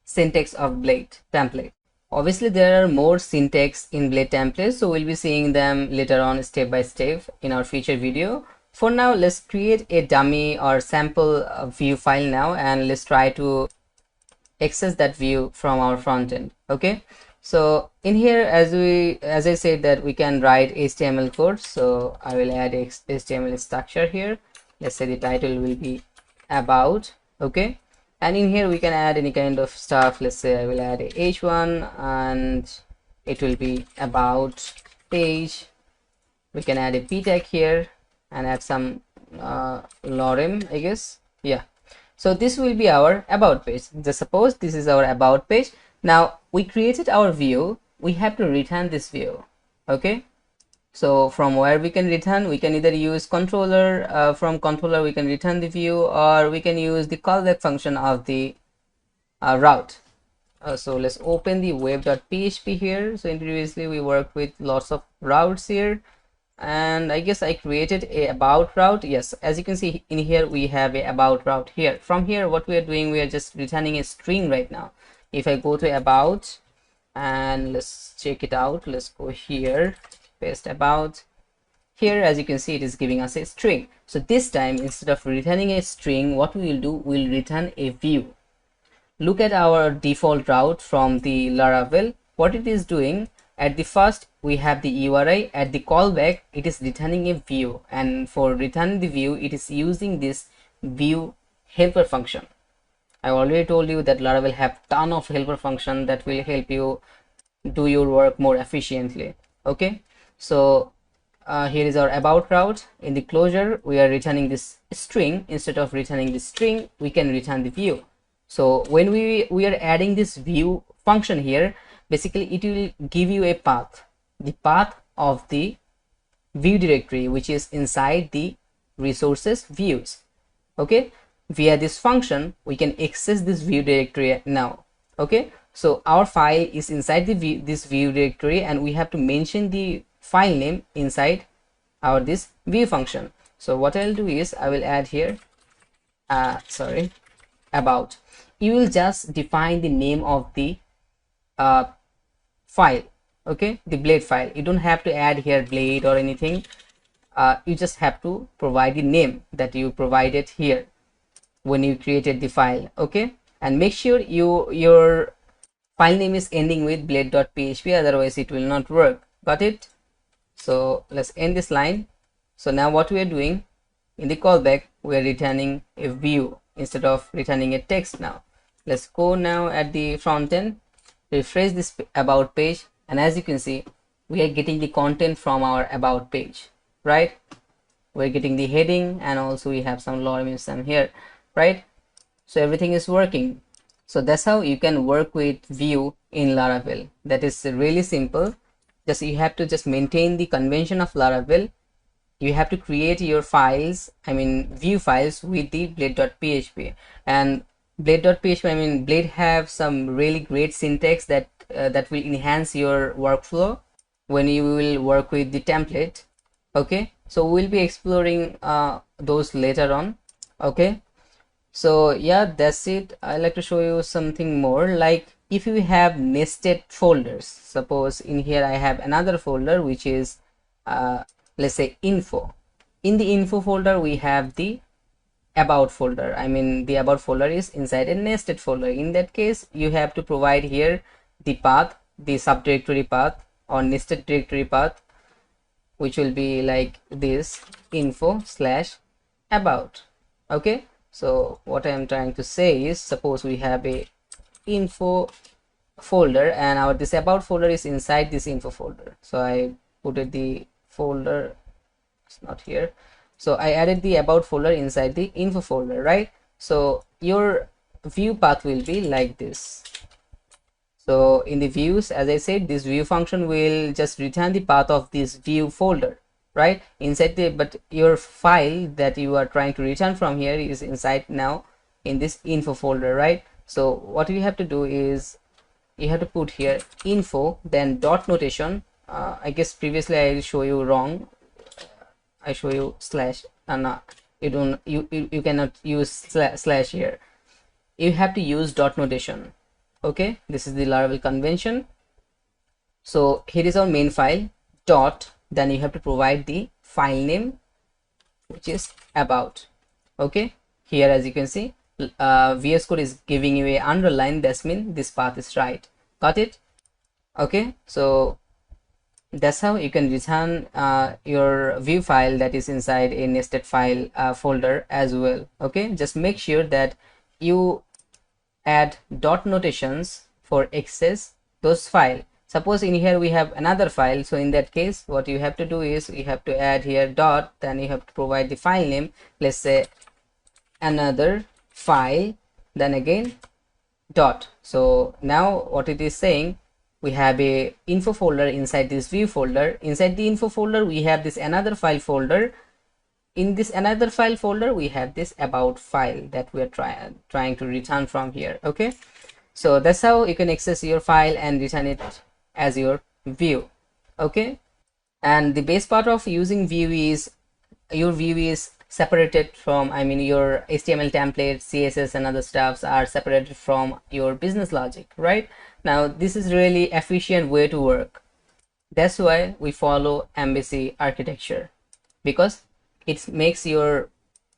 syntax of Blade template. Obviously there are more syntax in Blade templates, so we'll be seeing them later on step by step in our future video. For now, let's create a dummy or sample view file now, and let's try to access that view from our front end. Okay, so in here, as I said, that we can write HTML code. So I will add HTML structure here. Let's say the title will be about. Okay, and in here we can add any kind of stuff. Let's say I will add a h1 and it will be about page. We can add a p tag here and add some lorem, I guess. Yeah, so this will be our about page. Just suppose this is our about page. Now we created our view, we have to return this view. Okay, so from where we can return, we can either use controller, from controller we can return the view, or we can use the callback function of the route. So let's open the web.php here. So previously we worked with lots of routes here, and I guess I created a about route. Yes, as you can see in here, we have a about route here. From here, what we are doing, we are just returning a string right now. If I go to about and let's check it out, let's go here, paste about here. As you can see, it is giving us a string. So this time, instead of returning a string, what we will do, we'll return a view. Look at our default route from the Laravel. What it is doing, at the first we have the URI, at the callback it is returning a view, and for returning the view it is using this view helper function. I already told you that Laravel have ton of helper function that will help you do your work more efficiently. Okay, so here is our about route. In the closure, we are returning this string. Instead of returning the string, we can return the view. So when we are adding this view function here, basically it will give you a path, the path of the view directory, which is inside the resources views. Okay, via this function we can access this view directory now. Okay, so our file is inside the this view directory, and we have to mention the file name inside our this view function. So what I'll do is I will add here about. You will just define the name of the file. Okay, the Blade file. You don't have to add here Blade or anything. You just have to provide the name that you provided here when you created the file. Okay, and make sure your file name is ending with blade.php, otherwise it will not work. Got it? So let's end this line. So now what we are doing, in the callback we are returning a view instead of returning a text. Now let's go now at the front end, refresh this about page, and as you can see, we are getting the content from our about page, right? We're getting the heading, and also we have some lorem ipsum here, right? So everything is working. So that's how you can work with view in Laravel. That is really simple. Just you have to just maintain the convention of Laravel, you have to create your files, I mean view files with the blade.php. And blade.php, I mean Blade have some really great syntax that that will enhance your workflow when you will work with the template. Okay, so we'll be exploring those later on. Okay, so yeah, that's it. I like to show you something more, like if you have nested folders. Suppose in here I have another folder which is let's say info. In the info folder we have the about folder. I mean the about folder is inside a nested folder. In that case you have to provide here the path, the subdirectory path or nested directory path, which will be like this, info slash about. Okay, so what I am trying to say is, suppose we have a info folder and our this about folder is inside this info folder. So I put it the folder, it's not here, so I added the about folder inside the info folder, right? So your view path will be like this. So in the views, as I said, this view function will just return the path of this view folder, right, inside the, but your file that you are trying to return from here is inside now in this info folder, right? So what you have to do is you have to put here info, then dot notation. I guess previously I show you wrong, I show you slash, and you don't, you cannot use slash here, you have to use dot notation. Okay, this is the Laravel convention. So here is our main file dot, then you have to provide the file name which is about. Okay, here as you can see VS Code is giving you a underline, that means this path is right. Got it? Okay, so that's how you can return your view file that is inside a nested file folder as well. Okay, just make sure that you add dot notations for access those file. Suppose in here we have another file, so in that case what you have to do is you have to add here dot, then you have to provide the file name, let's say another file, then again dot. So now what it is saying, we have a info folder inside this view folder. Inside the info folder we have this another file folder. In this another file folder we have this about file that we are trying to return from here. Okay, so that's how you can access your file and return it as your view. Okay, and the best part of using view is your view is separated from, I mean your HTML template, CSS and other stuffs are separated from your business logic, right? Now this is really efficient way to work. That's why we follow embassy architecture, because it makes your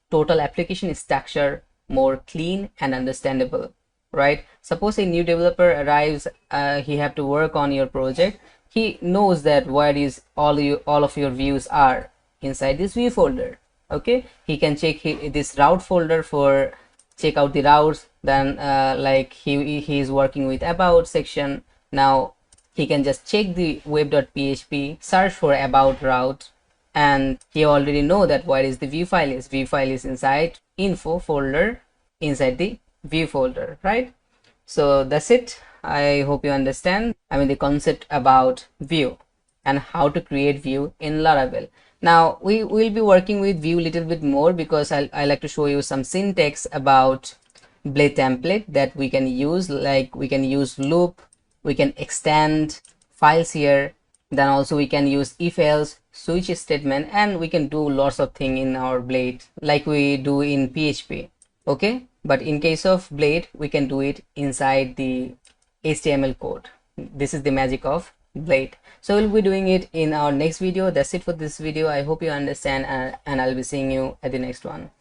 total application structure more clean and understandable, right? Suppose a new developer arrives, he have to work on your project, he knows that where is all of your views are inside this view folder. Okay, he can check this route folder for check out the routes, then like he is working with about section, now he can just check the web.php, search for about route, and he already know that where is the view file is. View file is inside info folder inside the view folder, right? So that's it. I hope you understand, I mean the concept about view and how to create view in Laravel. Now we will be working with view a little bit more, because I like to show you some syntax about Blade template that we can use, like we can use loop, we can extend files here, then also we can use if else, switch statement, and we can do lots of things in our Blade like we do in PHP. Okay, but in case of Blade we can do it inside the HTML code. This is the magic of Blade. So we'll be doing it in our next video. That's it for this video. I hope you understand, and I'll be seeing you at the next one.